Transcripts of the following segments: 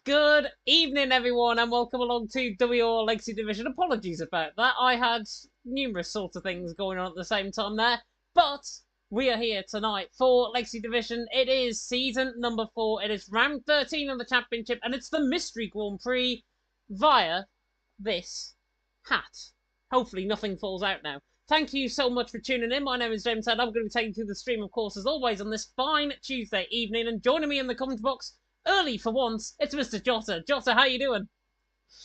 Good evening, everyone, and welcome along to WOR Legacy Division. Apologies about that. I had numerous sorts of things going on at the same time there, but we are here tonight for Legacy Division. It is season number 4. It is round 13 of the championship, and it's the Mystery Grand Prix via this hat. Hopefully, nothing falls out now. Thank you so much for tuning in. My name is James, and I'm going to be taking you through the stream, of course, as always, on this fine Tuesday evening. And joining me in the comment box, early for once, it's Mr. Jota. Jota, how you doing?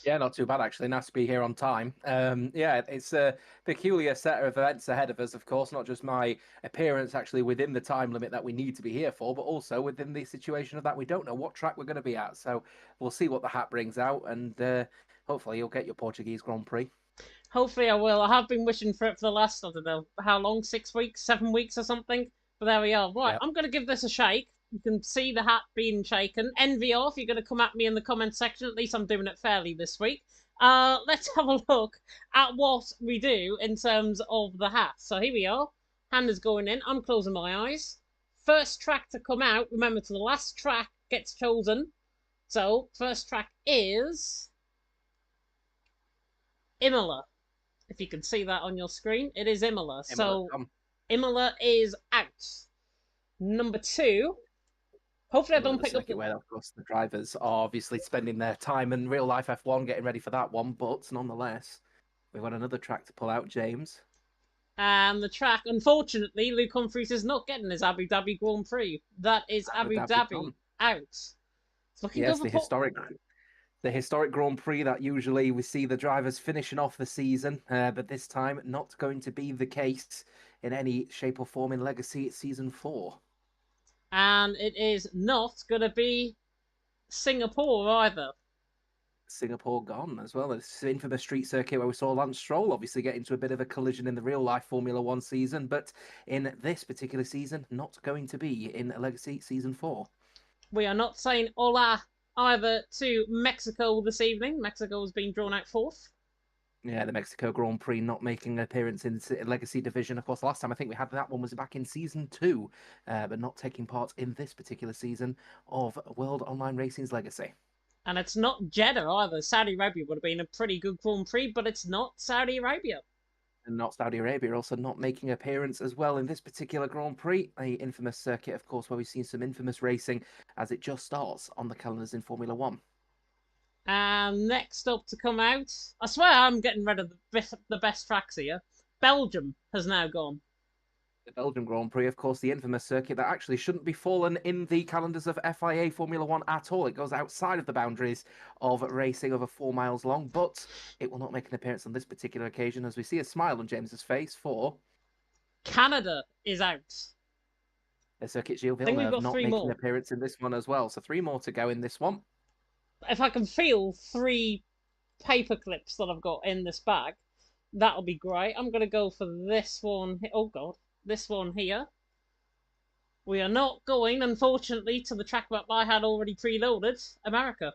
Yeah, not too bad, actually. Nice to be here on time. Yeah, it's a peculiar set of events ahead of us, of course, not just my appearance actually within the time limit that we need to be here for, but also within the situation of that we don't know what track we're going to be at. So we'll see what the hat brings out, and hopefully you'll get your Portuguese Grand Prix. Hopefully I will. I have been wishing for it for the last, I don't know, how long, 6 weeks, 7 weeks or something. But there we are. Right, Yep. I'm going to give this a shake. You can see the hat being shaken. NVR, if you're going to come at me in the comment section, at least I'm doing it fairly this week. Let's have a look at what we do in terms of the hat. So here we are. Hand is going in. I'm closing my eyes. First track to come out. Remember, to the last track gets chosen. So, first track is Imola. If you can see that on your screen, it is Imola. So, Imola is out. Number 2. Hopefully I don't pick up... Where, of course, the drivers are obviously spending their time in real-life F1 getting ready for that one, but nonetheless, we've got another track to pull out, James. And the track, unfortunately, Luke Humphries is not getting his Abu Dhabi Grand Prix. That is Abu Dhabi out. It's looking yes, good the historic Grand Prix that usually we see the drivers finishing off the season, but this time not going to be the case in any shape or form in Legacy Season 4. And it is not going to be Singapore either. Singapore gone as well. It's an infamous street circuit where we saw Lance Stroll obviously get into a bit of a collision in the real-life Formula 1 season, but in this particular season, not going to be in Legacy Season 4. We are not saying hola either to Mexico this evening. Mexico has been drawn out 4th. Yeah, the Mexico Grand Prix not making an appearance in Legacy Division. Of course, last time I think we had that one was back in Season 2, but not taking part in this particular season of World Online Racing's Legacy. And it's not Jeddah either. Saudi Arabia would have been a pretty good Grand Prix, but it's not Saudi Arabia. And not Saudi Arabia, also not making an appearance as well in this particular Grand Prix. A infamous circuit, of course, where we've seen some infamous racing as it just starts on the calendars in Formula 1. And next up to come out, I swear I'm getting rid of the best tracks here. Belgium has now gone. The Belgium Grand Prix, of course, the infamous circuit that actually shouldn't be fallen in the calendars of FIA Formula 1 at all. It goes outside of the boundaries of racing over 4 miles long, but it will not make an appearance on this particular occasion as we see a smile on James's face for... Canada is out. The Circuit Gilles Villeneuve not making an appearance in this one as well. So 3 more to go in this one. If I can feel 3 paper clips that I've got in this bag, that'll be great. I'm going to go for this one. Oh, God. This one here. We are not going, unfortunately, to the track that I had already preloaded, America.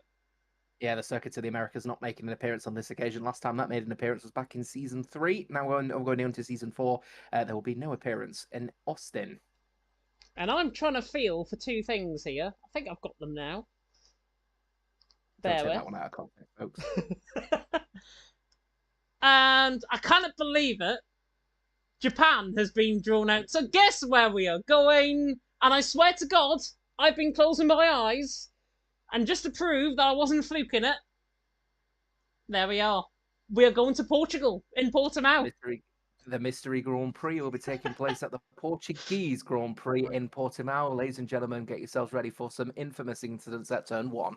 Yeah, the Circuit of the Americas not making an appearance on this occasion. Last time that made an appearance was back in Season 3. Now we're going into Season 4. There will be no appearance in Austin. And I'm trying to feel for 2 things here. I think I've got them now. Don't take that one out of context, folks. And I cannot believe it. Japan has been drawn out. So guess where we are going? And I swear to God, I've been closing my eyes. And just to prove that I wasn't fluking it, there we are. We are going to Portugal, in Portimao. The Mystery Grand Prix will be taking place at the Portuguese Grand Prix in Portimao. Ladies and gentlemen, get yourselves ready for some infamous incidents at Turn 1.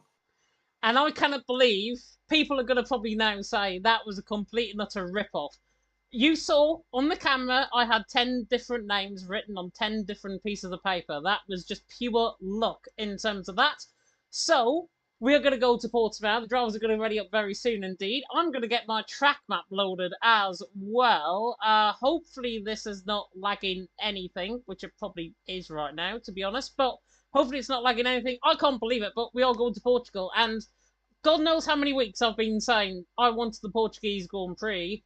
And I cannot believe people are going to probably now say that was a complete and utter rip-off. You saw on the camera I had 10 different names written on 10 different pieces of paper. That was just pure luck in terms of that. So, we're going to go to Portimao. The drivers are going to ready up very soon indeed. I'm going to get my track map loaded as well. Hopefully this is not lagging anything, which it probably is right now, to be honest. But hopefully it's not lagging anything. I can't believe it, but we are going to Portugal. And God knows how many weeks I've been saying I wanted the Portuguese Grand Prix.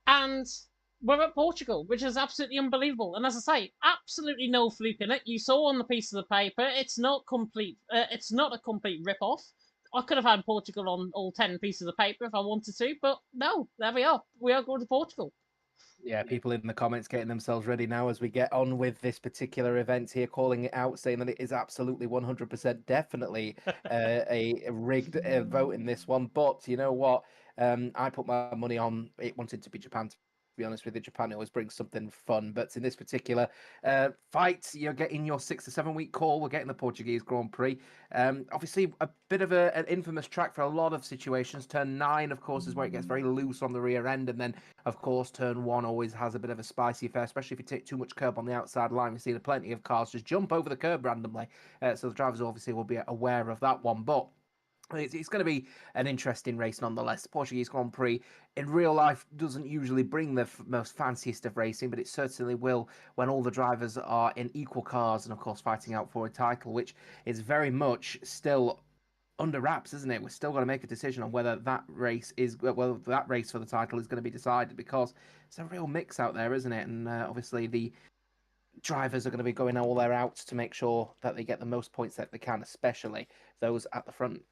And we're at Portugal, which is absolutely unbelievable. And as I say, absolutely no fluke in it. You saw on the piece of the paper, it's not complete. It's not a complete rip-off. I could have had Portugal on all 10 pieces of paper if I wanted to, but no, there we are. We are going to Portugal. Yeah, people in the comments getting themselves ready now as we get on with this particular event here, calling it out, saying that it is absolutely 100% definitely a rigged vote in this one. But you know what? I put my money on it wanted to be Japan. To be honest with you, Japan always brings something fun. But in this particular fight, you're getting your 6 to 7 week call. We're getting the Portuguese Grand Prix. Obviously, a bit of an infamous track for a lot of situations. Turn 9, of course, is where it gets very loose on the rear end, and then of course, turn 1 always has a bit of a spicy affair, especially if you take too much curb on the outside line. We've seen plenty of cars just jump over the curb randomly. So the drivers obviously will be aware of that one. But it's going to be an interesting race nonetheless. The Portuguese Grand Prix in real life doesn't usually bring the most fanciest of racing, but it certainly will when all the drivers are in equal cars and, of course, fighting out for a title, which is very much still under wraps, isn't it? We're still going to make a decision on whether that race for the title is going to be decided, because it's a real mix out there, isn't it? And obviously the drivers are going to be going all their outs to make sure that they get the most points that they can, especially those at the front.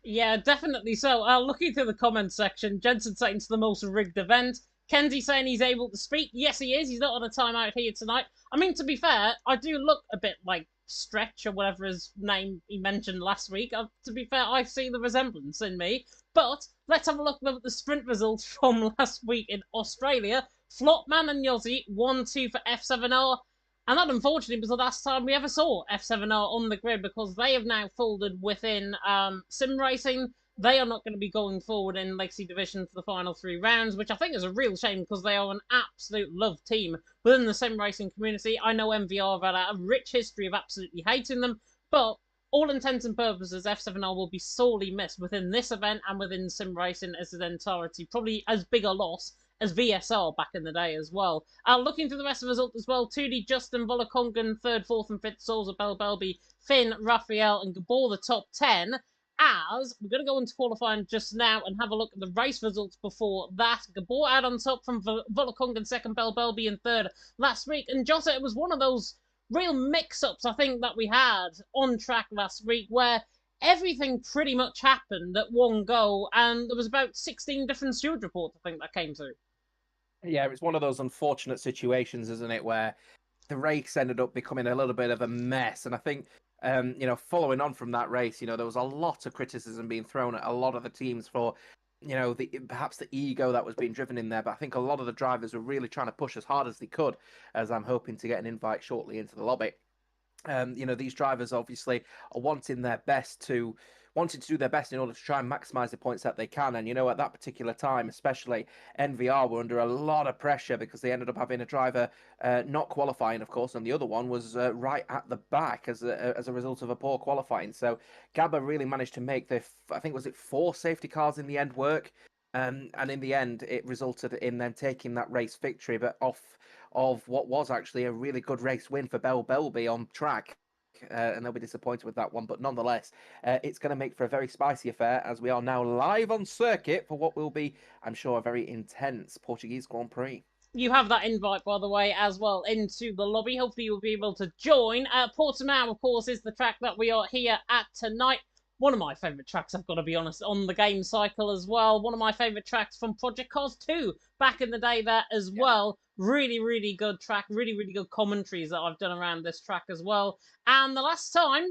Yeah, definitely so. Looking through the comments section, Jensen saying it's the most rigged event. Kenzie saying he's able to speak. Yes, he is. He's not on a timeout here tonight. I mean, to be fair, I do look a bit like Stretch or whatever his name he mentioned last week. To be fair, I see the resemblance in me. But let's have a look at the sprint results from last week in Australia. Flopman and Yossi 1-2 for F7R. And that, unfortunately, was the last time we ever saw F7R on the grid, because they have now folded within sim racing. They are not going to be going forward in Legacy Division for the final 3 rounds, which I think is a real shame, because they are an absolute love team within the sim racing community. I know MVR have had a rich history of absolutely hating them, but all intents and purposes, F7R will be sorely missed within this event and within sim racing as an entirety. Probably as big a loss as VSR back in the day as well. Looking through the rest of the result as well, 2D, Justin, Volakongan, 3rd, 4th and 5th, Souls, Bell, Belby, Finn, Raphael and Gabor, the top 10. As we're going to go into qualifying just now and have a look at the race results before that. Gabor out on top from Volakongan, 2nd, Bell, Belby in 3rd last week. And Jota, it was one of those real mix-ups, I think, that we had on track last week, where everything pretty much happened at one go, and there was about 16 different steward reports, I think, that came through. Yeah, it's one of those unfortunate situations, isn't it, where the race ended up becoming a little bit of a mess. And I think, following on from that race, there was a lot of criticism being thrown at a lot of the teams for, perhaps the ego that was being driven in there. But I think a lot of the drivers were really trying to push as hard as they could, as I'm hoping to get an invite shortly into the lobby. These drivers obviously are wanting to do their best in order to try and maximize the points that they can. And at that particular time, especially NVR were under a lot of pressure, because they ended up having a driver not qualifying, of course, and the other one was right at the back as a result of a poor qualifying. So Gabba really managed to make I think, was it 4 safety cars in the end work? And in the end, it resulted in them taking that race victory, but off of what was actually a really good race win for Bell Belby on track. And they'll be disappointed with that one. But nonetheless, it's going to make for a very spicy affair, as we are now live on circuit for what will be, I'm sure, a very intense Portuguese Grand Prix. You have that invite, by the way, as well, into the lobby. Hopefully you'll be able to join. Portimao, of course, is the track that we are here at tonight. One of my favourite tracks, I've got to be honest, on the game cycle as well. One of my favourite tracks from Project Cars 2 back in the day there as well. Really, really good track. Really, really good commentaries that I've done around this track as well. And the last time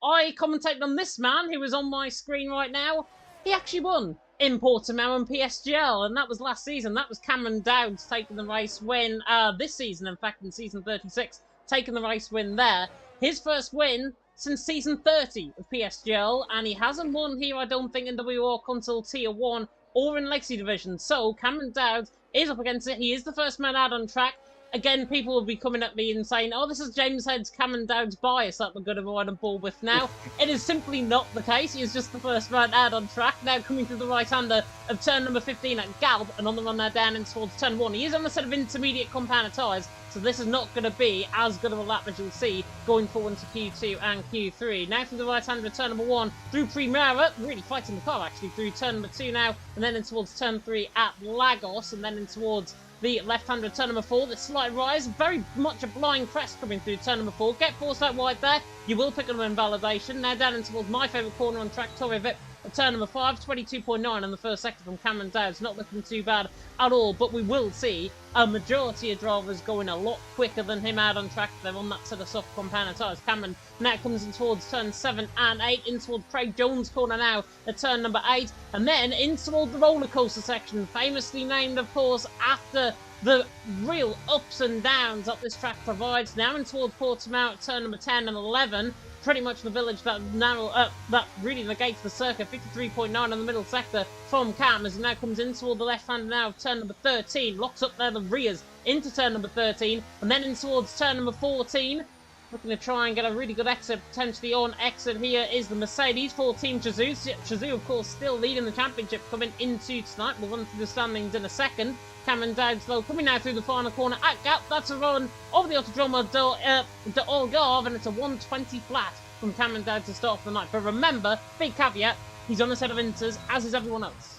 I commentated on this man, who is on my screen right now, he actually won in Portimao and PSGL, and that was last season. That was Cameron Dowds taking the race win this season, in fact, in season 36, taking the race win there. His first win since season 30 of PSGL, and he hasn't won here, I don't think, in WOR until Tier 1 or in Legacy Division. So Cameron Dowds is up against it. He is the first man out on track. Again, people will be coming at me and saying, oh, this is James Head's Cameron Dowds bias that we're going to ride on board with now. It is simply not the case. He is just the first man out on track. Now coming through the right-hander of turn number 15 at Galb, and on the run there down in towards turn 1. He is on a set of intermediate compounder tyres, so this is not going to be as good of a lap as you'll see going forward to Q2 and Q3. Now through the right-hander of turn number 1 through Primera, really fighting the car actually, through turn number 2 now, and then in towards turn 3 at Lagos, and then in towards the left-hander turn number 4, the slight rise, very much a blind crest coming through turn number 4. Get forced out wide there, you will pick up an invalidation. Now down in towards my favourite corner on track, Torre Vip, at turn number 5, 22.9 in the first sector from Cameron Dowds. Not looking too bad at all, but we will see a majority of drivers going a lot quicker than him out on track. They're on that set of soft compound tyres. Cameron now comes in towards turn 7 and 8, in towards Craig Jones' corner now at turn number 8, and then in towards the roller coaster section, famously named, of course, after the real ups and downs that this track provides. Now in towards Portimao at turn number 10 and 11. Pretty much the village that that really negates the circuit. 53.9 in the middle sector from Cam as he now comes in toward the left hand now of turn number 13. Locks up there the rears into turn number 13, and then in towards turn number 14. Looking to try and get a really good exit, potentially on exit here is the Mercedes for Team Chazoo. Chazoo, of course, still leading the championship coming into tonight. We'll run through the standings in a second. Cameron Dowds, though, coming now through the final corner at gap. That's a run of the Autodromo de Algarve, and it's a 120 flat from Cameron Dowds to start off the night. But remember, big caveat, he's on a set of inters, as is everyone else.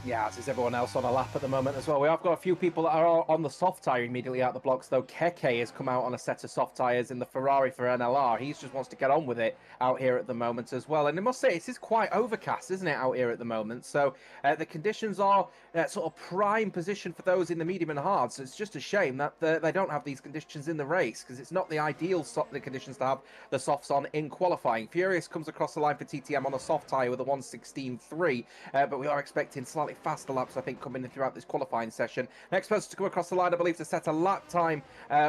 Yeah, as is everyone else on a lap at the moment as well. We have got a few people that are on the soft tyre immediately out the blocks, though. Keke has come out on a set of soft tyres in the Ferrari for NLR. He just wants to get on with it out here at the moment as well. And I must say, it is quite overcast, isn't it, out here at the moment? So the conditions are sort of prime position for those in the medium and hard. So it's just a shame that they don't have these conditions in the race, because it's not the ideal the conditions to have the softs on in qualifying. Furious comes across the line for TTM on a soft tyre with a 1:16.3, but we are expecting slightly faster laps, I think, coming in throughout this qualifying session. Next person to come across the line, I believe, to set a lap time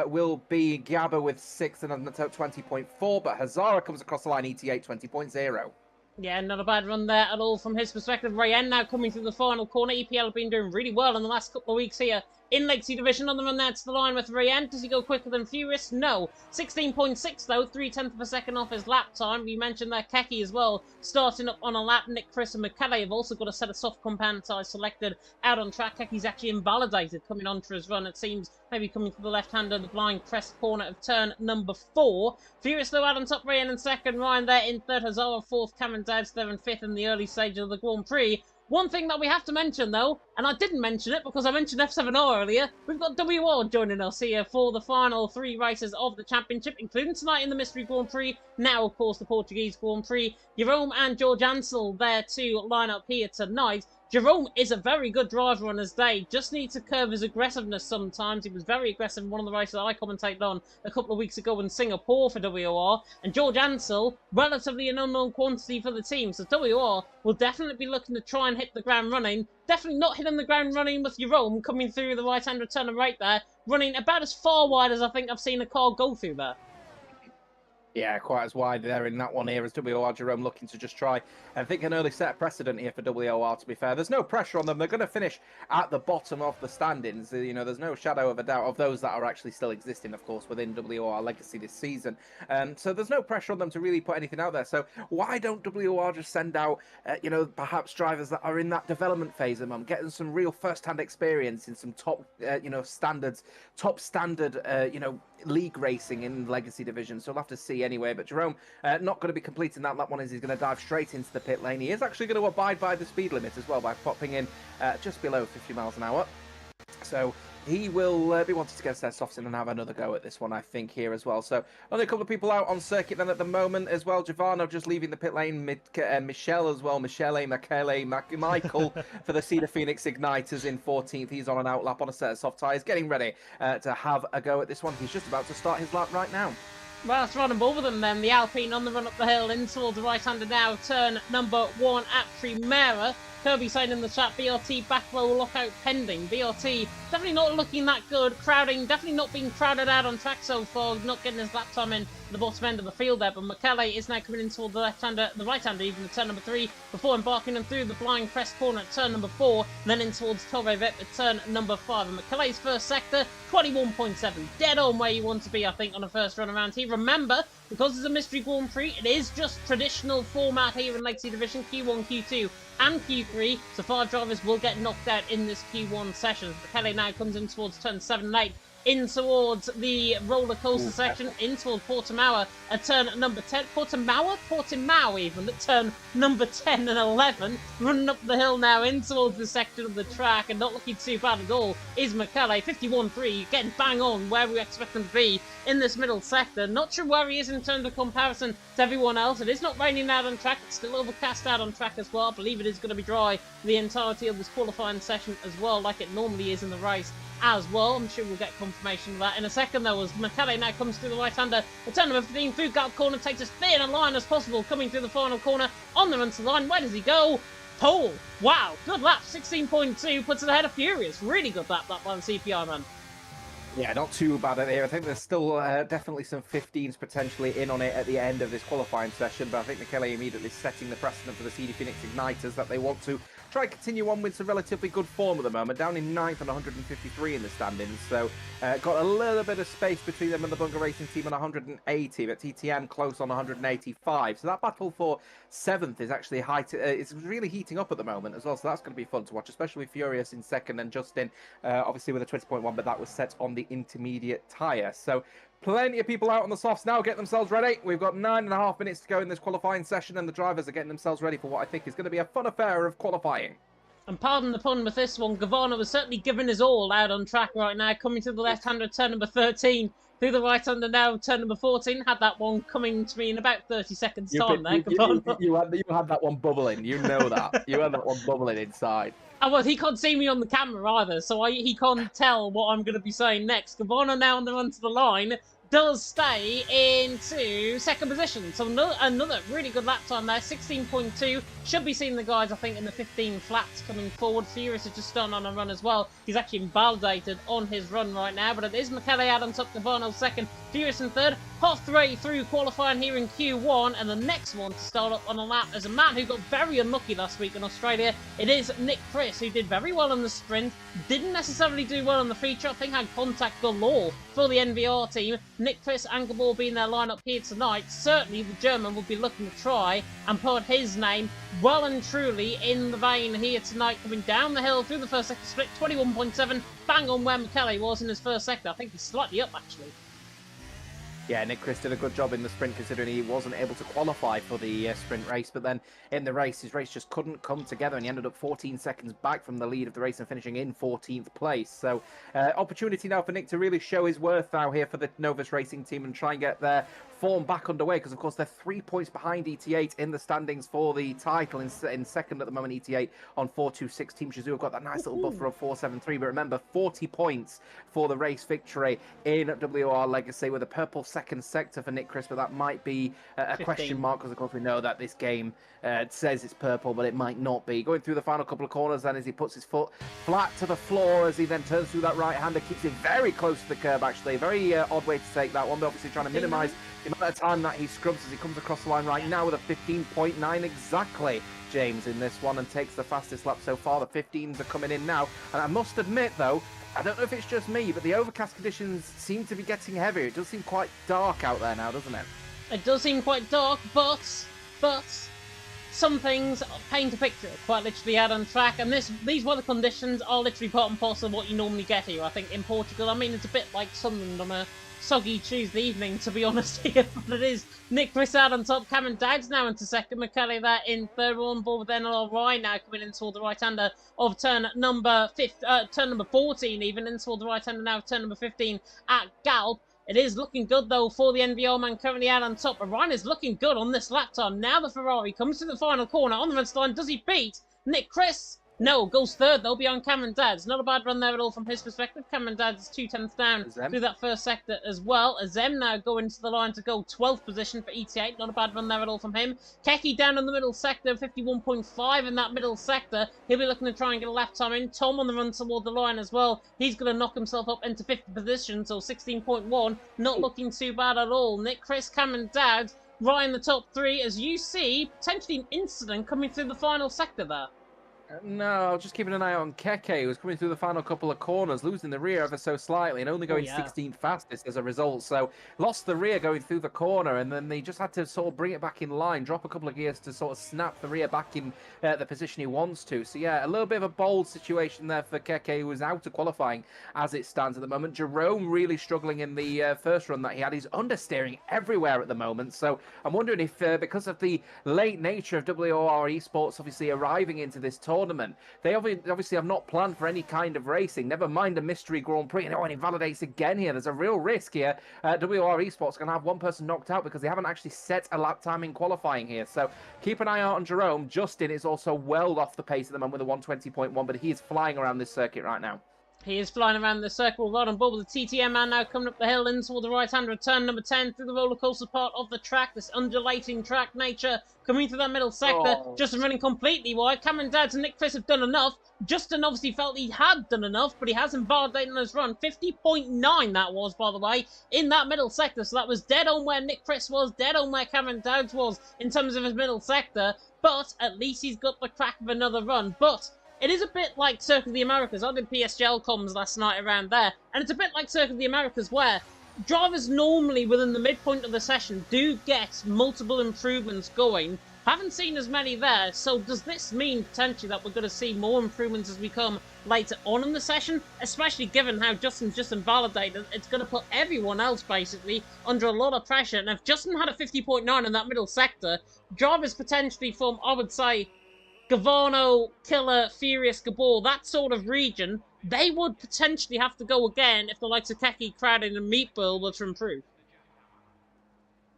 will be Gabba with 6 and 20.4, but Hazara comes across the line ET8 20.0. Yeah, not a bad run there at all from his perspective. Rayen now coming through the final corner. EPL have been doing really well in the last couple of weeks here in Legacy Division. On the run there to the line with Rayen. Does he go quicker than Furious? No. 16.6 though, 0.3 of a second off his lap time. We mentioned there Keke as well, starting up on a lap. Nick, Chris and McKellar have also got a set of soft compound tyres selected out on track. Keke's actually invalidated coming on for his run. It seems maybe coming to the left-hander, the blind crest corner of turn number 4. Furious though out on top, Rayen in second, Ryan there in third, Hazara fourth, Cameron Dowds there in fifth in the early stages of the Grand Prix. One thing that we have to mention, though, and I didn't mention it because I mentioned F7R earlier, we've got WOR joining us here for the final 3 races of the championship, including tonight in the Mystery Grand Prix, now, of course, the Portuguese Grand Prix. Jerome and George Ansell there to line up here tonight. Jerome is a very good driver on his day, just needs to curb his aggressiveness sometimes. He was very aggressive in one of the races that I commentated on a couple of weeks ago in Singapore for WOR. And George Ansell, relatively an unknown quantity for the team, so WOR will definitely be looking to try and hit the ground running. Definitely not hitting the ground running with Jerome coming through the right-hand return right there, running about as far wide as I think I've seen a car go through there. Yeah, quite as wide there in that one here as WOR. Jerome looking to just try and think an early set a precedent here for WOR, to be fair. There's no pressure on them. They're going to finish at the bottom of the standings. You know, there's no shadow of a doubt of those that are actually still existing, of course, within WOR Legacy this season. So there's no pressure on them to really put anything out there. So why don't WOR just send out, you know, perhaps drivers that are in that development phase of them, getting some real first-hand experience in some top, you know, top standard, you know, league racing in Legacy Division. So we'll have to see anyway. But Jerome not going to be completing that lap one, as he's going to dive straight into the pit lane. He is actually going to abide by the speed limit as well by popping in just below 50 miles an hour. So he will be wanting to get their softs in and have another go at this one, I think, here as well. So only a couple of people out on circuit then at the moment as well. Giovanni just leaving the pit lane. Michelle as well. Michael for the Cedar Phoenix Igniters in 14th. He's on an out lap on a set of soft tyres, getting ready to have a go at this one. He's just about to start his lap right now. Well, let's run them over them then. The Alpine on the run up the hill in towards the right-hander now. Turn number 1 at Primera. Kirby saying in the chat, BRT back row lockout pending. BRT definitely not looking that good. Crowding, definitely not being crowded out on track so far. Not getting his lap time in the bottom end of the field there. But McKellar is now coming in toward the left-hander, the right-hander even, at turn number 3, before embarking and through the blind crest corner at turn number 4, and then in towards Torre Vet at turn number 5. And McKellar's first sector, 21.7. Dead on where you want to be, I think, on a first run around here. Remember, because it's a Mystery Grand Prix, it is just traditional format here in Legacy Division, Q1, Q2 and Q3, so 5 drivers will get knocked out in this Q1 session. McKellar now comes in towards turn 7 and 8 in towards the roller coaster section, in towards Portimao at turn number 10. Portimao even, at turn number 10 and 11. Running up the hill now in towards the section of the track, and not looking too bad at all is Michele. 51.3, getting bang on where we expect him to be in this middle sector. Not sure where he is in terms of comparison to everyone else. It is not raining out on track. It's still overcast out on track as well. I believe it is going to be dry the entirety of this qualifying session as well, like it normally is in the race as well. I'm sure we'll get confirmation of that in a second, though, as Michele now comes through the right-hander. The turn number 15 through Gap corner, takes as thin a line as possible, coming through the final corner on the run to the line. Where does he go? Pole. Wow, good lap. 16.2 puts it ahead of Furious. Really good lap that by the CPI man. Yeah, not too bad at here. I think there's still definitely some 15s potentially in on it at the end of this qualifying session, but I think Michele immediately setting the precedent for the CD Phoenix Igniters that they want to try and continue on with some relatively good form at the moment, down in 9th and 153 in the standings, so got a little bit of space between them and the Bunga Racing team on 180, but TTM close on 185, so that battle for 7th is actually it's really heating up at the moment as well, so that's going to be fun to watch, especially with Furious in 2nd and Justin obviously with a 20.1, but that was set on the intermediate tyre. So plenty of people out on the softs now getting themselves ready. We've got 9.5 minutes to go in this qualifying session, and the drivers are getting themselves ready for what I think is going to be a fun affair of qualifying. And pardon the pun with this one, Gavarna was certainly giving his all out on track right now, coming to the left-hander, turn number 13, through the right-hander now, turn number 14. Had that one coming to me in about 30 seconds time there, Gavarna. You had that one bubbling, you know that. You had that one bubbling inside. Oh, well, he can't see me on the camera either, so he can't tell what I'm going to be saying next. Gavarna now on the run to the line does stay into 2nd position. So another really good lap time there, 16.2. Should be seeing the guys, I think, in the 15 flats coming forward. Furious is just starting on a run as well. He's actually invalidated on his run right now, but it is Michele Adams up, Gavarno 2nd, Furious in 3rd. Halfway through qualifying here in Q1, and the next one to start up on a lap is a man who got very unlucky last week in Australia. It is Nick Chris, who did very well in the sprint, didn't necessarily do well in the feature. I think had contact galore for the NVR team. Nick Chris and Gabor being their lineup here tonight, certainly the German will be looking to try and put his name well and truly in the vein here tonight, coming down the hill through the first sector split, 21.7, bang on where Michele was in his first sector. I think he's slightly up, actually. Yeah, Nick Chris did a good job in the sprint, considering he wasn't able to qualify for the sprint race. But then in the race, his race just couldn't come together, and he ended up 14 seconds back from the lead of the race and finishing in 14th place. So opportunity now for Nick to really show his worth now here for the Novus Racing team and try and get their form back underway, because of course they're 3 points behind ET8 in the standings for the title. In 2nd at the moment, ET8 on 426. Team Shazoo have got that nice little buffer of 473, but remember, 40 points for the race victory in WOR Legacy, with a purple 2nd sector for Nick Chris, but that might be a question mark, because of course we know that this game says it's purple, but it might not be. Going through the final couple of corners then, as he puts his foot flat to the floor as he then turns through that right-hander, keeps it very close to the curb actually. Very odd way to take that one, but obviously trying to minimise the amount of time that he scrubs as he comes across the line right now with a 15.9 exactly, James, in this one, and takes the fastest lap so far. The 15s are coming in now, and I must admit though, I don't know if it's just me, but the overcast conditions seem to be getting heavier. It does seem quite dark out there now, doesn't it? It does seem quite dark, but some things paint a picture quite literally out on track, and these weather conditions are literally part and parcel of what you normally get here, I think, in Portugal. I mean, it's a bit like Sunderland on a soggy Tuesday evening, to be honest here, but it is Nick Chris out on top, Cameron Dowds now into 2nd, Michele there in 3rd, on board with NLR Ryan now coming in toward the right-hander of turn number 14 even, in toward the right-hander now of turn number 15 at Galp. It is looking good, though, for the NVR man currently out on top. Ryan is looking good on this lap time. Now the Ferrari comes to the final corner on the red line. Does he beat Nick Chris? No, goes 3rd, though, beyond Cameron Dads. Not a bad run there at all from his perspective. Cameron Dads is 2/10 down through that first sector as well. Azem now going to the line to go 12th position for ET8. Not a bad run there at all from him. Keki down in the middle sector, 51.5 in that middle sector. He'll be looking to try and get a lap time in. Tom on the run toward the line as well. He's going to knock himself up into 5th position, so 16.1. Not looking too bad at all. Nick, Chris, Cameron Dads right in the top 3, as you see potentially an incident coming through the final sector there. No, just keeping an eye on Keke, who's coming through the final couple of corners, losing the rear ever so slightly and only Oh, going yeah. 16th fastest as a result. So lost the rear going through the corner, and then they just had to sort of bring it back in line, drop a couple of gears to sort of snap the rear back in the position he wants to. So yeah, a little bit of a bold situation there for Keke, who is out of qualifying as it stands at the moment. Jerome really struggling in the first run that he had. He's understeering everywhere at the moment. So I'm wondering if because of the late nature of WOR Esports obviously arriving into this tournament, they obviously have not planned for any kind of racing, never mind a mystery Grand Prix. And it validates again here. There's a real risk here. WOR Esports going to have one person knocked out because they haven't actually set a lap time in qualifying here. So keep an eye out on Jerome. Justin is also well off the pace at the moment with a 120.1, but he is flying around this circuit right now. He is flying around the circle, right on board with the TTM man now coming up the hill in toward the right-hand return, number 10, through the roller coaster part of the track, this undulating track nature, coming through that middle sector, Justin running completely wide. Cameron Dowds and Nick Chris have done enough. Justin obviously felt he had done enough, but he hasn't validated on his run. 50.9 that was, by the way, in that middle sector, so that was dead on where Nick Chris was, dead on where Cameron Dowds was in terms of his middle sector, but at least he's got the crack of another run. But it is a bit like Circuit of the Americas. I did PSGL comms last night around there, and it's a bit like Circuit of the Americas where drivers normally within the midpoint of the session do get multiple improvements going. Haven't seen as many there, so does this mean potentially that we're going to see more improvements as we come later on in the session? Especially given how Justin's just invalidated, it's going to put everyone else basically under a lot of pressure. And if Justin had a 50.9 in that middle sector, drivers potentially from, I would say, Gavano, Killer, Furious, Gabor, that sort of region, they would potentially have to go again if the likes of Keke, Crowding and Meatball were to improve.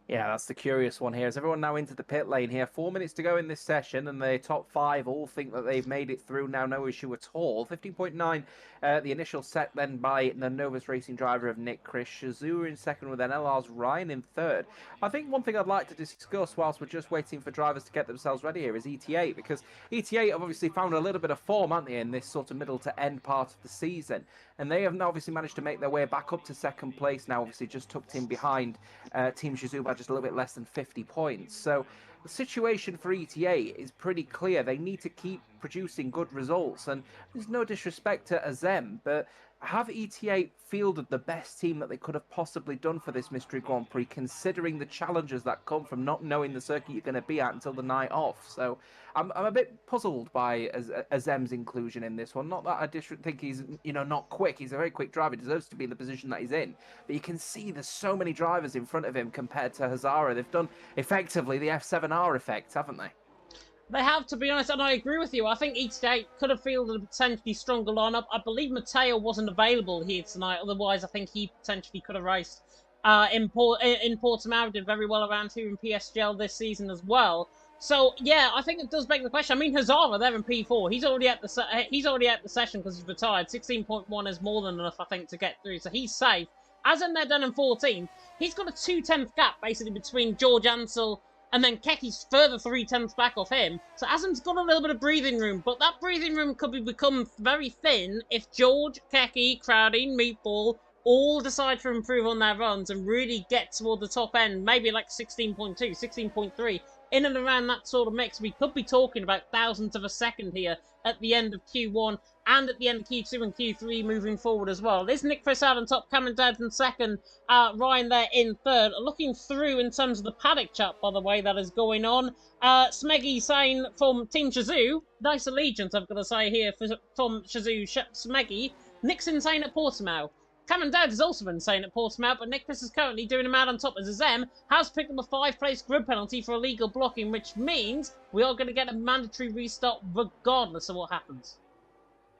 Yeah, that's the curious one here. Is everyone now into the pit lane here? 4 minutes to go in this session, and the top five all think that they've made it through now, no issue at all. 15.9, the initial set then by the Novus Racing driver of Nick Chris. Shazua in second with NLR's Ryan in third. I think one thing I'd like to discuss whilst we're just waiting for drivers to get themselves ready here is ET8, because ET8 have obviously found a little bit of form, haven't they, in this sort of middle to end part of the season. And they have now obviously managed to make their way back up to second place now, obviously just tucked in behind Team Shazua by just a little bit less than 50 points. So the situation for ETA is pretty clear. They need to keep producing good results. And there's no disrespect to Azem, but have ETA fielded the best team that they could have possibly done for this Mystery Grand Prix, considering the challenges that come from not knowing the circuit you're going to be at until the night off? So I'm a bit puzzled by Azem's inclusion in this one. Not that I think he's, not quick. He's a very quick driver. He deserves to be in the position that he's in. But you can see there's so many drivers in front of him compared to Hazara. They've done effectively the F7R effect, haven't they? They have, to be honest, and I agree with you. I think each day could have fielded a potentially stronger lineup. I believe Matteo wasn't available here tonight. Otherwise, I think he potentially could have raced in Portimao. Did very well around here in PSGL this season as well. So yeah, I think it does beg the question. I mean, Hazara there in P4, he's already at the session because he's retired. 16.1 is more than enough, I think, to get through. So he's safe. As in they're done in 14th, he's got a 2/10 gap basically between George Ansel and then Keki's further 3/10 back off him. So Azem's got a little bit of breathing room, but that breathing room could become very thin if George, Keki, Crowding, Meatball all decide to improve on their runs and really get toward the top end, maybe like 16.2, 16.3, in and around that sort of mix. We could be talking about thousandths of a second here at the end of Q1 and at the end of Q2 and Q3 moving forward as well. There's Nick Chris out on top, Cameron Dowd in second, Ryan there in third. Looking through in terms of the paddock chat, by the way, that is going on. Smeggy saying from Team Shazoo, nice allegiance I've got to say here from Shazoo, Smeggy. Nick's insane at Portimao. Cameron Dowd has also been insane at Portimao, but Nick Chris is currently doing him out on top as Azem has picked up a 5-place grid penalty for illegal blocking, which means we are going to get a mandatory restart regardless of what happens.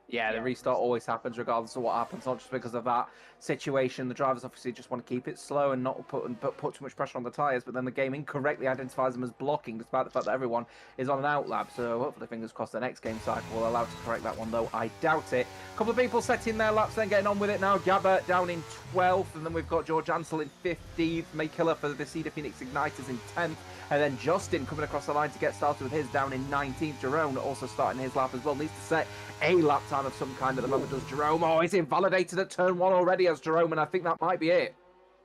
Yeah, the restart always happens regardless of what happens, not just because of that situation. The drivers obviously just want to keep it slow and not put too much pressure on the tyres, but then the game incorrectly identifies them as blocking, despite the fact that everyone is on an outlap. So hopefully, fingers crossed, the next game cycle will allow to correct that one, though I doubt it. A couple of people setting their laps, then getting on with it now. Gabba down in 12th, and then we've got George Ansel in 15th. May Killer for the Cedar Phoenix Igniters in 10th. And then Justin coming across the line to get started with his down in 19th. Jerome also starting his lap as well. Needs to set a lap time of some kind at the moment, does Jerome. Oh, he's invalidated at turn 1 already as Jerome, and I think that might be it.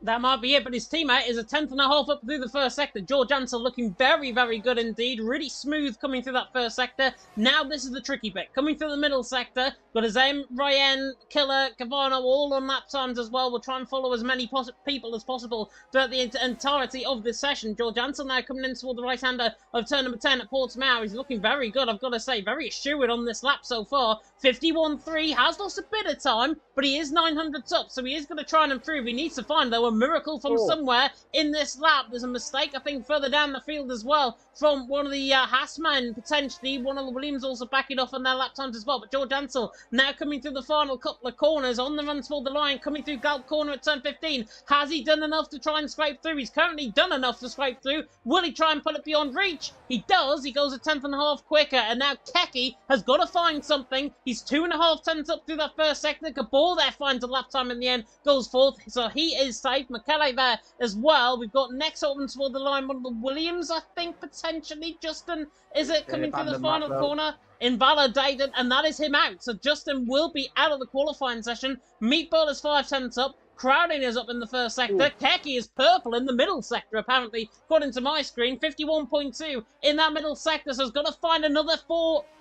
That might be it, but his teammate is a tenth and a half up through the first sector. George Ansell looking very, very good indeed. Really smooth coming through that first sector. Now this is the tricky bit. Coming through the middle sector, got Azem, Ryan, Killer, Cavano all on lap times as well. We'll try and follow as many people as possible throughout the entirety of this session. George Ansell now coming in toward the right-hander of turn number 10 at Portsmouth. He's looking very good, I've got to say. Very assured on this lap so far. 51.3, has lost a bit of time, but he is 900s up, so he is going to try and improve. He needs to find, though, a miracle from somewhere in this lap. There's a mistake, I think, further down the field as well from one of the Haasman, potentially. One of the Williams also backing off on their lap times as well. But George Ansell now coming through the final couple of corners on the run toward the line, coming through Galp corner at turn 15. Has he done enough to try and scrape through? He's currently done enough to scrape through. Will he try and put it beyond reach? He does. He goes a tenth and a half quicker. And now Keki has got to find something. He's 2.5 tenths up through that first sector. Gabor there finds a lap time in the end, goes fourth. So he is safe. McKellar there as well. We've got next up toward the line, one of the Williams, I think, potentially. Justin, is it coming through the final corner? Invalidated, and that is him out. So Justin will be out of the qualifying session. Meatball is 5 tenths up. Crowding is up in the first sector. Keki is purple in the middle sector, apparently, according to my screen. 51.2 in that middle sector, so he's got to find another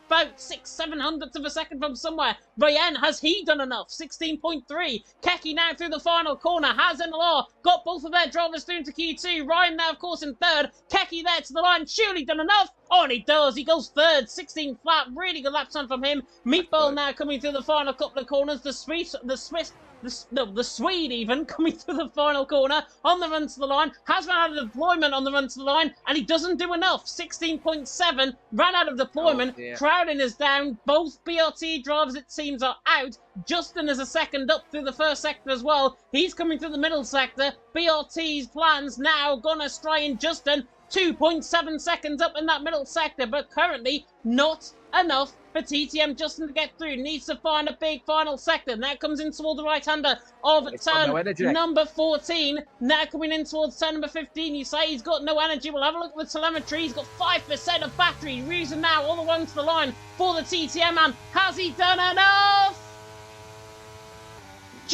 about 7 hundredths of a second from somewhere. Ryan, has he done enough? 16.3. Keki now through the final corner. Has NLR got both of their drivers through into Q2. Ryan now, of course, in third. Keki there to the line. Surely done enough. Oh, and he does. He goes third. 16 flat. Really good lap time from him. Meatball now coming through the final couple of corners. The Swede even coming through the final corner on the run to the line, has run out of deployment on the run to the line, and he doesn't do enough. 16.7, ran out of deployment. Crowding is down. Both BRT drivers, it seems, are out. Justin is a second up through the first sector as well. He's coming through the middle sector. BRT's plans now gone astray in Justin. 2.7 seconds up in that middle sector, but currently not enough for TTM Justin to get through. Needs to find a big final sector. Now comes in toward the right-hander of turn number 14. Now coming in towards turn number 15. You say he's got no energy. We'll have a look at the telemetry. He's got 5% of battery. Using now all the way to the line for the TTM man. Has he done enough?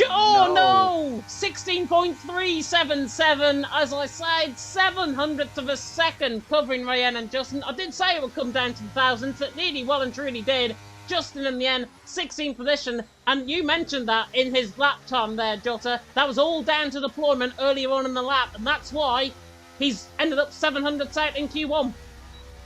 Oh no! 16.377, as I said, 700th of a second covering Ryan and Justin. I did say it would come down to the thousands, it really well and truly did. Justin in the end, 16th position, and you mentioned that in his lap time there, Jota. That was all down to deployment earlier on in the lap, and that's why he's ended up 700ths out in Q1.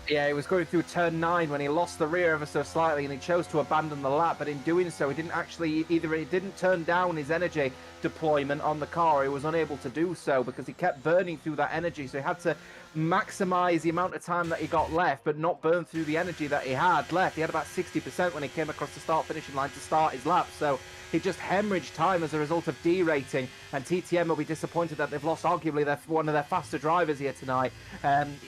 Yeah, he was going through turn 9 when he lost the rear ever so slightly, and he chose to abandon the lap. But in doing so, he didn't actually he didn't turn down his energy deployment on the car. He was unable to do so because he kept burning through that energy. So he had to maximize the amount of time that he got left, but not burn through the energy that he had left. He had about 60% when he came across the start-finishing line to start his lap. So he just hemorrhaged time as a result of derating, and TTM will be disappointed that they've lost arguably one of their faster drivers here tonight in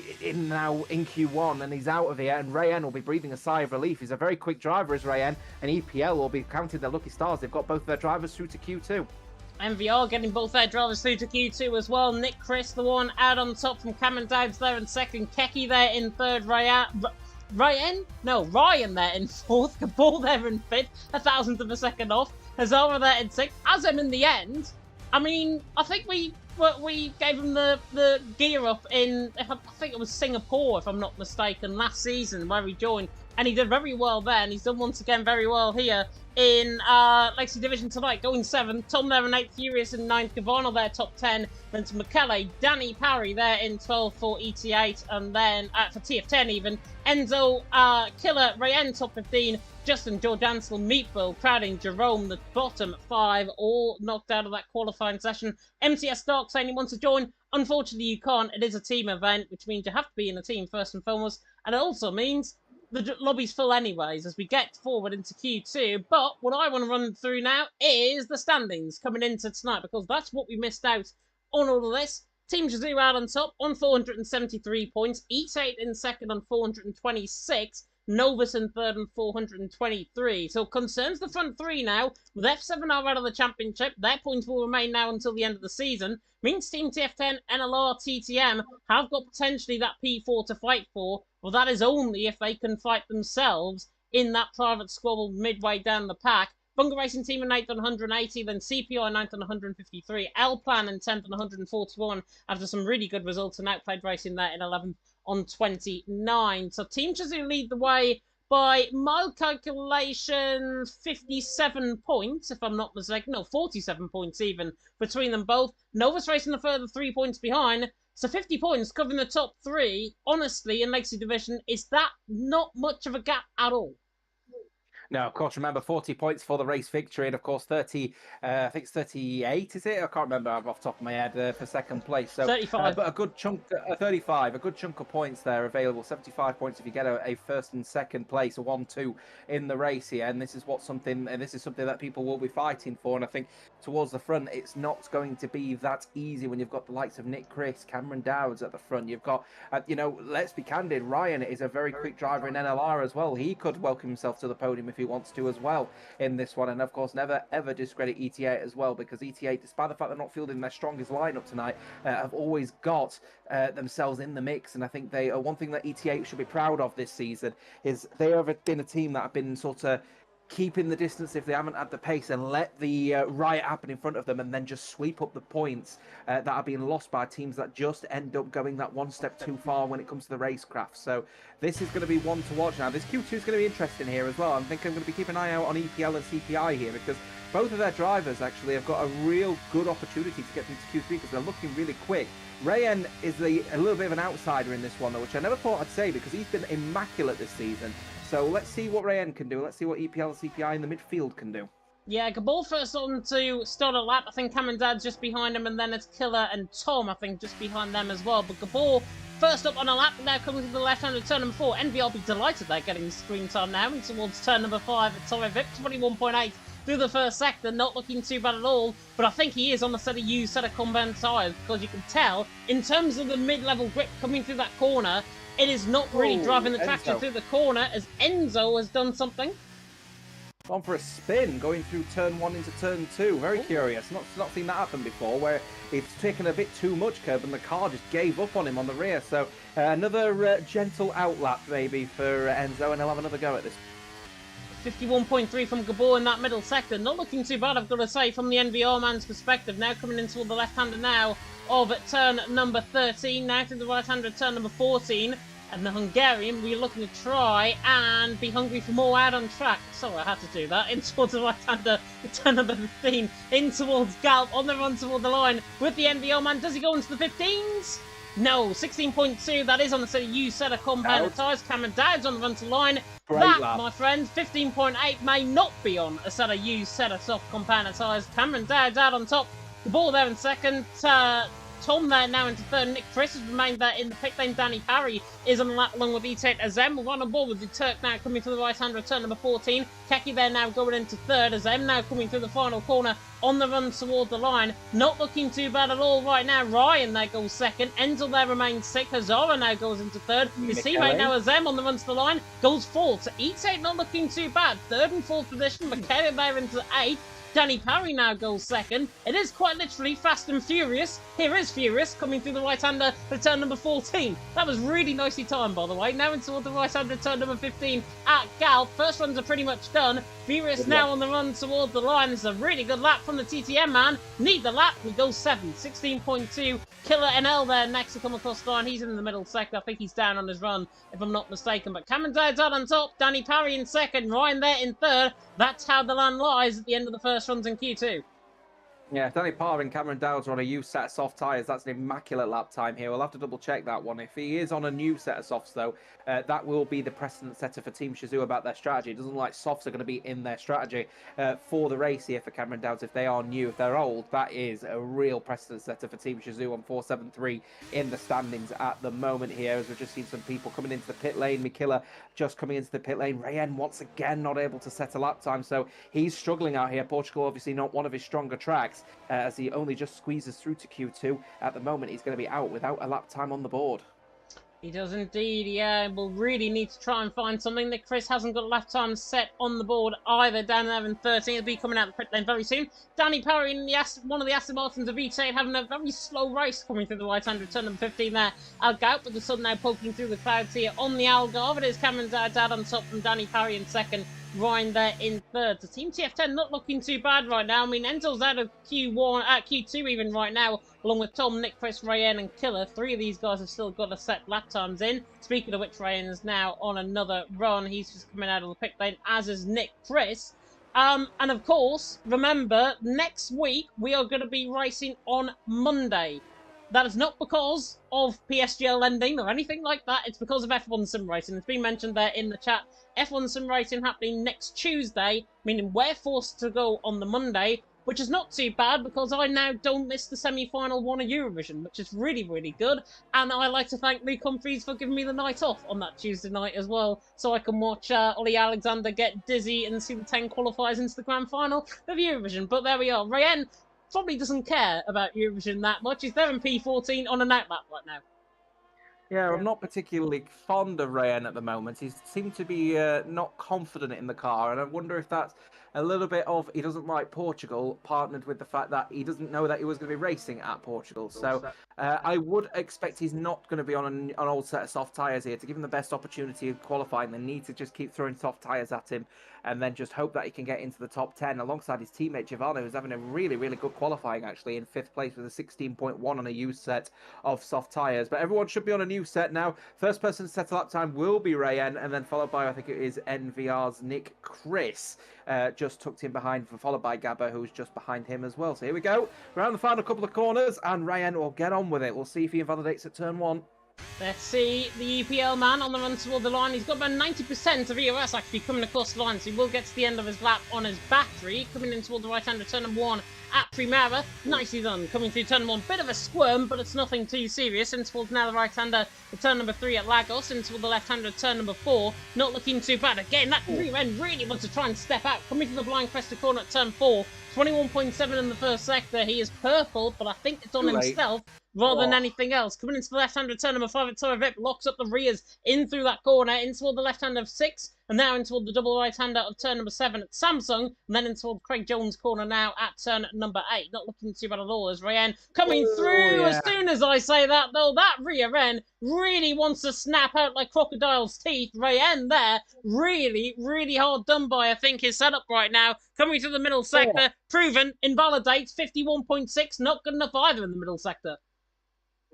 Q1, and he's out of here, and Rayen will be breathing a sigh of relief. He's a very quick driver, is Rayen, and EPL will be counting their lucky stars. They've got both their drivers through to Q2. MVR getting both their drivers through to Q2 as well. Nick Chris, the one out on top from Cameron Dowds there in second. Keki there in third. Ryan there in fourth. Gabor there in fifth. 1,000th of a second off. Hazara there in sixth. Azem in the end. I mean, I think we gave him the gear up in, I think it was Singapore, if I'm not mistaken, last season where he joined. And he did very well there, and he's done once again very well here in Legacy Division tonight, going 7th. Tom there in 8th, Furious in 9th, Cavano there top 10, then to McKellar, Danny Parry there in 12th for ET8, and then for TF10 even, Enzo, Killer, Rayen top 15, Justin, George Ansel, Meatball, Crowding, Jerome, the bottom 5, all knocked out of that qualifying session. MTS Dark saying he wants to join. Unfortunately, you can't. It is a team event, which means you have to be in a team first and foremost, and it also means the lobby's full anyways as we get forward into Q2. But what I want to run through now is the standings coming into tonight, because that's what we missed out on all of this. Team Shazoo out on top on 473 points. ET8 in second on 426. Novus in third and 423. So concerns the front three now. With F7 are out of the championship, their points will remain now until the end of the season. Means Team TF10, NLR, TTM have got potentially that P4 to fight for. Well, that is only if they can fight themselves in that private squabble midway down the pack. Bunga Racing Team in 8th on 180, then CPI 9th on 153, L Plan in 10th on 141 after some really good results, and Outplayed Racing there in 11th on 29. So Team Shazoo lead the way by my calculation, 57 points, if I'm not mistaken. No, 47 points even between them both. Novus Racing a further 3 points behind. So 50 points covering the top three. Honestly, in Legacy Division, is that not much of a gap at all? No, of course, remember 40 points for the race victory, and of course 30, I think it's 38, is it? I can't remember off the top of my head for second place. So 35. but a good chunk, 35, a good chunk of points there available. 75 points if you get a first and second place, a 1-2 in the race here. And this is something that people will be fighting for. And I think towards the front, it's not going to be that easy when you've got the likes of Nick Chris, Cameron Dowds at the front. You've got, let's be candid, Ryan is a very quick driver in NLR as well. He could welcome himself to the podium if he wants to as well in this one. And of course, never ever discredit ETA as well, because ETA, despite the fact they're not fielding their strongest lineup tonight, have always got themselves in the mix. And I think they one thing that ETA should be proud of this season is they have been a team that have been sort of keeping the distance if they haven't had the pace, and let the riot happen in front of them, and then just sweep up the points that are being lost by teams that just end up going that one step too far when it comes to the racecraft. So this is going to be one to watch now. This Q2 is going to be interesting here as well. I think I'm going to be keeping an eye out on EPL and CPI here, because both of their drivers actually have got a real good opportunity to get into Q3 because they're looking really quick. Rayen is a little bit of an outsider in this one, though, which I never thought I'd say, because he's been immaculate this season. So let's see what Rayen can do. Let's see what EPL and CPI in the midfield can do. Yeah, Gabor first on to start a lap. I think Cameron Dad's just behind him, and then it's Killer and Tom, I think, just behind them as well. But Gabor first up on a lap, now coming to the left-hand of turn number 4. Envy, I'll be delighted they're getting screen time now, and towards turn number 5 at Torre Vip, 21.8 through the first sector, not looking too bad at all. But I think he is on a set of used set of compound tyres, because you can tell, in terms of the mid-level grip coming through that corner, it is not really driving the traction through the corner, as Enzo has done something. Gone for a spin, going through turn 1 into turn 2. Very curious. Not seen that happen before, where it's taken a bit too much curb and the car just gave up on him on the rear. So another gentle outlap maybe for Enzo, and he'll have another go at this. 51.3 from Gabor in that middle sector. Not looking too bad, I've got to say, from the NVR man's perspective. Now coming into the left-hander now of turn number 13. Now to the right-hander at turn number 14. And the Hungarian, we're looking to try and be hungry for more out on track. Sorry, I had to do that. In towards the right-hander, turn number 15. In towards Galp, on the run toward the line with the NVO man. Does he go into the 15s? No, 16.2. That is on the set of used set of compound tyres. Cameron Dowd's on the run to line. That, my friend, 15.8 may not be on a set of used set of soft compound tyres. Cameron Dowd's out on top. The ball there in second. Tom there now into third. Nick Chris has remained there in the pit lane. Danny Parry is on the lap along with E8 Azem. We're on board with the Turk now coming to the right-hander at turn number 14. Keki there now going into third. Azem now coming through the final corner on the run toward the line. Not looking too bad at all right now. Ryan there goes second. Enzel there remains sixth. Hazara now goes into third. His teammate now Azem on the run to the line goes fourth. So E8 not looking too bad. Third and fourth position. McKenna there into eighth. Danny Parry now goes second. It is quite literally fast and furious. Here is Furious coming through the right-hander for turn number 14. That was really nicely timed, by the way. Now into the right-hander turn number 15 at Gal. First runs are pretty much done. Furious now on the run toward the line. This is a really good lap from the TTM man. Need the lap. He goes 7. 16.2. Killer NL there next to come across the line. He's in the middle sector. I think he's down on his run, if I'm not mistaken. But Cameron Dowd's out on top. Danny Parry in second. Ryan there in third. That's how the land lies at the end of the first runs in Q2. Yeah, Danny Parr and Cameron Dowds are on a used set of soft tyres. That's an immaculate lap time here. We'll have to double check that one. If he is on a new set of softs, though, that will be the precedent setter for Team Shazoo about their strategy. It doesn't look like softs are going to be in their strategy for the race here for Cameron Dowds. If they are new, if they're old, that is a real precedent setter for Team Shazoo on 473 in the standings at the moment here, as we've just seen some people coming into the pit lane. Mikilla just coming into the pit lane. Rayen once again not able to set a lap time, so he's struggling out here. Portugal obviously not one of his stronger tracks. As he only just squeezes through to Q2. At the moment, he's going to be out without a lap time on the board. He does indeed, yeah. We'll really need to try and find something that Chris hasn't got a lap time set on the board either. Down there in 13, he'll be coming out the pit lane very soon. Danny Parry in one of the Aston Martins of E8 having a very slow race coming through the right-hander turn number 15 there. Algarve, but the sun now poking through the clouds here on the Algarve. It is Cameron Dowd on top from Danny Parry in second. Ryan there in third. So Team TF10 not looking too bad right now. I mean, Enzel's out of Q1, Q2 even right now, along with Tom, Nick, Chris, Rayen, and Killer. 3 of these guys have still got to set lap times in. Speaking of which, Rayen is now on another run. He's just coming out of the pit lane, as is Nick, Chris. And of course, remember, next week we are going to be racing on Monday. That is not because of PSGL ending or anything like that. It's because of F1 Sim Racing. It's been mentioned there in the chat. F1 Sim Racing happening next Tuesday, meaning we're forced to go on the Monday, which is not too bad because I now don't miss the semi-final one of Eurovision, which is really, really good. And I like to thank Luke Humphries for giving me the night off on that Tuesday night as well, so I can watch Ollie Alexander get dizzy and see the 10 qualifiers into the grand final of Eurovision. But there we are. Rayen probably doesn't care about Eurovision that much. He's there in P14 on an outlap right now. Yeah, I'm not particularly fond of Rayen at the moment. He seemed to be not confident in the car, and I wonder if that's a little bit of he doesn't like Portugal, partnered with the fact that he doesn't know that he was going to be racing at Portugal. So I would expect he's not going to be on an old set of soft tyres here. To give him the best opportunity of qualifying, they need to just keep throwing soft tyres at him and then just hope that he can get into the top 10 alongside his teammate Giovanni, who's having a really, really good qualifying, actually, in 5th place with a 16.1 on a used set of soft tyres. But everyone should be on a new set now. First person to set a lap time will be Rayen, and then followed by, I think it is NVR's Nick Chris. Just tucked in behind, followed by Gabba, who's just behind him as well. So here we go. Around the final couple of corners, and Rayen will get on with it. We'll see if he invalidates at turn 1. Let's see the UPL man on the run toward the line. He's got about 90% of EOS actually coming across the line, so he will get to the end of his lap on his battery. Coming in toward the right-hand of turn 1 at Primera. Nicely done. Coming through turn 1. Bit of a squirm, but it's nothing too serious. In towards now the right-hander of turn 3 at Lagos. In toward the left-hander of turn 4. Not looking too bad. Again, that rear end really wants to try and step out. Coming to the blind crested corner at turn 4. 21.7 in the first sector. He is purple, but I think it's on himself rather than anything else. Coming into the left-hand of turn 5 at Torre Vip, locks up the rears in through that corner, in toward the left-hand of 6, and now in toward the double right-hander of turn 7 at Samsung, and then in toward Craig Jones' corner now at turn 8. Not looking too bad at all as Rayen coming through. As soon as I say that, though, that rear end really wants to snap out like crocodile's teeth. Rayen there, really, really hard done by, I think, his setup right now. Coming to the middle sector, proven, invalidates, 51.6, not good enough either in the middle sector.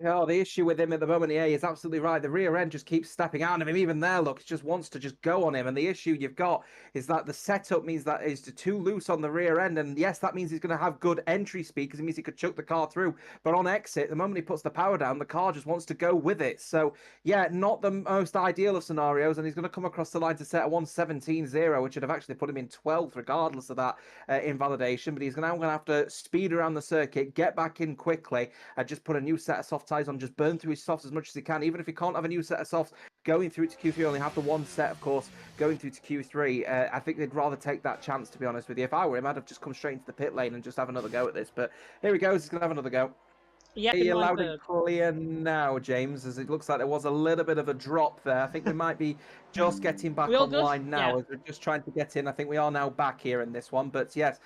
Oh, the issue with him at the moment, yeah, he's absolutely right. The rear end just keeps stepping out of him. Even there, look, he just wants to just go on him. And the issue you've got is that the setup means that it's too loose on the rear end. And yes, that means he's going to have good entry speed because it means he could chuck the car through. But on exit, the moment he puts the power down, the car just wants to go with it. So, yeah, not the most ideal of scenarios. And he's going to come across the line to set a 1:17.0, which would have actually put him in 12th regardless of that invalidation. But he's now going to have to speed around the circuit, get back in quickly, and just put a new set of soft tyres on, just burn through his softs as much as he can. Even if he can't have a new set of softs going through to Q3, only have the one set, of course, going through to Q3. I think they'd rather take that chance, to be honest with you. If I were him, I'd have just come straight into the pit lane and just have another go at this. But here he goes, he's going to have another go. Yeah, Are you loud and clear now, James? As it looks like there was a little bit of a drop there. I think we might be just getting back online now. Yeah. As we're just trying to get in. I think we are now back here in this one. But yes,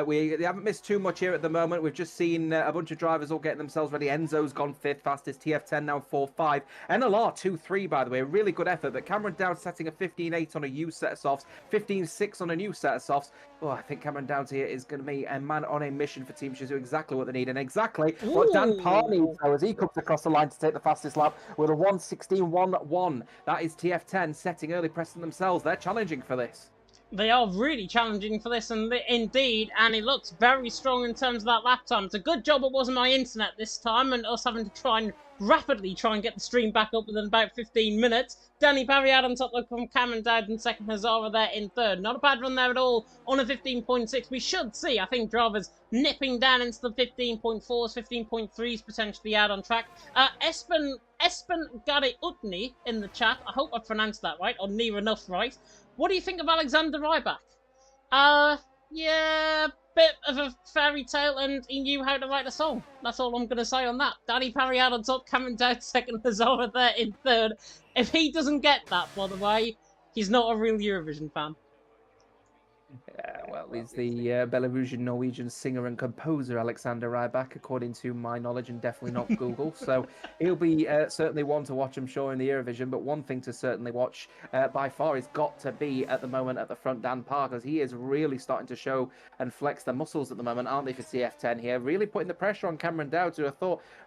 we haven't missed too much here at the moment. We've just seen a bunch of drivers all getting themselves ready. Enzo's gone 5th fastest. TF10 now 4.5. NLR 2.3, by the way. A really good effort. But Cameron Dowd setting a 15.8 on a used set of softs. 15.6 on a new set of softs. Oh, I think Cameron Dowd here is going to be a man on a mission for Team Shazoo. Exactly what they need. And exactly what Dan Parr needs, though, as he comes across the line to take the fastest lap with a 1:16.11. That is TF10 setting early, pressing themselves. They're challenging for this. They are really challenging for this, and indeed, and it looks very strong in terms of that lap time. It's a good job it wasn't my internet this time, and us having to try and rapidly get the stream back up within about 15 minutes. Danny Barriad on top from Cameron Dowd in second, Hazara there in third. Not a bad run there at all on a 15.6. We should see, I think, drivers nipping down into the 15.4s, 15.3s potentially out on track. Espen Gary Utni in the chat. I hope I pronounced that right, or near enough right. What do you think of Alexander Rybak? Yeah, bit of a fairy tale, and he knew how to write a song. That's all I'm going to say on that. Danny Parriad on top, Cameron Dowd second, Hazara there in third. If he doesn't get that, by the way, he's not a real Eurovision fan. Well, he's the Belarusian Norwegian singer and composer Alexander Rybak, according to my knowledge, and definitely not Google. So he'll be certainly one to watch, I'm sure, in the Eurovision. But one thing to certainly watch by far has got to be at the moment at the front, Dan Parr, because he is really starting to show and flex the muscles at the moment, aren't they, for TF10 here? Really putting the pressure on Cameron Dowd, who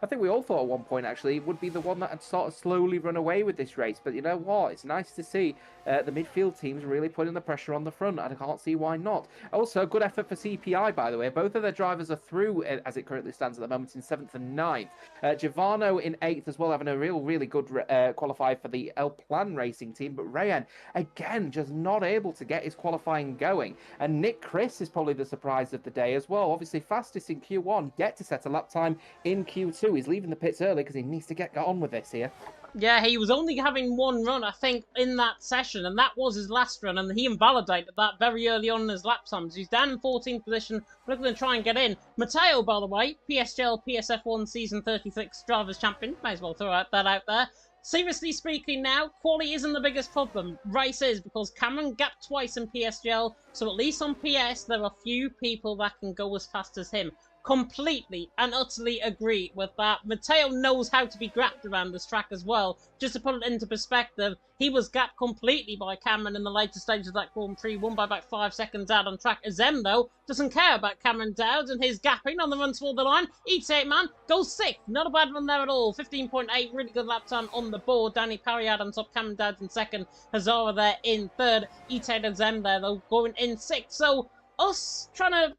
I think we all thought at one point actually would be the one that had sort of slowly run away with this race. But you know what? It's nice to see the midfield teams really putting the pressure on the front. I can't see why not. Also, good effort for CPI, by the way. Both of their drivers are through, as it currently stands at the moment, in 7th and 9th. Giovanno in 8th as well, having a really good qualifier for the El Plan racing team. But Rayan, again, just not able to get his qualifying going. And Nick Chris is probably the surprise of the day as well. Obviously, fastest in Q1, yet to set a lap time in Q2. He's leaving the pits early because he needs to get on with this here. Yeah, he was only having one run, I think, in that session, and that was his last run, and he invalidated that very early on in his lap times. He's down in 14th position, looking to try and get in. Matteo, by the way, PSGL PSF1 Season 36 Drivers' Champion. May as well throw that out there. Seriously speaking now, quality isn't the biggest problem. Race is, because Cameron gapped twice in PSGL, so at least on PS, there are few people that can go as fast as him. Completely and utterly agree with that. Matteo knows how to be gapped around this track as well. Just to put it into perspective, he was gapped completely by Cameron in the later stages of that Grand Prix, won by about 5 seconds out on track. Azem, though, doesn't care about Cameron Dowd and his gapping on the run toward the line. E8 man goes 6th. Not a bad run there at all. 15.8, really good lap time on the board. Danny Parriad on top, Cameron Dowd in 2nd. Hazara there in 3rd. E8 Azem there, though, going in 6th. So, us trying to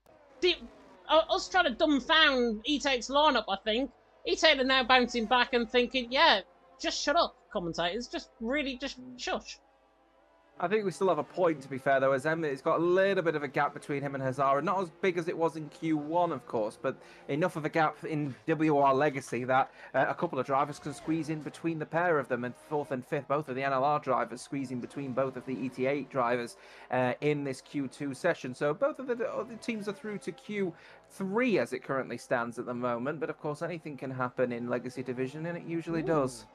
dumbfound E-Tate's lineup, I think. E-Tate are now bouncing back and thinking, yeah, just shut up, commentators. Just shush. I think we still have a point, to be fair, though, as it's got a little bit of a gap between him and Hazara. Not as big as it was in Q1, of course, but enough of a gap in WOR Legacy that a couple of drivers can squeeze in between the pair of them, and 4th and 5th, both of the NLR drivers squeezing between both of the ET8 drivers in this Q2 session. So both of the teams are through to Q3 as it currently stands at the moment, but of course anything can happen in Legacy Division, and it usually does.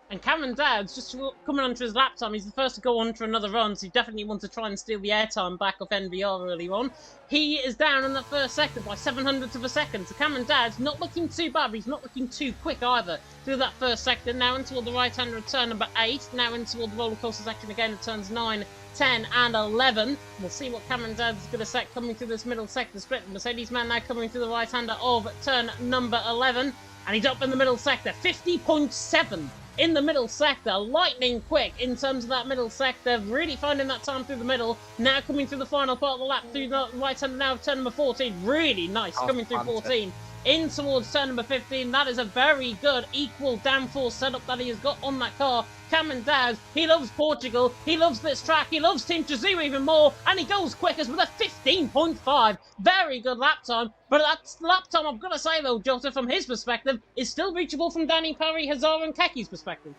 And Cameron Dowd's just coming onto his lap time. He's the first to go on for another run, so he definitely wants to try and steal the airtime back off NVR early on. He is down in that first sector by 700ths of a second. So Cameron Dowd's not looking too bad, but he's not looking too quick either. Through that first sector, now into the right-hander of turn number 8. Now into the roller coaster section again at turns 9, 10 and 11. We'll see what Cameron Dowd is going to set coming through this middle sector split. Mercedes man now coming through the right-hander of turn number 11. And he's up in the middle sector, 50.7. In the middle sector, lightning quick in terms of that middle sector, really finding that time through the middle, now coming through the final part of the lap, through the right hand now, turn number 14, really nice, coming through 14, in towards turn number 15, that is a very good equal downforce setup that he has got on that car. Cameron Dowd, he loves Portugal, he loves this track, he loves Team Chazoo even more, and he goes quickest with a 15.5. Very good lap time, but that lap time, I've got to say though, Jota, from his perspective, is still reachable from Danny Parry, Hazara and Keki's perspective.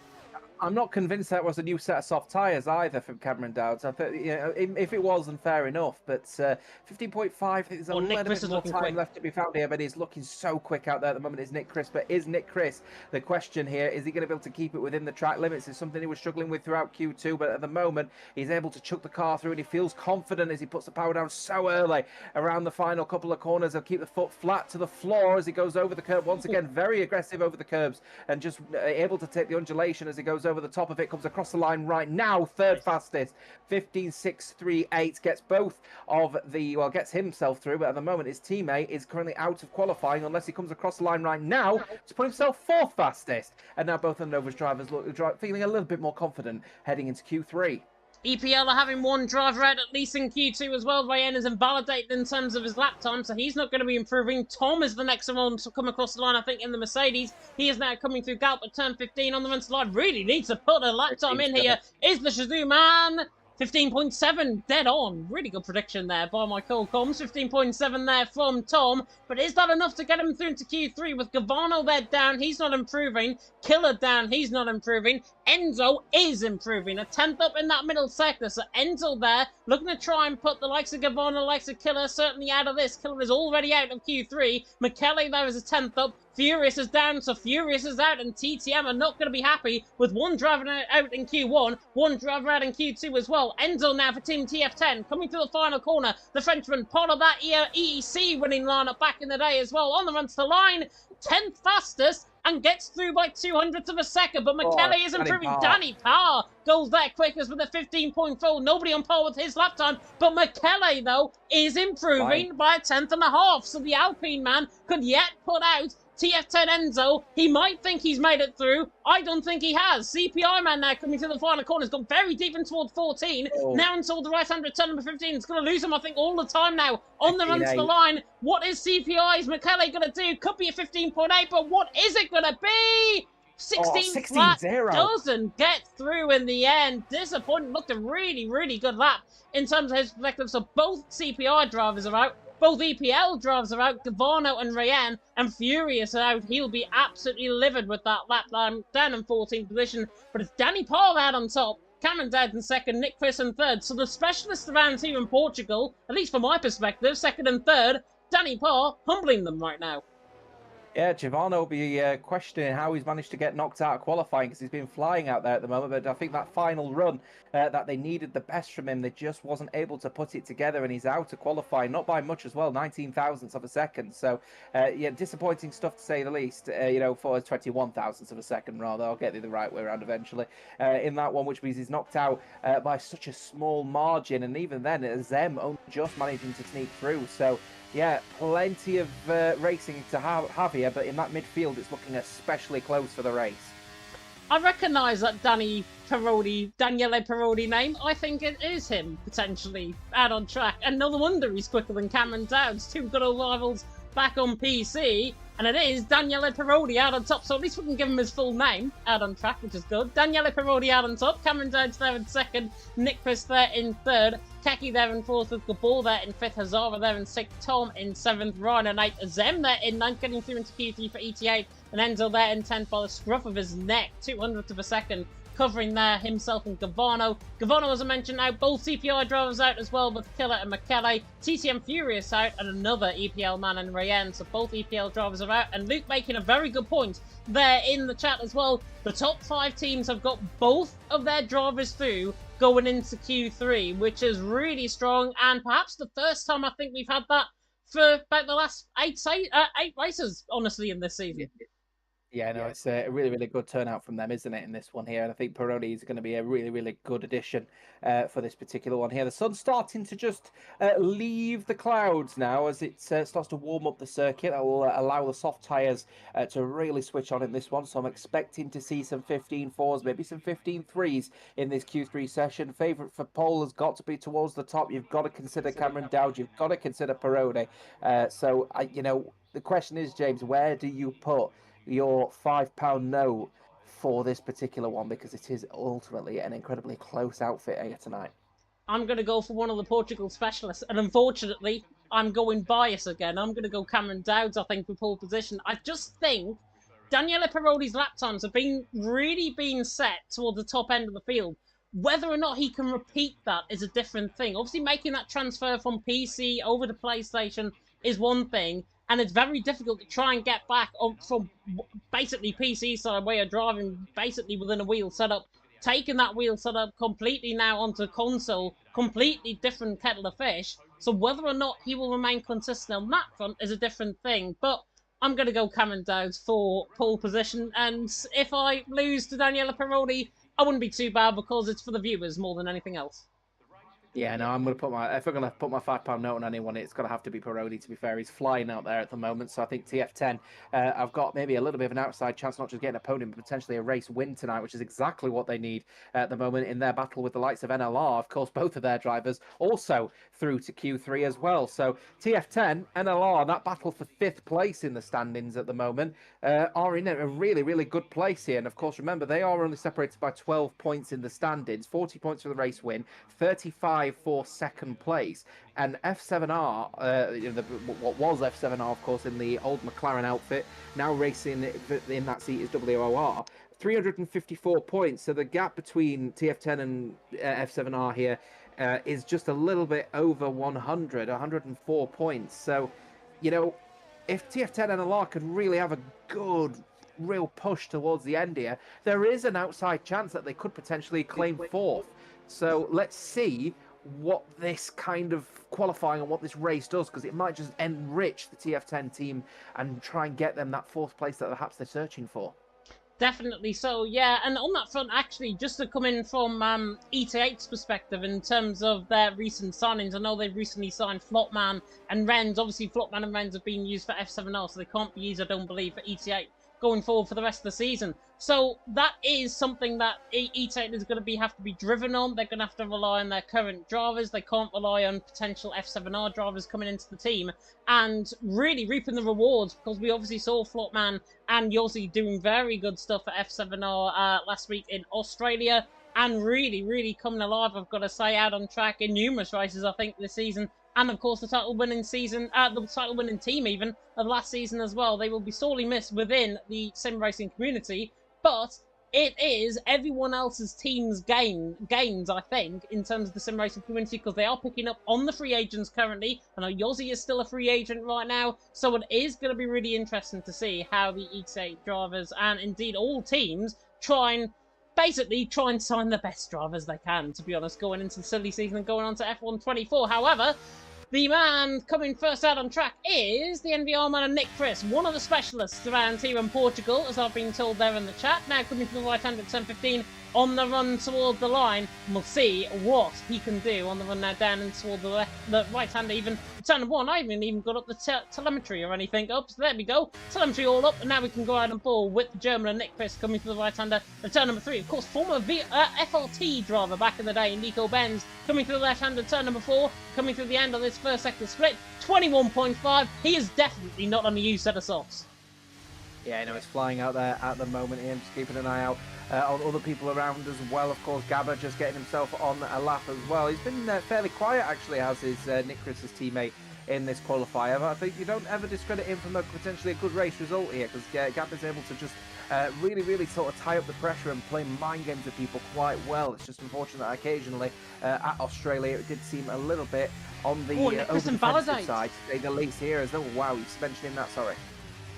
I'm not convinced that was a new set of soft tyres either from Cameron Dowd. So if it was, then fair enough. But 15.5, there's a little bit more time left to be found here. But he's looking so quick out there at the moment, is Nick Chris. But is Nick Chris the question here? Is he going to be able to keep it within the track limits? It's something he was struggling with throughout Q2. But at the moment, he's able to chuck the car through, and he feels confident as he puts the power down so early around the final couple of corners. He'll keep the foot flat to the floor as he goes over the curb. Once again, very aggressive over the curbs and just able to take the undulation as he goes over the top of it, comes across the line right now, 3rd fastest, 15.638, gets both of the, well, gets himself through, but at the moment his teammate is currently out of qualifying unless he comes across the line right now to put himself 4th fastest. And now both of Nova's drivers look feeling a little bit more confident heading into Q3. EPL are having one driver out at least in Q2 as well. Ryan is invalidated in terms of his lap time, so he's not going to be improving. Tom is the next one to come across the line, I think, in the Mercedes. He is now coming through Galp at turn 15 on the run slide. Really needs to put a lap time in here. Is the Shazoo man. 15.7, dead on. Really good prediction there by my co-coms. 15.7 there from Tom. But is that enough to get him through into Q3? With Gavano there down, he's not improving. Killer down, he's not improving. Enzo is improving. A 10th up in that middle sector. So Enzo there, looking to try and put the likes of Gavano, the likes of Killer, certainly out of this. Killer is already out of Q3. McKelly there is a 10th up. Furious is down, so Furious is out, and TTM are not going to be happy with one driver out in Q1, one driver out in Q2 as well. well. Enzo now for Team TF10, coming to the final corner. The Frenchman, part of that EEC winning lineup back in the day as well. On the run to the line, 10th fastest, and gets through by 200th of a second. But Michele is improving. Danny Parr goes there quickest with a 15.4. Nobody on par with his lap time. But Michele, though, is improving by a 10th and a half. So the Alpine man could yet put out TF10 Enzo. He might think he's made it through. I don't think he has. CPI man now coming to the final corner. He's gone very deep in toward 14. Now until the right-hand return number 15. It's going to lose him, I think, all the time now. On the run to the line. What is CPI's Michele going to do? Could be a 15.8, but what is it going to be? 16 flat. Doesn't get through in the end. Disappointing. Looked a really, really good lap in terms of his perspective. So both CPI drivers are out. Both EPL drivers are out. Gavano and Rayan and Furious are out. He'll be absolutely livid with that lap down in 14th position. But it's Danny Parr out on top. Cameron Dowd in second. Nick Chris in third. So the specialists around here in Portugal, at least from my perspective, second and third. Danny Parr humbling them right now. Yeah, Gavano will be questioning how he's managed to get knocked out of qualifying because he's been flying out there at the moment. But I think that final run that they needed the best from him, they just wasn't able to put it together, and he's out of qualifying, not by much as well, 19 thousandths of a second. So, yeah, disappointing stuff to say the least, you know, for 21 thousandths of a second, rather. I'll get it the right way around eventually in that one, which means he's knocked out by such a small margin. And even then, Zem only just managing to sneak through. So, yeah, plenty of racing to have here, but in that midfield, it's looking especially close for the race. I recognise that Daniele Parodi name. I think it is him, potentially, out on track. And no wonder he's quicker than Cameron Dowds, two good old rivals back on PC. And it is Daniele Parodi out on top, so at least we can give him his full name out on track, which is good. Daniele Parodi out on top, Cameron Dowds there in second, Nick Chris there in third, Keki there in fourth, with Gabor there in fifth, Hazara there in sixth, Tom in seventh, Ryan and eighth, Zem there in ninth, getting through into Q3 for ETA, and Enzo there in 10th by the scruff of his neck, 200th of a second. Covering there himself and Gavano. Gavano, as I mentioned, out. Both CPI drivers out as well, with Killer and Michele. TTM Furious out, and another EPL man and Rayan. So both EPL drivers are out. And Luke making a very good point there in the chat as well. The top 5 teams have got both of their drivers through going into Q3, which is really strong. And perhaps the first time I think we've had that for about the last 8 races, honestly, in this season. Yeah, no, it's a really, really good turnout from them, isn't it, in this one here? And I think Parodi is going to be a really, really good addition for this particular one here. The sun's starting to just leave the clouds now as it starts to warm up the circuit. That will allow the soft tyres to really switch on in this one. So I'm expecting to see some 15.4s, maybe some 15.3s in this Q3 session. Favourite for pole has got to be towards the top. You've got to consider Cameron Dowd. You've got to consider Parodi. So, you know, the question is, James, where do you put your £5 note for this particular one, because it is ultimately an incredibly close outfit here tonight? I'm going to go for one of the Portugal specialists, and unfortunately, I'm going bias again. I'm going to go Cameron Dowds, I think, for pole position. I just think Daniele Parodi's lap times have really been set toward the top end of the field. Whether or not he can repeat that is a different thing. Obviously, making that transfer from PC over to PlayStation is one thing, and it's very difficult to try and get back from basically PC side way of driving, basically within a wheel setup, taking that wheel setup completely now onto console, completely different kettle of fish. So whether or not he will remain consistent on that front is a different thing. But I'm going to go Cameron Dowds for pole position, and if I lose to Daniele Parodi, I wouldn't be too bad because it's for the viewers more than anything else. Yeah, no, I'm going to put if I'm going to put my £5 note on anyone, it's going to have to be Parodi, to be fair. He's flying out there at the moment, so I think TF10, I've got maybe a little bit of an outside chance, not just getting a podium, but potentially a race win tonight, which is exactly what they need at the moment in their battle with the likes of NLR. Of course, both of their drivers also through to Q3 as well. So TF10, NLR, that battle for 5th place in the standings at the moment, are in a really, really good place here. And of course, remember, they are only separated by 12 points in the standings, 40 points for the race win, 35 for second place. And F7R, what was F7R, of course, in the old McLaren outfit, now racing in that seat is WOR. 354 points. So the gap between TF10 and F7R here is just a little bit over 104 points. So, you know, if TF10 and NLR could really have a good, real push towards the end here, there is an outside chance that they could potentially claim 4th. So let's see what this kind of qualifying and what this race does, because it might just enrich the TF10 team and try and get them that 4th place that perhaps they're searching for. Definitely so, yeah. And on that front, actually, just to come in from ET8's perspective in terms of their recent signings, I know they've recently signed Flopman and Renz. Obviously, Flopman and Renz have been used for F7R, so they can't be used, I don't believe, for ET8 going forward for the rest of the season. So that is something that ET8 is going to have to be driven on. They're going to have to rely on their current drivers. They can't rely on potential F7R drivers coming into the team and really reaping the rewards, because we obviously saw Flopman and Yossi doing very good stuff for F7R last week in Australia, and really coming alive, I've got to say, out on track in numerous races, I think, this season. And of course, the title-winning team even of last season as well. They will be sorely missed within the sim racing community, but it is everyone else's team's gains, I think, in terms of the sim racing community, because they are picking up on the free agents currently. I know Yossi is still a free agent right now, so it is going to be really interesting to see how the ET8 drivers, and indeed all teams, basically try and sign the best drivers they can, to be honest, going into the silly season and going on to F1 24. However, the man coming first out on track is the NVR man and Nick Chris, one of the specialists around here in Portugal, as I've been told there in the chat. Now coming from the right hand at turn 15 on the run toward the line, and we'll see what he can do on the run now down and toward the right hand even. Turn 1, I haven't even got up the telemetry or anything up, so there we go. Telemetry all up, and now we can go out and ball with the German and Nick Chris coming to the right-hander at turn number 3. Of course, former FLT driver back in the day, Nico Benz, coming to the left-hander at turn number 4, coming through the end of this first sector split. 21.5, he is definitely not on a new set of socks. Yeah, I know he's flying out there at the moment. Ian, just keeping an eye out on other people around as well. Of course, Gabba just getting himself on a lap as well. He's been fairly quiet, actually, as is Nick Chris's teammate in this qualifier. But I think you don't ever discredit him from a potentially a good race result here, because Gabba's able to just really sort of tie up the pressure and play mind games with people quite well. It's just unfortunate that occasionally at Australia it did seem a little bit on the over-defensive side, to say the least here. As though, wow, he's mentioning that, sorry.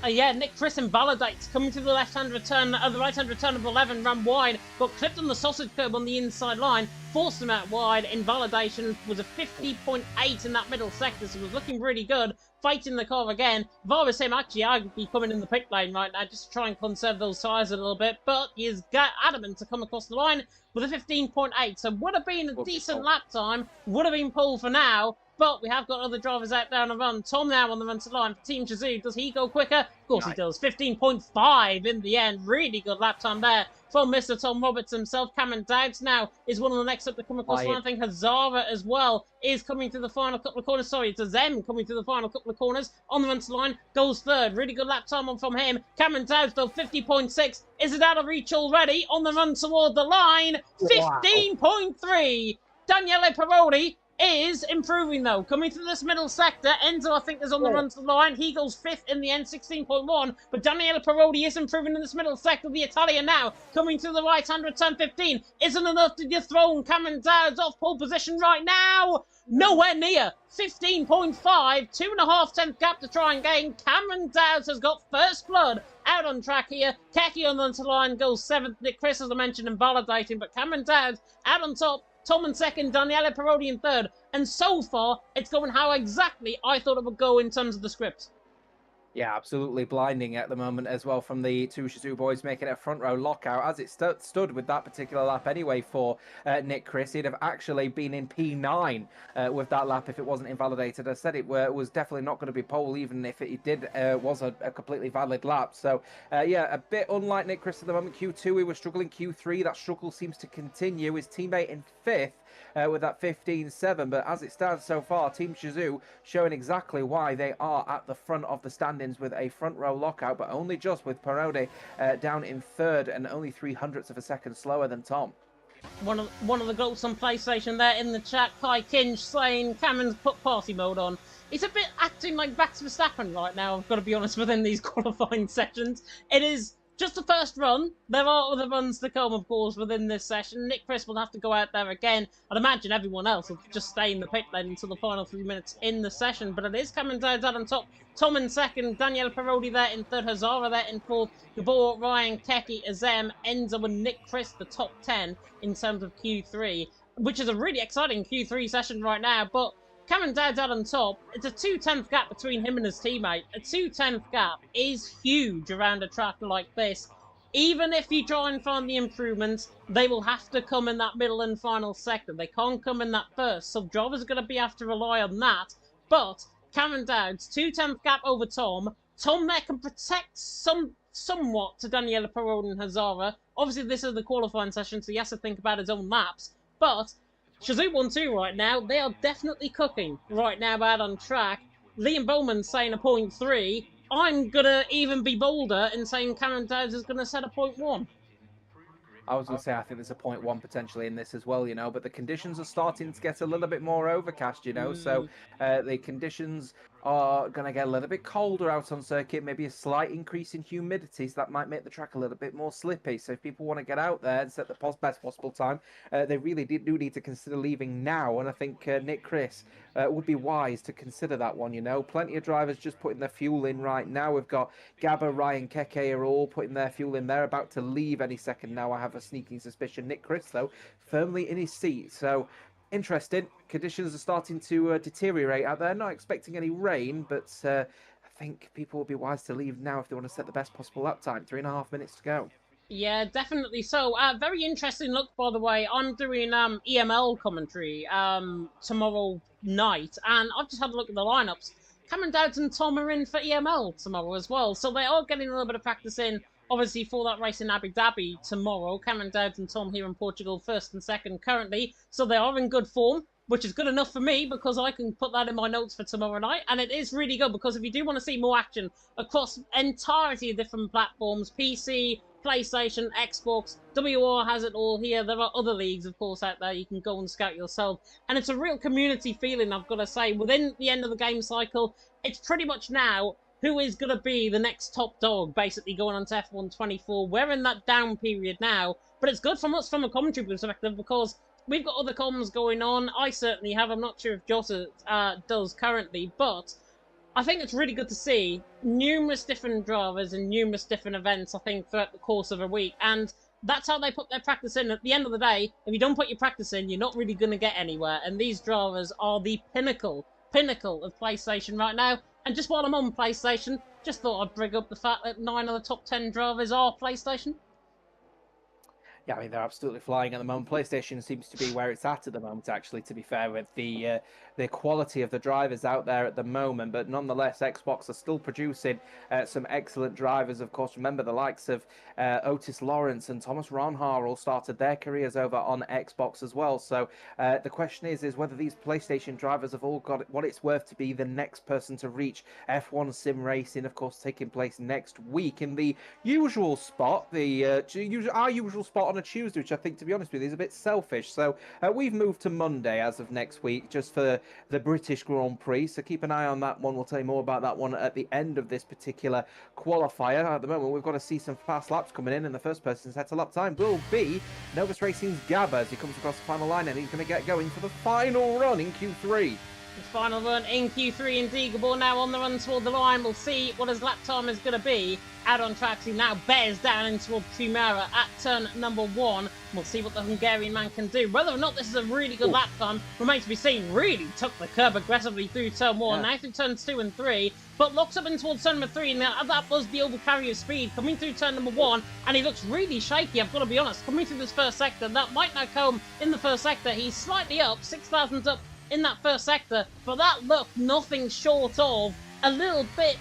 Yeah, Nick Chris invalidates, coming to the left-hand return, the right-hand return of 11, ran wide, got clipped on the sausage curb on the inside line, forced him out wide. Invalidation was a 50.8 in that middle sector, so it was looking really good. Fighting the car again. If I was him, actually, I'd be coming in the pit lane right now, just to try and conserve those tyres a little bit, but he is adamant to come across the line with a 15.8, so would have been a decent lap time, would have been pole for now. But we have got other drivers out there on the run. Tom now on the run to line for Team Shazoo. Does he go quicker? Of course he does. 15.5 in the end. Really good lap time there from Mr. Tom Roberts himself. Cameron Dowds now is one of the next up to come across the line. I think Hazara as well is coming through the final couple of corners. Sorry, it's a Zem coming through the final couple of corners. On the run to line, goes third. Really good lap time on from him. Cameron Dowds though, 50.6. Is it out of reach already? On the run toward the line, 15.3. Daniele Parodi is improving though, coming through this middle sector. Enzo, I think, is on the run to the line. He goes 5th in the end, 16.1. But Daniele Parodi is improving in this middle sector. The Italian now coming through the right-hand return 15. Isn't enough to dethrone Cameron Dowds off pole position right now. Nowhere near. 15.5, 2.5 tenth gap to try and gain. Cameron Dowds has got first blood out on track here. Keki on the line goes 7th. Nick Chris, as I mentioned, invalidating, but Cameron Dowds out on top. Tom in second, Daniele Parodi in third. And so far, it's going how exactly I thought it would go in terms of the script. Yeah, absolutely blinding at the moment as well from the two Shazoo boys, making it a front row lockout as it stood with that particular lap anyway for Nick Chris. He'd have actually been in P9 with that lap if it wasn't invalidated. I said it was definitely not going to be pole, even if it did was a completely valid lap. So yeah, a bit unlike Nick Chris at the moment. Q2 we were struggling. Q3 that struggle seems to continue. His teammate in 5th with that 15.7, but as it stands so far, Team Shazoo showing exactly why they are at the front of the standings with a front row lockout, but only just with Parodi down in 3rd and only 0.03 of a second slower than Tom. One of the goats on PlayStation there in the chat, Kai Kinch, saying Cameron's put party mode on. He's a bit acting like Max Verstappen right now, I've got to be honest, within these qualifying sessions. It is just the first run. There are other runs to come, of course, within this session. Nick Chris will have to go out there again. I'd imagine everyone else will just stay in the pit lane until the final 3 minutes in the session. But it is Cameron Dowds out on top. Tom in second. Daniele Parodi there in third. Hazara there in fourth. Gabor, Ryan, Keki, Azem, Enzo and Nick Chris, the top 10 in terms of Q3. which is a really exciting Q3 session right now. But Cameron Dowd's out on top. It's a 2/10 gap between him and his teammate. A 2/10 gap is huge around a track like this. Even if you try and find the improvements, they will have to come in that middle and final sector. They can't come in that first. So drivers are going to have to rely on that. But Cameron Dowd's 2/10 gap over Tom. Tom there can protect somewhat to Daniela Perron and Hazara. Obviously, this is the qualifying session, so he has to think about his own laps. But Shazoo 1-2 right now, they are definitely cooking right now out on track. Liam Bowman's saying a 0.3. I'm going to even be bolder in saying Cameron Dowds is going to set a 0.1. I was going to say, I think there's a 0.1 potentially in this as well, but the conditions are starting to get a little bit more overcast, so the conditions are going to get a little bit colder out on circuit, maybe a slight increase in humidity, so that might make the track a little bit more slippy. So if people want to get out there and set the best possible time, they really do need to consider leaving now, and I think Nick Chris would be wise to consider that one, Plenty of drivers just putting their fuel in right now. We've got Gabba, Ryan, Keke are all putting their fuel in. They're about to leave any second now, I have a sneaking suspicion. Nick Chris, though, firmly in his seat. So, interesting. Conditions are starting to deteriorate out there. Not expecting any rain, but I think people will be wise to leave now if they want to set the best possible lap time. 3.5 minutes to go. Yeah, definitely so. Very interesting look, by the way. I'm doing EML commentary tomorrow night, and I've just had a look at the lineups. Cameron Dowds and Tom are in for EML tomorrow as well, so they are getting a little bit of practice in, obviously, for that race in Abu Dhabi tomorrow. Cameron Dowds and Tom here in Portugal, first and second currently, so they are in good form, which is good enough for me because I can put that in my notes for tomorrow night. And it is really good because if you do want to see more action across entirety of different platforms, PC, PlayStation, Xbox, WOR has it all here. There are other leagues, of course, out there you can go and scout yourself. And it's a real community feeling, I've got to say. Within the end of the game cycle, it's pretty much now who is going to be the next top dog, basically going on to F1 24. We're in that down period now, but it's good from us from a commentary perspective because we've got other comms going on. I certainly have. I'm not sure if Jota does currently, but I think it's really good to see numerous different drivers and numerous different events, I think, throughout the course of a week. And that's how they put their practice in. At the end of the day, if you don't put your practice in, you're not really going to get anywhere. And these drivers are the pinnacle of PlayStation right now. And just while I'm on PlayStation, just thought I'd bring up the fact that 9 of the top 10 drivers are PlayStation. Yeah, I mean, they're absolutely flying at the moment. PlayStation seems to be where it's at the moment, actually, to be fair, with the quality of the drivers out there at the moment. But nonetheless, Xbox are still producing some excellent drivers. Of course, remember the likes of Otis Lawrence and Thomas Ronhar all started their careers over on Xbox as well. So the question is whether these PlayStation drivers have all got what it's worth to be the next person to reach F1 sim racing, of course, taking place next week in the usual spot, our usual spot on a Tuesday, which I think, to be honest with you, is a bit selfish. So we've moved to Monday as of next week, just for the British Grand Prix. So keep an eye on that one. We'll tell you more about that one at the end of this particular qualifier. At the moment, we've got to see some fast laps coming in, and the first person set a lap time will be Novus Racing's Gabba as he comes across the final line, and he's going to get going for the final run in Q3. The final run in Q3 indeed. Gabor now on the run toward the line. We'll see what his lap time is going to be. Out on track, he now bears down in toward Primera at turn number 1. We'll see what the Hungarian man can do. Whether or not this is a really good lap time remains to be seen. Really took the curb aggressively through turn 1, now through turns 2 and 3, but locks up in towards turn number 3. Now that was the overcarry of speed coming through turn number 1, and he looks really shaky, I've got to be honest. Coming through this first sector, that might now come in the first sector. He's slightly up, 6,000 up in that first sector, but that looked nothing short of a little bit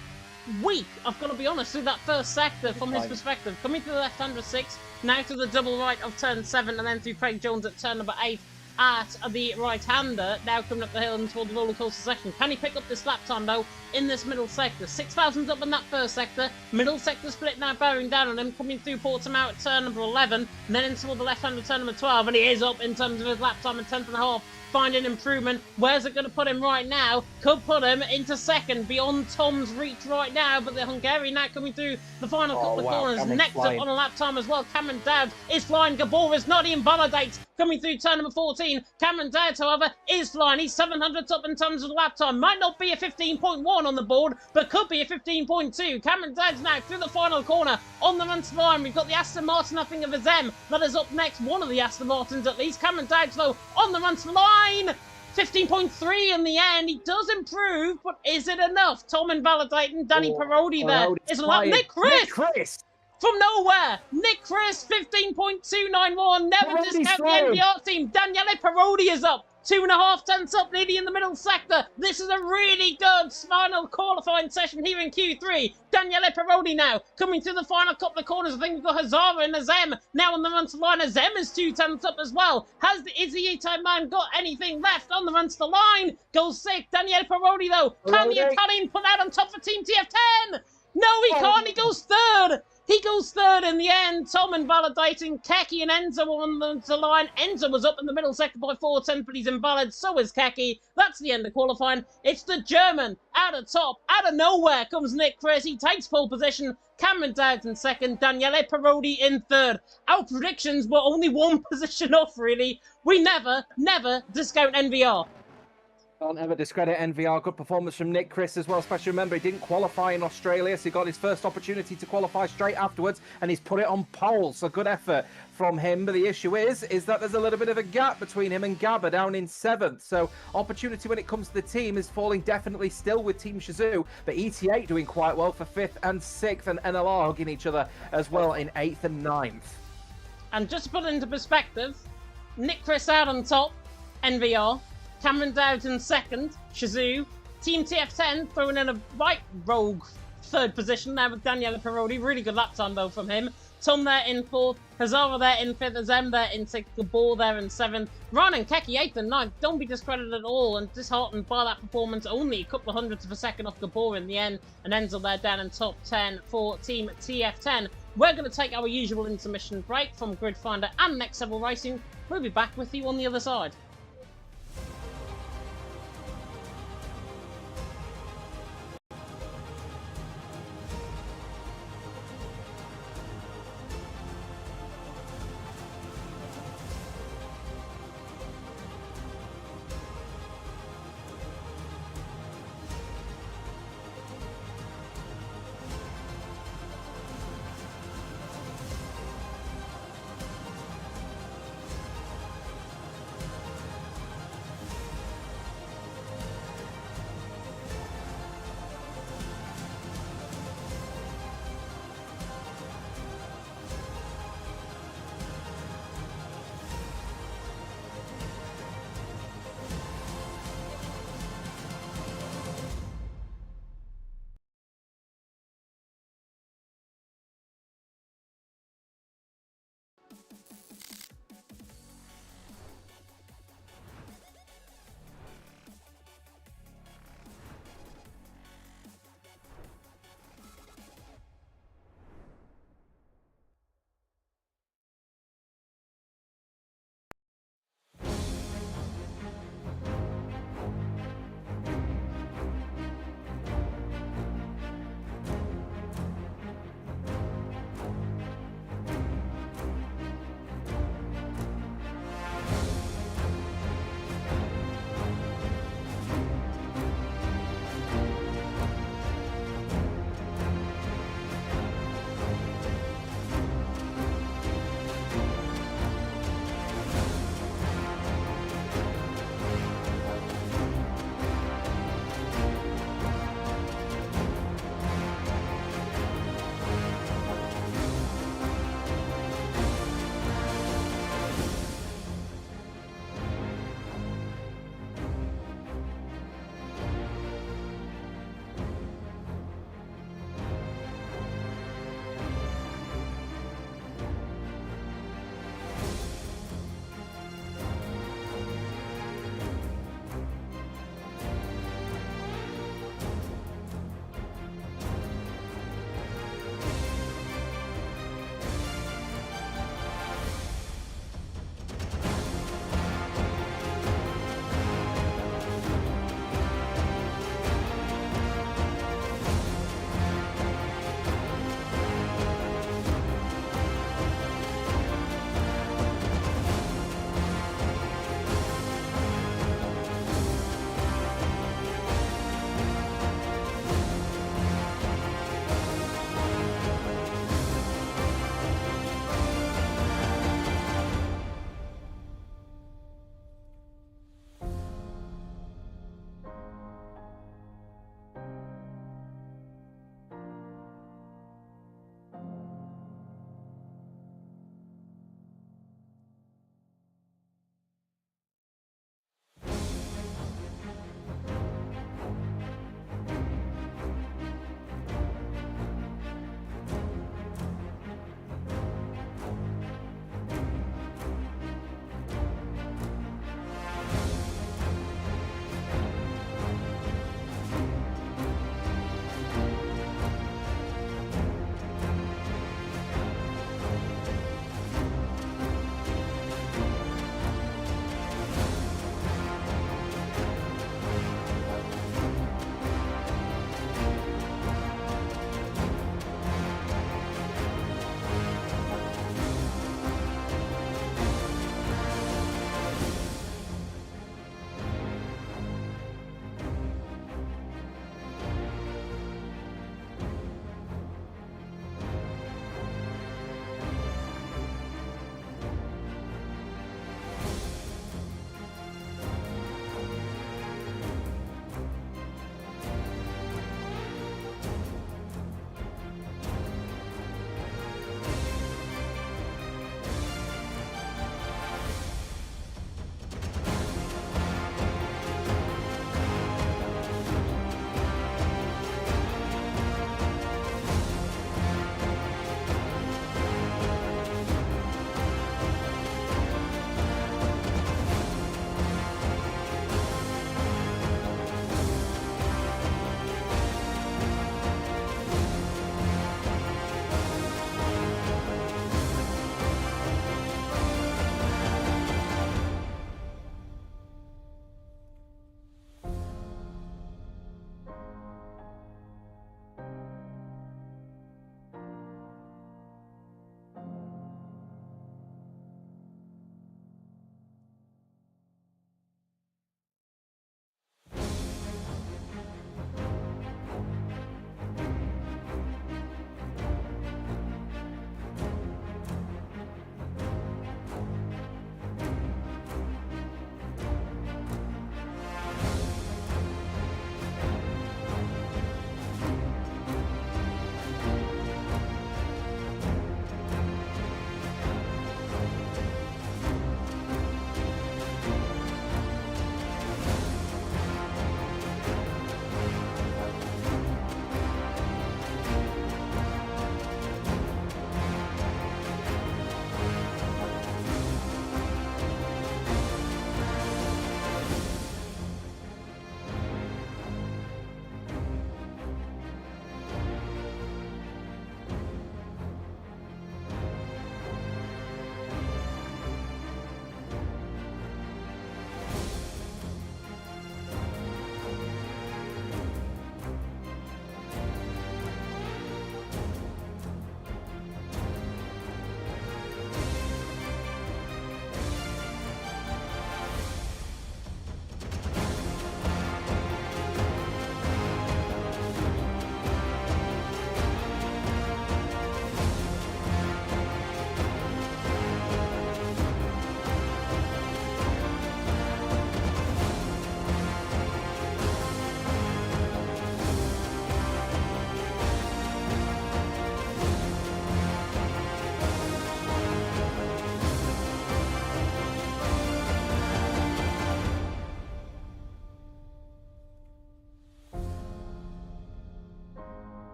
weak, I've got to be honest, through that first sector from his perspective. Coming through the left-hander 6, now to the double right of turn 7, and then through Craig Jones at turn number 8 at the right-hander, now coming up the hill and toward the roller coaster section. Can he pick up this lap time, though, in this middle sector? 6,000 up in that first sector. Middle sector split now bearing down on him, coming through Portimao at turn number 11, and then in toward the left-hander turn number 12, and he is up in terms of his lap time at 10th and a half. Finding improvement. Where's it going to put him right now? Could put him into second, beyond Tom's reach right now, but the Hungarian now coming through the final couple of corners. Cameron's next flying up on a lap time as well. Cameron Dowd is flying. Gabor is not even validates coming through turn number 14. 14. Cameron Dowd, however, is flying. He's 700 up in terms of lap time. Might not be a 15.1 on the board, but could be a 15.2. Cameron Dowd's now through the final corner on the run to the line. We've got the Aston Martin, nothing of his M. That is up next, one of the Aston Martins at least. Cameron Dowd's, though, on the run to the line. 15.3 in the end. He does improve, but is it enough? Tom invalidating Danny Parodi there. Is a lot. Nick Chris! From nowhere, Nick Chris, 15.291. Never discount the NVR team. Daniele Parodi is up. 2.5 tenths up, nearly in the middle sector. This is a really good final qualifying session here in Q3. Daniele Parodi now coming through the final couple of corners. I think we've got Hazara and Azem now on the run to the line. Azem is 2 tenths up as well. Has the Izzy E-Type man got anything left on the run to the line? Goes 6. Daniele Parodi, though. Can the Italian put out on top for Team TF10? No, he can't. He goes 3rd. He goes 3rd in the end. Tom invalidating. Keki and Enzo on the line. Enzo was up in the middle sector by 4 tenths, but he's invalid. So is Keki. That's the end of qualifying. It's the German out of top. Out of nowhere comes Nick Chris. He takes pole position. Cameron Dowd in 2nd. Daniele Parodi in 3rd. Our predictions were only 1 position off, really. We never discount NVR. Don't ever discredit NVR. Good performance from Nick Chris as well. Especially remember, he didn't qualify in Australia, so he got his first opportunity to qualify straight afterwards, and he's put it on pole. So good effort from him. But the issue is that there's a little bit of a gap between him and Gabba down in 7th. So opportunity when it comes to the team is falling definitely still with Team Shazoo. But ET8 doing quite well for 5th and 6th, and NLR hugging each other as well in 8th and 9th. And just to put it into perspective, Nick Chris out on top, NVR. Cameron Dowd in 2nd, Shazoo. Team TF10 throwing in a right rogue 3rd position there with Daniele Parodi. Really good lap time, though, from him. Tom there in 4th. Hazara there in 5th. Azem there in 6th. Gabor there in 7th. Ryan and Keki 8th and 9th. Don't be discredited at all and disheartened by that performance. Only a couple of hundredths of a second off Gabor in the end. And Enzo there down in top 10 for Team TF10. We're going to take our usual intermission break from Grid Finder and Next Level Racing. We'll be back with you on the other side.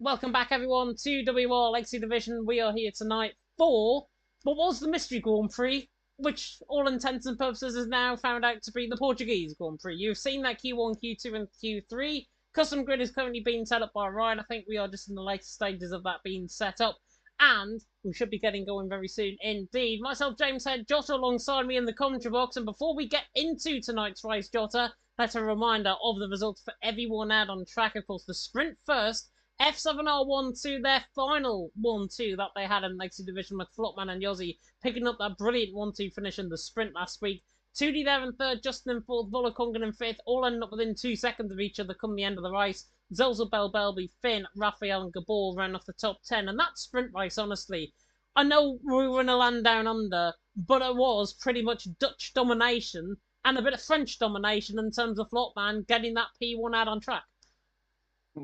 Welcome back, everyone, to WOR Legacy Division. We are here tonight for what was the Mystery Grand Prix, which, all intents and purposes, is now found out to be the Portuguese Grand Prix. You've seen that Q1, Q2, and Q3. Custom grid is currently being set up by Ryan. I think we are just in the later stages of that being set up, and we should be getting going very soon indeed. Myself, James Head, Jota alongside me in the commentary box, and before we get into tonight's race, Jota, that's a reminder of the results for everyone out on track. Of course, the sprint first. F7R 1-2, their final 1-2 that they had in Legacy Division with Flopman and Yossi picking up that brilliant 1-2 finish in the sprint last week. 2D there in third, Justin in fourth, Volakongan in fifth, all ending up within 2 seconds of each other come the end of the race. Zelzel, Belbelby, Finn, Raphael, and Gabor ran off the top 10. And that sprint race, honestly, I know we were in a land down under, but it was pretty much Dutch domination and a bit of French domination in terms of Flopman getting that P1 out on track.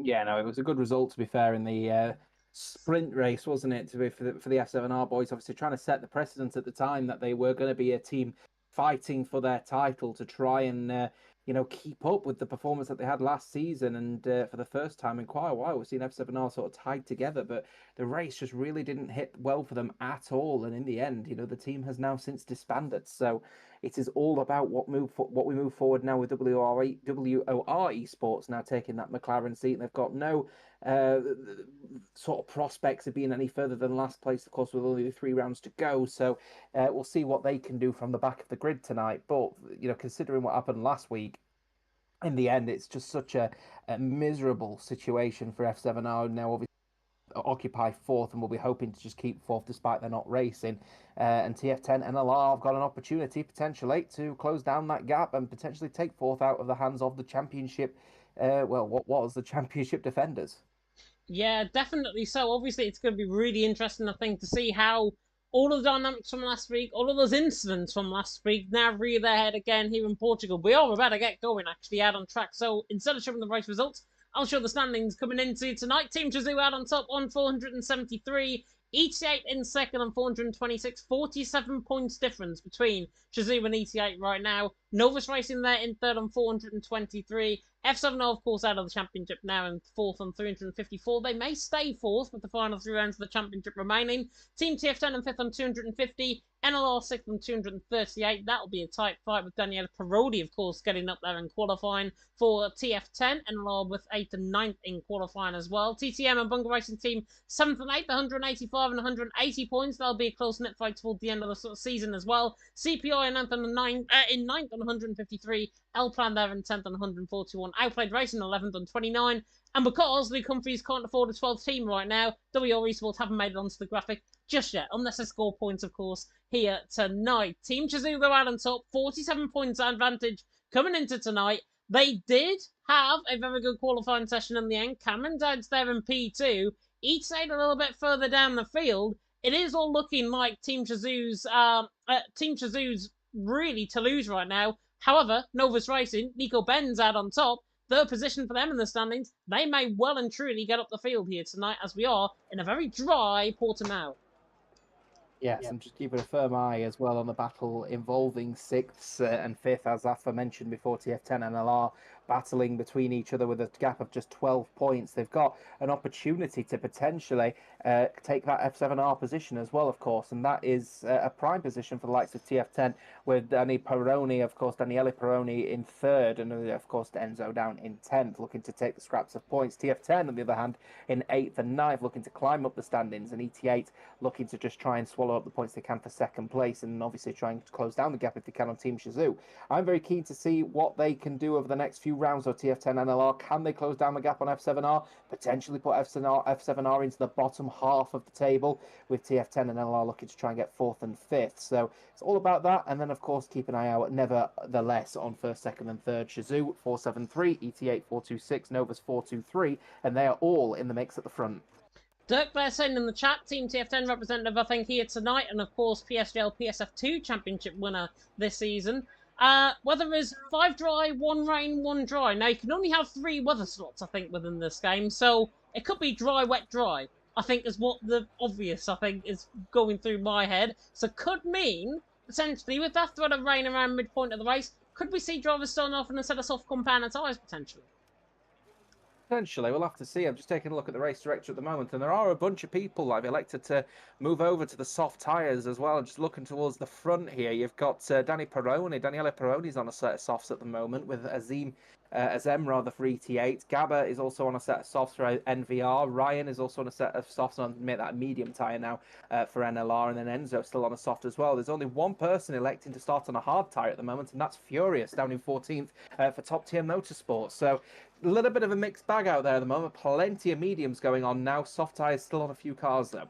Yeah, no, it was a good result, to be fair, in the sprint race, wasn't it? For the F7R boys, obviously trying to set the precedent at the time that they were going to be a team fighting for their title to try and keep up with the performance that they had last season. And for the first time in quite a while, we've seen F7R sort of tied together, but the race just really didn't hit well for them at all. And in the end, the team has now since disbanded. So it is all about what we move forward now with WOR Esports now taking that McLaren seat. They've got no sort of prospects of being any further than last place, of course, with only 3 rounds to go. So we'll see what they can do from the back of the grid tonight. But considering what happened last week, in the end, it's just such a miserable situation for F7R now. Obviously, occupy fourth, and we'll be hoping to just keep fourth despite they're not racing. And TF10 NLR have got an opportunity potentially to close down that gap and potentially take fourth out of the hands of the championship. What was the championship defenders? Yeah, definitely so. Obviously, it's going to be really interesting, I think, to see how all of the dynamics from last week, all of those incidents from last week now rear their head again here in Portugal. We are about to get going, actually, out on track. So instead of showing the race results, I'll show the standings coming into tonight. Team Chazoo out on top on 473. ET8 in second on 426. 47 points difference between Chazoo and ET8 right now. Novus Racing there in third on 423. F7 are, of course, out of the championship now in fourth on 354. They may stay fourth with the final 3 rounds of the championship remaining. Team TF10 in fifth on 250. NLR sixth on 238. That'll be a tight fight with Daniela Parodi, of course, getting up there in qualifying for TF10. NLR with 8th and 9th in qualifying as well. TTM and Bunker Racing Team 7th and 8th, 185 and 180 points. That'll be a close knit fight towards the end of the season as well. CPI in 9th and 9th on 153. L Plan there in 10th on 141. Outplayed Racing 11th on 29. And because Luke Humphries can't afford a 12th team right now, WOR Esports haven't made it onto the graphic just yet, unless they score points, of course, here tonight. Team Chazoo, though, out on top, 47 points advantage coming into tonight. They did have a very good qualifying session in the end. Cameron Dad's there in P2. Each side a little bit further down the field. It is all looking like Team Chazoo's really to lose right now. However, Novus Racing, Nico Benz out on top. Third position for them in the standings. They may well and truly get up the field here tonight, as we are in a very dry Portimao. Yes, and just keeping a firm eye as well on the battle involving 6th and 5th, as Afa mentioned before, TF10 and LR battling between each other with a gap of just 12 points. They've got an opportunity to potentially take that F7R position as well, of course, and that is a prime position for the likes of TF10 with Daniele Peroni in third, and of course Enzo down in 10th, looking to take the scraps of points. TF10, on the other hand, in 8th and 9th, looking to climb up the standings, and ET8 looking to just try and swallow up the points they can for second place, and obviously trying to close down the gap if they can on Team Chazoo. I'm very keen to see what they can do over the next few rounds of TF10 NLR. Can they close down the gap on F7R? Potentially put F7R into the bottom half of the table, with TF10 and NLR looking to try and get 4th and 5th. So it's all about that, and then of course keep an eye out nevertheless on 1st, 2nd and 3rd. Chazoo 473, ET8 426, Novus 423, and they are all in the mix at the front. Dirk Blair saying in the chat, Team TF10 representative, I think, here tonight, and of course PSGL PSF2 championship winner this season. Weather is 5 dry, 1 rain, 1 dry. Now, you can only have 3 weather slots, I think, within this game, so it could be dry, wet, dry, I think, is what the obvious, I think, is going through my head. So could mean, essentially, with that threat of rain around midpoint of the race, could we see drivers starting off in a set of soft compound tyres, potentially? Potentially, we'll have to see. I'm just taking a look at the race director at the moment, and there are a bunch of people I've elected to move over to the soft tyres as well. Just looking towards the front here, you've got Daniele Peroni's on a set of softs at the moment with Azem rather for ET8. Gabba is also on a set of softs for NVR. Ryan is also on a set of softs on that medium tyre now for NLR, and then Enzo still on a soft as well. There's only one person electing to start on a hard tyre at the moment, and that's Furious down in 14th for Top Tier Motorsports. So a little bit of a mixed bag out there at the moment. Plenty of mediums going on now. Soft tyres still on a few cars though.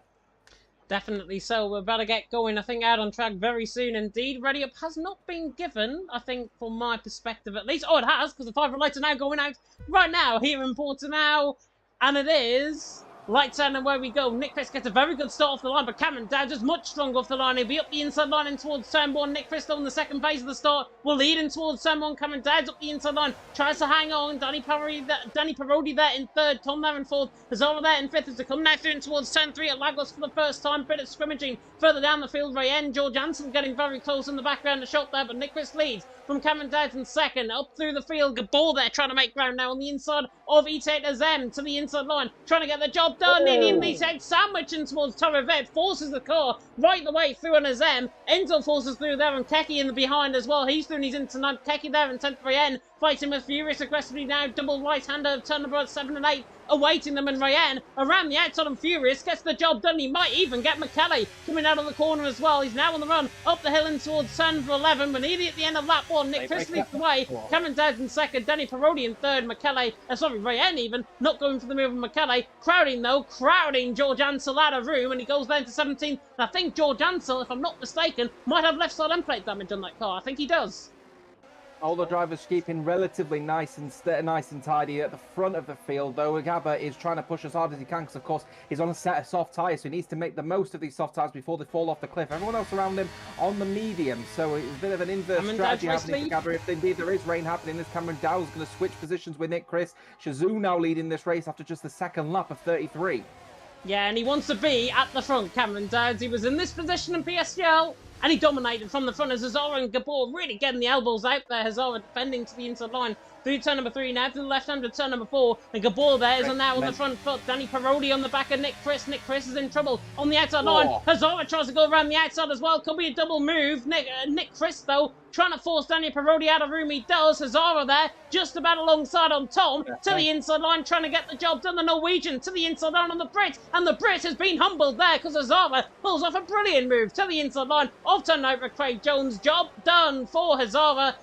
Definitely so. We're about to get going, I think, out on track very soon indeed. Ready up has not been given, I think, from my perspective at least. Oh, it has, because the 5 lights are now going out right now here in Portimao. And it is lights out and away we go. Nick Chris gets a very good start off the line, but Cameron Dowd is much stronger off the line. He'll be up the inside line and towards turn 1. Nick Chris, though, in the second phase of the start, will lead in towards turn 1. Cameron Dowd's up the inside line, tries to hang on. Danny Parodi there in third. Tom there in fourth. Hazara there in fifth as they come now through in towards turn 3 at Lagos for the first time. Bit of scrimmaging further down the field. Rayen, George Hansen getting very close in the background. A shot there, but Nick Chris leads from Cameron Dowd in second. Up through the field, Gabor there trying to make ground now on the inside of E8 Azem to the inside line, trying to get the job done. In the E8 sandwich in towards Torrevet, forces the car right the way through on Azem. Enzo forces through there, and Keki in the behind as well. He's through and he's into 9th. Keki there in 10th for Rayen, fighting with Furious aggressively now. Double right-hander of turn number 7 and 8. Awaiting them, and Rayen around the outside and Furious gets the job done. He might even get McKelly coming out of the corner as well. He's now on the run up the hill and towards turn 11, but nearly at the end of lap 1. Nick Chris leads the way. Cameron Dowd in second, Danny Parodi in third, Rayen even not going for the move of McKelly. Crowding George Ansel out of room, and he goes down to 17th. And I think George Ansel, if I'm not mistaken, might have left side end plate damage on that car. I think he does. All the drivers keeping relatively nice and tidy at the front of the field, though Gabba is trying to push as hard as he can because, of course, he's on a set of soft tyres, so he needs to make the most of these soft tyres before they fall off the cliff. Everyone else around him on the medium, so it's a bit of an inverse strategy happening for Gabba. If indeed there is rain happening, this Cameron Dowd's going to switch positions with Nick Chris. Shazoo now leading this race after just the second lap of 33. Yeah, and he wants to be at the front, Cameron Dowd. He was in this position in PSGL, and he dominated from the front as Hazara and Gabor really getting the elbows out there. Hazara defending to the inside line. Through turn number 3 now, to the left-hand of turn number 4. And Gabor there is now on the front foot. Danny Parodi on the back of Nick Chris. Nick Chris is in trouble on the outside line. Hazara tries to go around the outside as well. Could be a double move. Nick Chris, though, trying to force Danny Parodi out of room. He does. Hazara there, just about alongside on Tom. To the inside line, trying to get the job done. The Norwegian to the inside line on the Brit. And the Brit has been humbled there because Hazara pulls off a brilliant move to the inside line. Off turn over Craig Jones. Job done for Hazara.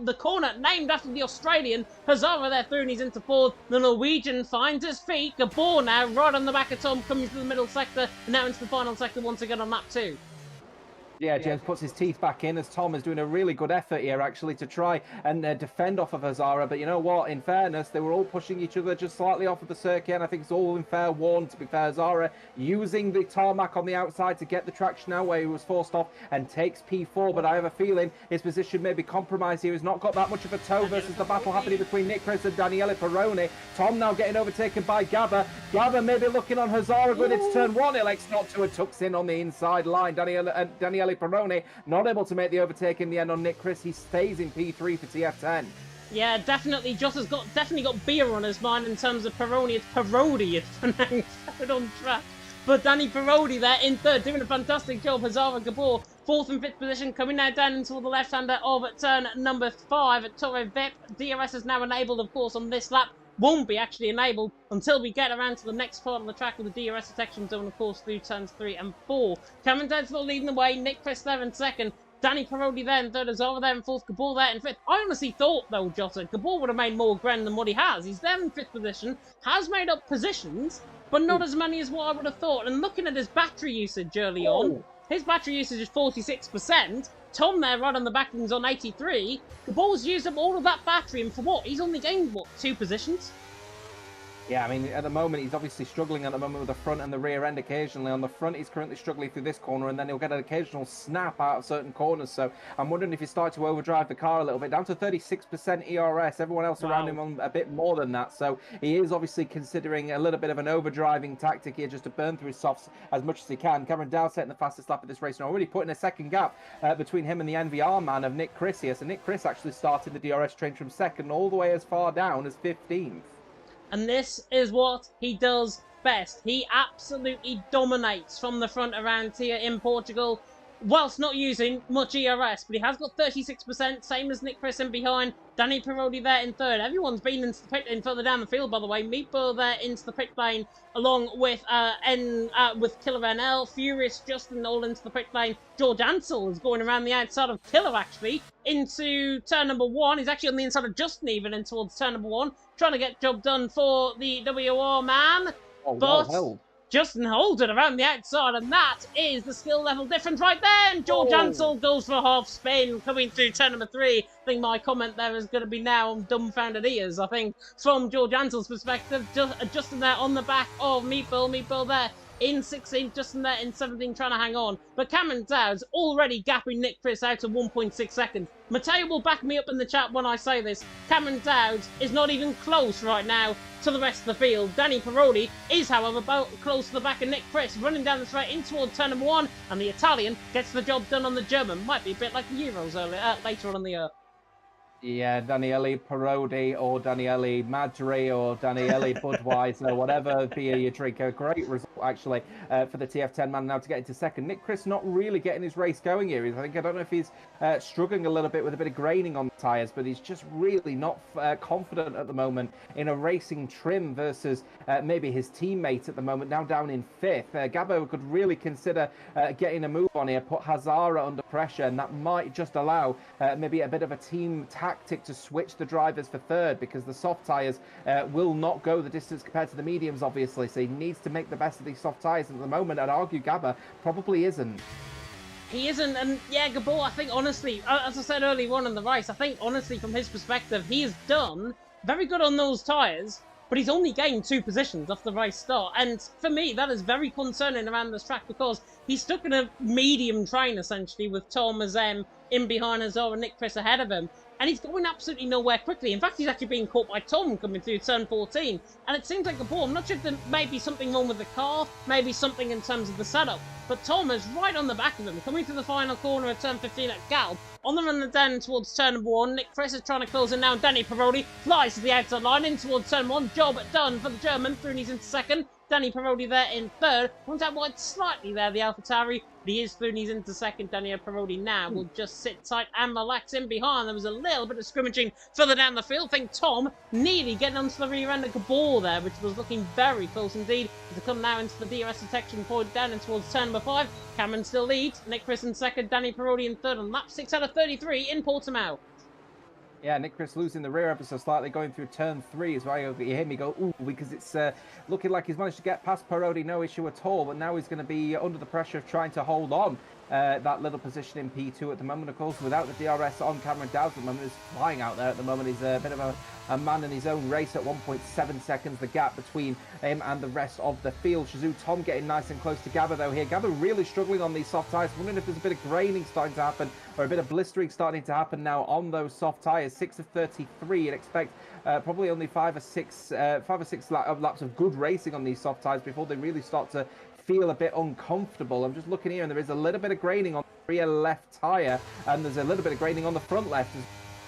The corner named after the Australian. Hazara there through and he's into fourth. The Norwegian finds his feet. Gabor now right on the back of Tom, coming through the middle sector and now into the final sector once again on lap 2. Yeah, James puts his teeth back in as Tom is doing a really good effort here, actually, to try and defend off of Hazara. But you know what? In fairness, they were all pushing each other just slightly off of the circuit, and I think it's all in fair warn, to be fair. Hazara using the tarmac on the outside to get the traction out where he was forced off and takes P4. But I have a feeling his position may be compromised here. He's not got that much of a toe versus the battle happening between Nick Chris and Daniele Peroni. Tom now getting overtaken by Gabba. Gabba maybe looking on Hazara going into turn 1. He likes not to and tucks in on the inside line. Daniele Peroni not able to make the overtake in the end on Nick Chris. He stays in P3 for TF10. Yeah, definitely. Joss has definitely got beer on his mind in terms of Peroni. It's Parodi, it's pronounced out on track. But Danny Parodi there in third, doing a fantastic job. Hazara Gabor, 4th and 5th position, coming now down into the left-hander of turn number 5 at Torre Vip. DRS is now enabled, of course, on this lap. Won't be actually enabled until we get around to the next part of the track with the DRS detection zone, of course, through turns 3 and 4. Cameron Dowd still leading the way, Nick Chris there in second, Danny Parodi there in third, Hazara there in fourth, Gabor there in fifth. I honestly thought, though, Jota, Gabor would have made more ground than what he has. He's there in 5th position, has made up positions, but not as many as what I would have thought. And looking at his battery usage early on, his battery usage is 46%. Tom there right on the back is on 83. Gabor's used up all of that battery, and for what? He's only gained, what, 2 positions? Yeah, I mean, at the moment, he's obviously struggling at the moment with the front and the rear end occasionally. On the front, he's currently struggling through this corner, and then he'll get an occasional snap out of certain corners. So I'm wondering if he starts to overdrive the car a little bit, down to 36% ERS. Everyone else around him on a bit more than that. So he is obviously considering a little bit of an overdriving tactic here just to burn through his softs as much as he can. Cameron Dow setting the fastest lap of this race and already putting a second gap between him and the NVR man of Nick Chris here. So Nick Chris actually started the DRS train from second all the way as far down as 15th. And this is what he does best. He absolutely dominates from the front around here in Portugal, whilst not using much ERS, but he has got 36%, same as Nick Chris in behind. Danny Parodi there in third. Everyone's been into the pit lane further down the field, by the way. Meatball there into the pit lane, along with Killer NL. Furious Justin all into the pit lane. George Ansell is going around the outside of Killer, actually, into turn number 1. He's actually on the inside of Justin, even, in towards turn number 1. Trying to get job done for the WOR man. Oh, but well Justin holds it around the outside, and that is the skill level difference right there. And George Ansell goes for a half spin, coming through turn number 3. I think my comment there is going to be now on dumbfounded ears, I think, from George Ansell's perspective. Justin there on the back of Meatball there in 16, Justin there in 17, trying to hang on. But Cameron Dowd's already gapping Nick Chris out to 1.6 seconds. Mateo will back me up in the chat when I say this. Cameron Dowd is not even close right now to the rest of the field. Danny Parodi is, however, close to the back of Nick Chris, running down the straight in towards turn number 1, and the Italian gets the job done on the German. Might be a bit like the Euros later on in the year. Yeah, Daniele Parodi or Daniele Madri or Daniele Budweiser, whatever beer you drink. A great result, actually, for the TF10 man now to get into second. Nick Chris not really getting his race going here. I don't know if he's struggling a little bit with a bit of graining on the tyres, but he's just really not confident at the moment in a racing trim versus maybe his teammate at the moment, now down in 5th. Gabo could really consider getting a move on here, put Hazara under pressure, and that might just allow maybe a bit of a team tactic to switch the drivers for third, because the soft tyres will not go the distance compared to the mediums, obviously. So he needs to make the best of these soft tyres. And at the moment, I'd argue Gabba probably isn't. He isn't, and yeah, Gabor, I think honestly, as I said earlier on in the race, I think honestly from his perspective, he has done very good on those tyres, but he's only gained 2 positions off the race start. And for me, that is very concerning around this track, because he's stuck in a medium train, essentially, with Tom Azem in behind Azor and Nick Chris ahead of him. And he's going absolutely nowhere quickly. In fact, he's actually being caught by Tom coming through turn 14. And it seems like a ball. I'm not sure if there may be something wrong with the car, maybe something in terms of the setup. But Tom is right on the back of him, coming to the final corner of turn 15 at Gal. On the run down towards turn number 1, Nick Chris is trying to close in now. Danny Parodi flies to the outside line in towards turn 1. Job done for the German. Flooney's into second. Danny Parodi there in third. Runs out wide slightly there, the AlphaTauri. But he is Flooney's into second. Danny Parodi now will just sit tight and relax in behind. There was a little bit of scrimmaging further down the field. I think Tom nearly getting onto the rear end of Gabor there, which was looking very close indeed. To come now into the DRS detection point down and towards turn number 5. Cameron still leads. Nick Chris in second. Danny Parodi in third on lap 6 out of 33 in Portimao. Yeah, Nick Chris losing the rear ever so slightly, going through turn 3 is why you hear me go, ooh, because it's looking like he's managed to get past Parodi, no issue at all, but now he's going to be under the pressure of trying to hold on that little position in P2 at the moment. Of course, without the DRS on Cameron Dowd at the moment, he's flying out there at the moment. He's a bit of a man in his own race at 1.7 seconds, the gap between him and the rest of the field. Shazoo Tom getting nice and close to Gabba though here. Gabba really struggling on these soft tyres. Wondering if there's a bit of graining starting to happen or a bit of blistering starting to happen now on those soft tyres. 6 of 33. You'd expect probably only 5 or 6 laps of good racing on these soft tyres before they really start to feel a bit uncomfortable. I'm just looking here and there is a little bit of graining on the rear left tyre, and there's a little bit of graining on the front left.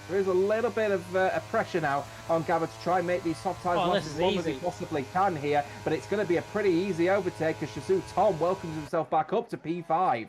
There is a little bit of pressure now on Gabba to try and make these soft tyres last as long as he possibly can here, but it's going to be a pretty easy overtake as Shazoo Tom welcomes himself back up to P5.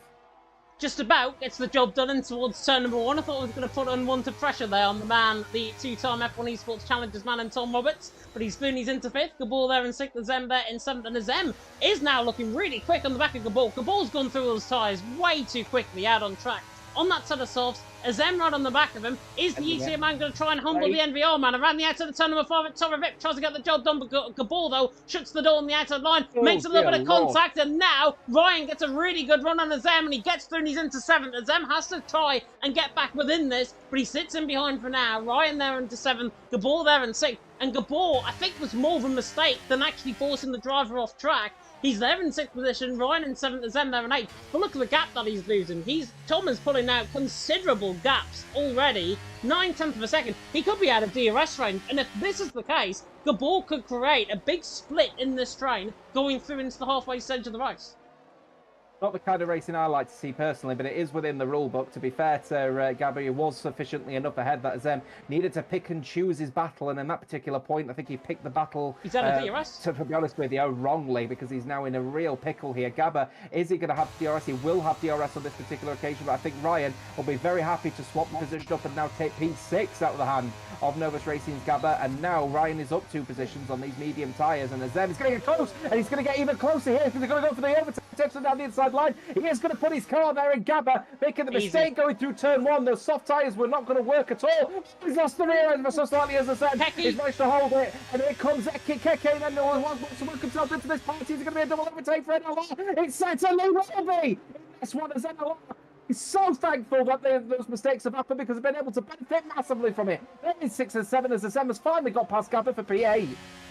Just about gets the job done in towards turn number 1. I thought I was going to put unwanted pressure there on the man, the 2-time F1 Esports Challengers man, and Tom Roberts, but he's into 5th. Gabor there in 6th, Azem there in 7th, and Azem is now looking really quick on the back of Gabor. Gabor's gone through those tyres way too quickly out on track. On that set of softs, Azem right on the back of him. Is the ECA man going to try and humble the NVR man? Around the outside of the turn number 5 at top of it, tries to get the job done, but Gabor, though, shuts the door on the outside line, makes a little bit of contact, and now Ryan gets a really good run on Azem, and he gets through and he's into 7th. Azem has to try and get back within this, but he sits in behind for now. Ryan there into 7th, Gabor there in 6th, and Gabor, I think, was more of a mistake than actually forcing the driver off track. He's there in 6th position, Ryan in 7th, Azem there in 8th. But look at the gap that he's losing. Tom is pulling out considerable gaps already. 9/10 of a second. He could be out of DRS range. And if this is the case, Gabor could create a big split in this train going through into the halfway stage of the race. Not the kind of racing I like to see personally, but it is within the rule book. To be fair to Gabby, he was sufficiently enough ahead that Azem needed to pick and choose his battle, and in that particular point, I think he picked the battle. He's out of DRS. To be honest with you, wrongly, because he's now in a real pickle here. Gabba, is he going to have DRS? He will have DRS on this particular occasion, but I think Ryan will be very happy to swap the position up and now take P6 out of the hand of Novus Racing's Gabba, and now Ryan is up 2 positions on these medium tyres, and Azem is going to get close, and he's going to get even closer here because he's going to go for the overtake down the inside line. He is going to put his car there, and Gabba making the mistake going through turn 1. Those soft tyres were not going to work at all. He's lost the rear end so slightly, as I said. He's managed to hold it, and here comes Keke, and then no one wants to work himself into this party. He's going to be a double overtake for NLR. It's set a low Robbie. This one is NLR. He's so thankful that those mistakes have happened because they've been able to benefit massively from it. They're in 6 and 7 as Azem has finally got past Gabba for P8.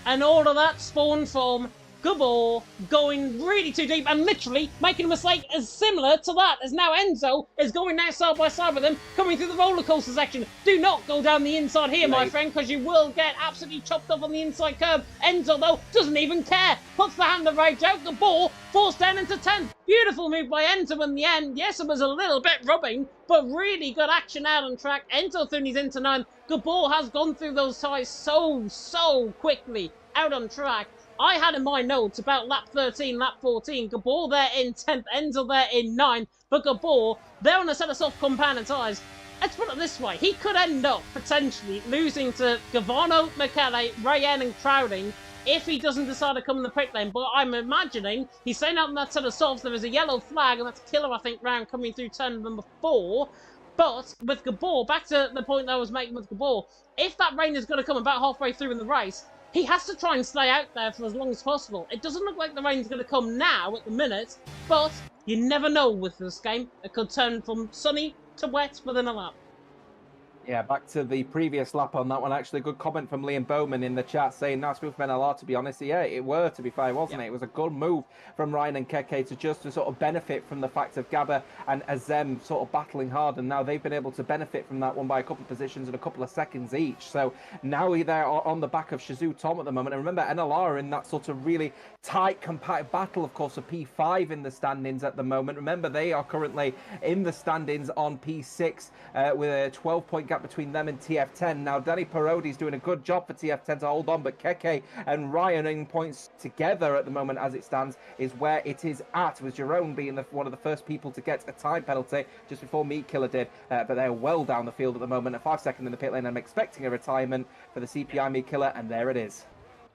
And all of that spawned from Gabor going really too deep and literally making a mistake as similar to that as now Enzo is going now side by side with him, coming through the roller coaster section. Do not go down the inside here, my friend, because you will get absolutely chopped off on the inside curb. Enzo, though, doesn't even care. Puts the hand of rage out. Gabor forced down into 10th. Beautiful move by Enzo in the end. Yes, it was a little bit rubbing, but really good action out on track. Enzo through he's into 9th. Gabor has gone through those tyres so quickly out on track. I had in my notes about lap 13, lap 14, Gabor there in 10th, Enzo there in 9th, but Gabor, they're on a set of soft compounded tyres. Let's put it this way, he could end up potentially losing to Gavano, Michele, Rayen and Crowding if he doesn't decide to come in the pit lane, but I'm imagining he's staying out on that set of softs. There is a yellow flag, and that's Killer, I think, round coming through turn number 4. But with Gabor, back to the point that I was making with Gabor, if that rain is going to come about halfway through in the race, he has to try and stay out there for as long as possible. It doesn't look like the rain's going to come now at the minute, but you never know with this game. It could turn from sunny to wet within a lap. Yeah, back to the previous lap on that one. Actually, good comment from Liam Bowman in the chat saying nice move from NLR, to be honest. Yeah, it were, to be fair, wasn't it? It was a good move from Ryan and Keke to sort of benefit from the fact of Gabba and Azem sort of battling hard, and now they've been able to benefit from that one by a couple of positions and a couple of seconds each. So now they're on the back of Shazoo Tom at the moment. And remember, NLR are in that sort of really tight, compact battle, of course, for P5 in the standings at the moment. Remember, they are currently in the standings on P6 with a 12-point gap between them and TF10. Now, Danny Parodi's doing a good job for TF10 to hold on, but Keke and Ryan in points together at the moment as it stands is where it is at, with Jerome being one of the first people to get a time penalty just before Meat Killer did, but they're well down the field at the moment at 5 seconds in the pit lane. I'm expecting a retirement for the CPI Meat Killer, and there it is.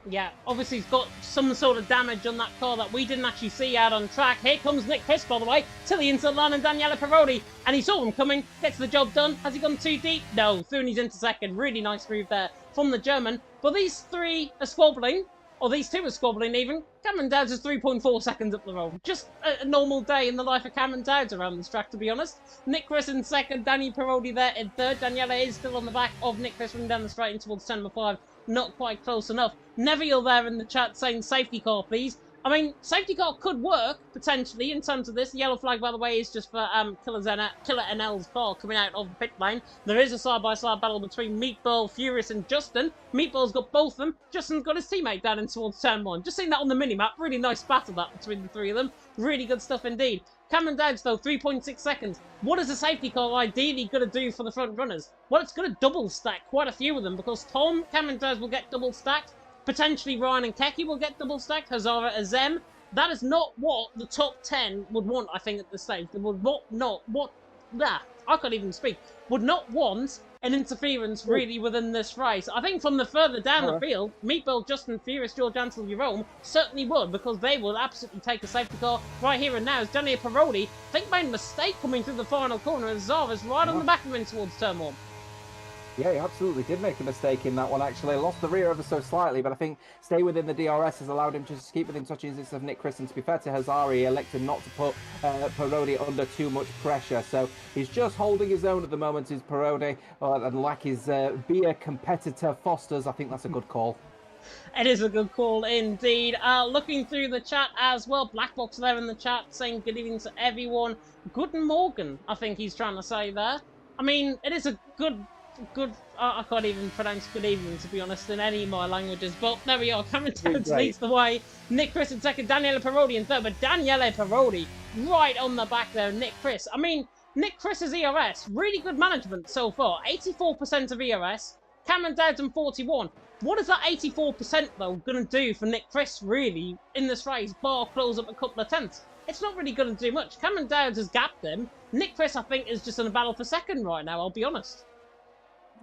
Yeah, obviously he's got some sort of damage on that car that we didn't actually see out on track. Here comes Nick Piss, by the way, to the inside line and Daniele Parodi. And he saw him coming, gets the job done. Has he gone too deep? No, Thuni's into second. Really nice move there from the German. But these three are squabbling, or these two are squabbling even. Cameron Dowds is 3.4 seconds up the road. Just a normal day in the life of Cameron Dowds around this track, to be honest. Nick Chris in second, Danny Parodi there in third. Daniele is still on the back of Nick Chris running down the straight in towards turn number 5. Not quite close enough. Neville there in the chat saying safety car, please. I mean, safety car could work, potentially, in terms of this. The yellow flag, by the way, is just for Killer NL's car coming out of the pit lane. There is a side-by-side battle between Meatball, Furious, and Justin. Meatball's got both of them. Justin's got his teammate down in towards turn 1. Just seeing that on the mini-map. Really nice battle, that, between the three of them. Really good stuff indeed. Cameron Dowds, though, 3.6 seconds. What is a safety car ideally going to do for the front runners? Well, it's going to double stack quite a few of them, because Cameron Dowds will get double stacked. Potentially Ryan and Keke will get double stacked. Hazara, Azem. That is not what the top 10 would want, I think, at this stage. They would I can't even speak. Would not want an interference really within this race. I think from the further down the field, Meatball, Justin, Furious, George Ansel, Jerome certainly would, because they will absolutely take a safety car right here and now. As Daniel Parodi, I think, made a mistake coming through the final corner, and Zara's right on the back of him towards turn 1. Yeah, he absolutely did make a mistake in that one, actually. Lost the rear ever so slightly, but I think stay within the DRS has allowed him to just keep within touching distance of Nick Chris. And to be fair to Hazari, he elected not to put Parodi under too much pressure. So he's just holding his own at the moment, is Parodi. And like his beer competitor Foster's, I think that's a good call. It is a good call indeed. Looking through the chat as well, Blackbox there in the chat saying good evening to everyone. Guten Morgen, I think he's trying to say there. I mean, it is a good, I can't even pronounce good evening, to be honest, in any of my languages, but there we are. Cameron Downs leads the way. Nick Chris in second, Daniele Parodi in third, but Daniele Parodi right on the back there, Nick Chris. I mean, Nick Chris's ERS, really good management so far. 84% of ERS, Cameron Downs on 41. What is that 84% though going to do for Nick Chris really in this race, bar close up a couple of tenths? It's not really going to do much. Cameron Downs has gapped him. Nick Chris, I think, is just in a battle for second right now, I'll be honest.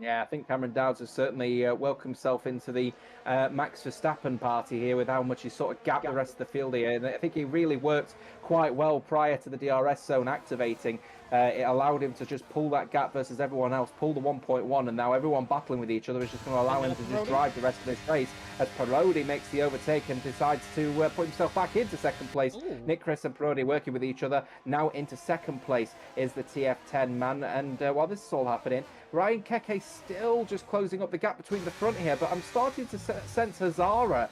Yeah, I think Cameron Downs has certainly welcomed himself into the Max Verstappen party here with how much he sort of gapped the rest of the field here. And I think he really worked quite well prior to the DRS zone activating. It allowed him to just pull that gap versus everyone else, pull the 1.1, and now everyone battling with each other is just going to allow him to just drive the rest of this race as Parodi makes the overtake and decides to put himself back into second place. Ooh. Nick Chris and Parodi working with each other. Now into second place is the TF10 man. And while this is all happening, Ryan Keke still just closing up the gap between the front here, but I'm starting to sense Hazara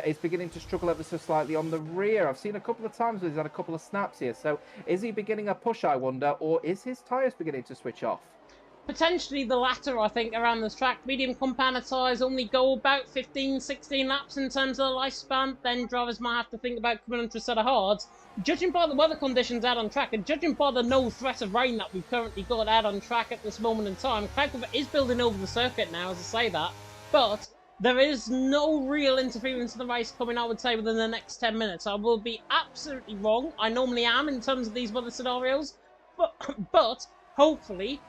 is beginning to struggle ever so slightly on the rear. I've seen a couple of times where he's had a couple of snaps here. So is he beginning a push, I wonder, or is his tyres beginning to switch off? Potentially the latter, I think, around this track. Medium compound tyres only go about 15, 16 laps in terms of the lifespan. Then drivers might have to think about coming onto a set of hards. Judging by the weather conditions out on track, and judging by the no threat of rain that we've currently got out on track at this moment in time, cloud cover is building over the circuit now, as I say that. But there is no real interference in the race coming, I would say, within the next 10 minutes. I will be absolutely wrong. I normally am in terms of these weather scenarios. But hopefully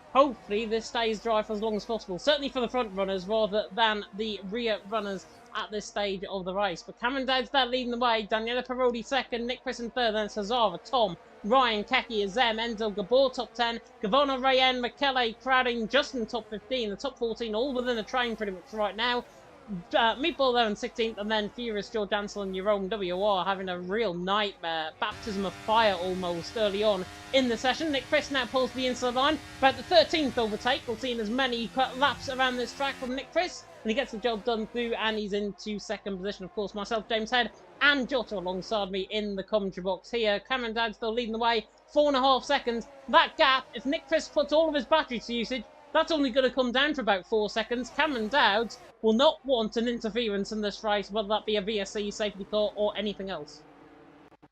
this stays dry for as long as possible. Certainly for the front runners rather than the rear runners at this stage of the race. But Cameron Downs there leading the way. Daniele Parodi second, Nick Chris in third, then Cesara, Tom, Ryan, Keke, Azem, Enzo, Gabor top 10, Gavona, Rayen, Michele, Crowding, Justin top 15, the top 14 all within the train pretty much right now. Meatball there in 16th, and then Furious, George Ansel and Jerome WOR having a real nightmare, baptism of fire almost early on in the session. Nick Chris now pulls the inside line, about the 13th overtake. We'll see as many laps around this track from Nick Chris, and he gets the job done through, and he's into second position. Of course, myself, James Head, and Jota alongside me in the commentary box here. Cameron Downs still leading the way, 4.5 seconds. That gap, if Nick Chris puts all of his battery to usage, that's only going to come down for about 4 seconds. Cameron Downs will not want an interference in this race, whether that be a VSC, safety car, or anything else.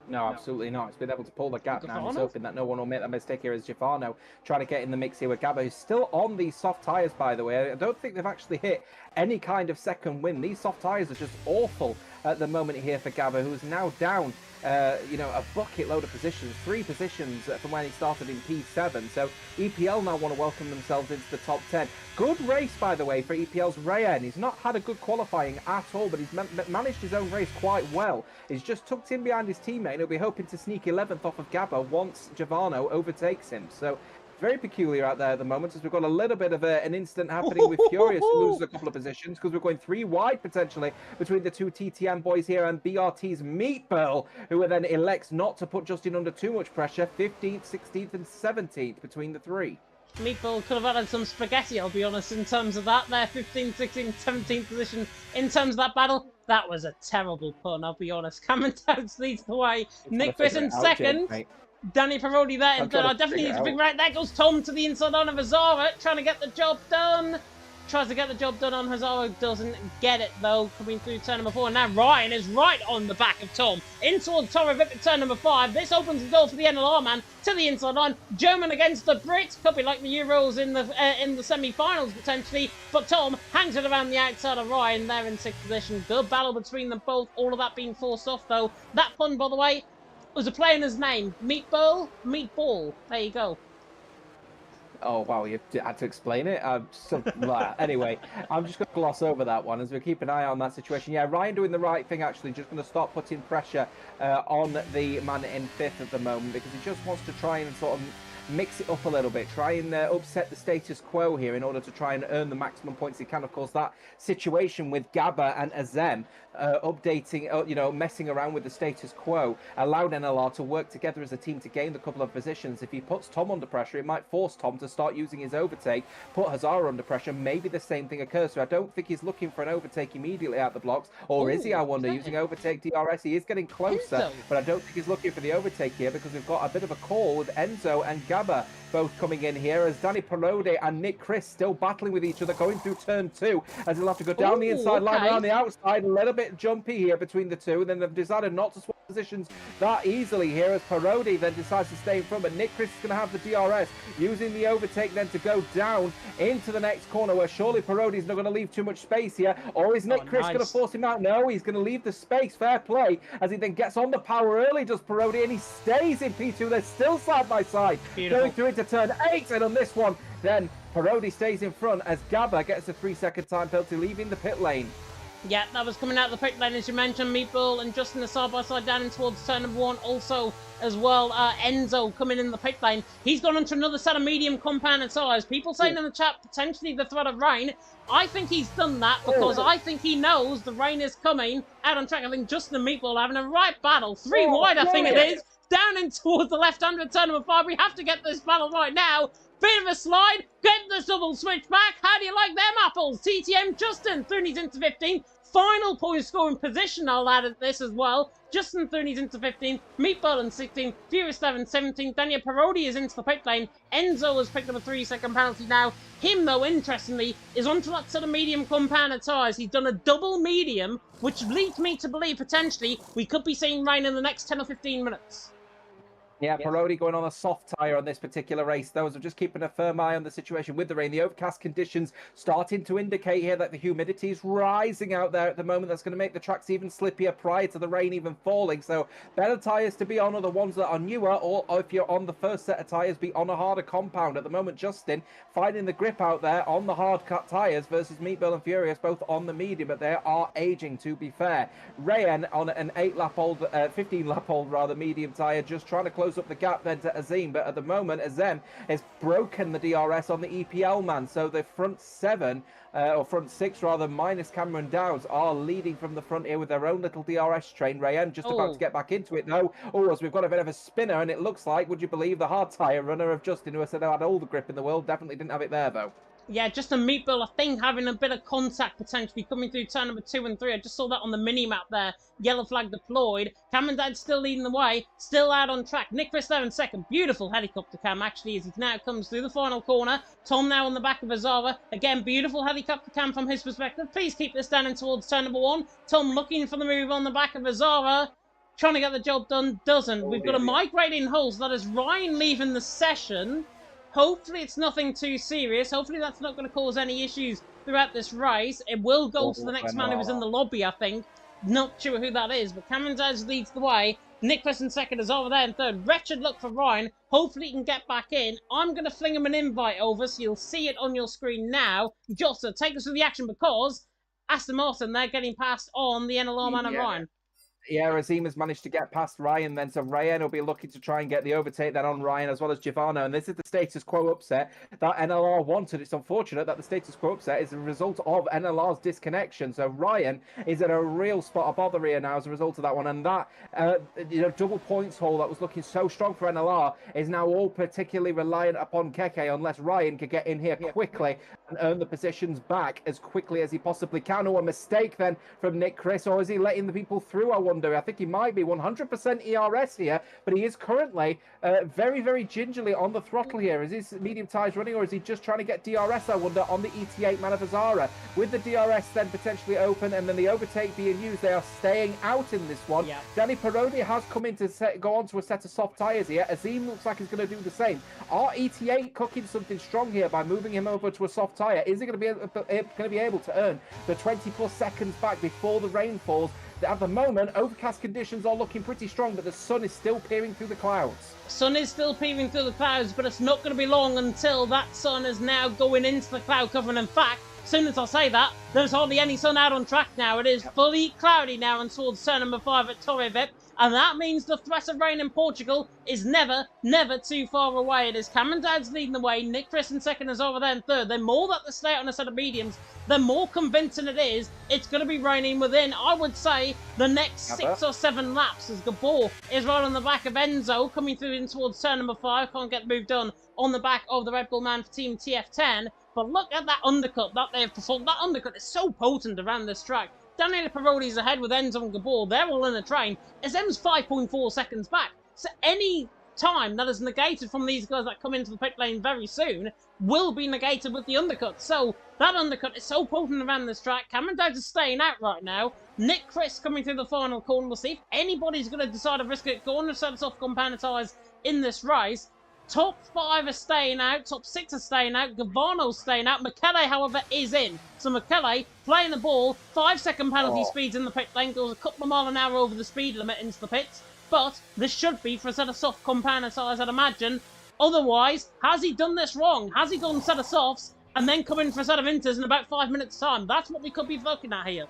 No, absolutely not. He's been able to pull the gap now. He's hoping that no one will make that mistake here as Gifano trying to get in the mix here with Gabba, who's still on these soft tyres, by the way. I don't think they've actually hit any kind of second win. These soft tyres are just awful at the moment here for Gabba, who is now down a bucket load of positions, 3 positions from when he started in P7. So EPL now want to welcome themselves into the top 10. Good race, by the way, for EPL's Rayen. He's not had a good qualifying at all, but he's managed his own race quite well. He's just tucked in behind his teammate, and he'll be hoping to sneak 11th off of Gabba once Giovanno overtakes him. So very peculiar out there at the moment, as we've got a little bit of an incident happening with Furious, who loses a couple of positions because we're going 3 wide potentially between the 2 TTM boys here and BRT's Meatball, who then elects not to put Justin under too much pressure. 15th, 16th and 17th between the 3. Meatball could have added some spaghetti, I'll be honest, in terms of that. Their 15th, 16th, 17th position in terms of that battle. That was a terrible pun, I'll be honest. Cameron Downs leads the way. Nick Chris in second. Danny Parodi there in third. I definitely need to figure out. There goes Tom to the inside on of Hazara, trying to get the job done. Tries to get the job done on Hazara, doesn't get it though, coming through turn number 4. And now Ryan is right on the back of Tom, in towards Torre Vip at turn number 5. This opens the door for the NLR man to the inside line. German against the Brit, could be like the Euros in the semi-finals potentially. But Tom hangs it around the outside of Ryan there in 6th position. Good battle between them both, all of that being forced off though. That pun, by the way, was a player in his name. Meatball. There you go. Oh, wow, you had to explain it? Anyway, I'm just going to gloss over that one as we keep an eye on that situation. Yeah, Ryan doing the right thing, actually, just going to start putting pressure on the man in fifth at the moment because he just wants to try and sort of mix it up a little bit, try and upset the status quo here in order to try and earn the maximum points he can. Of course, that situation with Gabba and Azem updating, messing around with the status quo allowed NLR to work together as a team to gain the couple of positions. If he puts Tom under pressure, it might force Tom to start using his overtake, put Hazara under pressure. Maybe the same thing occurs. So I don't think he's looking for an overtake immediately out the blocks, or is he? I wonder, using overtake DRS. He is getting closer, but I don't think he's looking for the overtake here because we've got a bit of a call with Enzo and Gabba both coming in here as Danny Parode and Nick Chris still battling with each other going through turn 2 as he'll have to go down the inside line around the outside. A little bit jumpy here between the two, and then they've decided not to swap positions that easily here as Parode then decides to stay in front, but Nick Chris is going to have the DRS using the overtake then to go down into the next corner where surely Parode is not going to leave too much space here, or is Nick Chris going to force him out? No, he's going to leave the space. Fair play as he then gets on the power early, does Parode, and he stays in P2. They're still side by side. Beautiful. Going through into turn 8, and on this one then Parode stays in front as Gabba gets a 3-second time penalty, leaving the pit lane. Yeah, that was coming out of the pit lane, as you mentioned. Meatball and Justin are side-by-side down in towards turn number 1. Also, as well, Enzo coming in the pit lane. He's gone onto another set of medium compounded tyres. People saying in the chat, potentially the threat of rain. I think he's done that because I think he knows the rain is coming out on track. I think Justin and Meatball are having a right battle. 3 wide, I think it is. Down in towards the left-hand of turn number 5. We have to get this battle right now. Bit of a slide, get the double switch back. How do you like them apples? TTM Justin, Thurney's into 15. Final point scoring position, I'll add at this as well. Justin Thurney's into 15. Meatball in 16. Furious 11, 17. Daniel Parodi is into the pit lane. Enzo has picked up a 3-second penalty now. Him, though, interestingly, is onto that set of medium compounded tyres. He's done a double medium, which leads me to believe, potentially, we could be seeing rain in the next 10 or 15 minutes. Yeah, Parodi going on a soft tyre on this particular race. Those are just keeping a firm eye on the situation with the rain. The overcast conditions starting to indicate here that the humidity is rising out there at the moment. That's going to make the tracks even slippier prior to the rain even falling. So better tyres to be on are the ones that are newer, or if you're on the first set of tyres, be on a harder compound. At the moment, Justin finding the grip out there on the hard cut tyres versus Meatball and Furious both on the medium, but they are aging, to be fair. Rayan on an 15-lap-old rather medium tyre, just trying to close up the gap then to Azim, but at the moment Azim has broken the DRS on the EPL man, so the front 7 or front 6 rather, minus Cameron Dowds, are leading from the front here with their own little DRS train. Rayan just about to get back into it though. As we've got a bit of a spinner, and it looks like, would you believe, the hard tyre runner of Justin, who I said had all the grip in the world, definitely didn't have it there though. Yeah, just a Meatball, I think, having a bit of contact potentially coming through turn number 2 and 3. I just saw that on the mini-map there. Yellow flag deployed. Cameron Dad still leading the way. Still out on track. Nick Chris there in second. Beautiful helicopter cam, actually, as he now comes through the final corner. Tom now on the back of Azara. Again, beautiful helicopter cam from his perspective. Please keep this down in towards turn number 1. Tom looking for the move on the back of Azara. Trying to get the job done. Doesn't. We've got a migrating hole, so that is Ryan leaving the session. Hopefully it's nothing too serious. Hopefully that's not going to cause any issues throughout this race. It will go to the next man who was in the lobby, I think. Not sure who that is, but Cameron Daz leads the way. Nicholas in second is over there in third. Wretched luck for Ryan. Hopefully he can get back in. I'm going to fling him an invite over, so you'll see it on your screen now. Jossa, take us through the action because Aston Martin, they're getting past on the NLR man and Ryan. Yeah, Azim has managed to get past Ryan then, so Ryan will be looking to try and get the overtake then on Ryan as well as Giovanna, and this is the status quo upset that NLR wanted. It's unfortunate that the status quo upset is a result of NLR's disconnection, so Ryan is in a real spot of bother here now as a result of that one, and that double points haul that was looking so strong for NLR is now all particularly reliant upon Keke, unless Ryan could get in here quickly and earn the positions back as quickly as he possibly can. Or a mistake then from Nick Chris, or is he letting the people through? I wonder. I think he might be 100% ERS here, but he is currently very, very gingerly on the throttle here. Is his medium tyres running, or is he just trying to get DRS, I wonder, on the ET8 man of Azara? With the DRS then potentially open and then the overtake being used, they are staying out in this one. Yeah. Danny Parodi has come in to go on to a set of soft tyres here. Azim looks like he's going to do the same. Are ET8 cooking something strong here by moving him over to a soft tyre? Is he going to be able to earn the 20+ seconds back before the rain falls At the moment, overcast conditions are looking pretty strong, but the sun is still peering through the clouds. Sun is still peering through the clouds, but it's not going to be long until that sun is now going into the cloud cover. And in fact, as soon as I say that, there's hardly any sun out on track now. It is fully cloudy now and towards turn number 5 at Torrevip. And that means the threat of rain in Portugal is never, never too far away. It is Cameron Dowds leading the way, Nick Chris in second, Azara there in third. The more that they stay on a set of mediums, the more convincing it is it's going to be raining within, I would say, the next 6 or 7 laps, as Gabor is right on the back of Enzo, coming through in towards turn number 5. Can't get moved on the back of the Red Bull man for Team TF10. But look at that undercut that they've performed. That undercut is so potent around this track. Daniel Parodi's ahead with Enzo and Gabor. They're all in a train. SM's 5.4 seconds back. So any time that is negated from these guys that come into the pit lane very soon will be negated with the undercut. So that undercut is so potent around this track. Cameron Dowds is staying out right now. Nick Chris coming through the final corner. We'll see if anybody's going to decide to risk it. Going to set us off compound tyres in this race. Top 5 are staying out, top 6 are staying out, Gavano's staying out, Michele, however, is in. So Michele, playing the ball, 5-second penalty speeds in the pit lane, goes a couple of miles an hour over the speed limit into the pits. But this should be for a set of soft compound tyres, I'd imagine. Otherwise, has he done this wrong? Has he gone a set of softs and then come in for a set of inters in about 5 minutes' time? That's what we could be looking at here.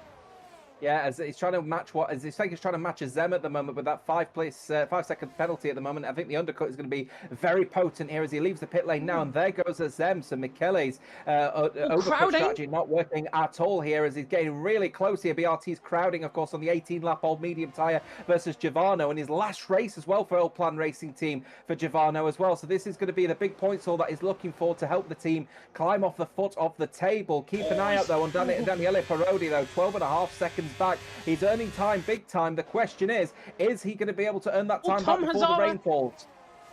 Yeah, as he's trying to match he's trying to match a Zem at the moment with that 5-second penalty at the moment. I think the undercut is going to be very potent here as he leaves the pit lane now, and there goes a Zem. So Michele's overcut strategy not working at all here as he's getting really close here. BRT's crowding, of course, on the 18-lap old medium tyre versus Giovanni, and his last race as well for Old Plan Racing Team for Giovanni as well. So this is going to be the big points all that he's looking for to help the team climb off the foot of the table. Keep an eye out, though, on Daniele Parodi, though, 12.5 seconds back. He's earning time big time. The question is he going to be able to earn that time back before the rain falls?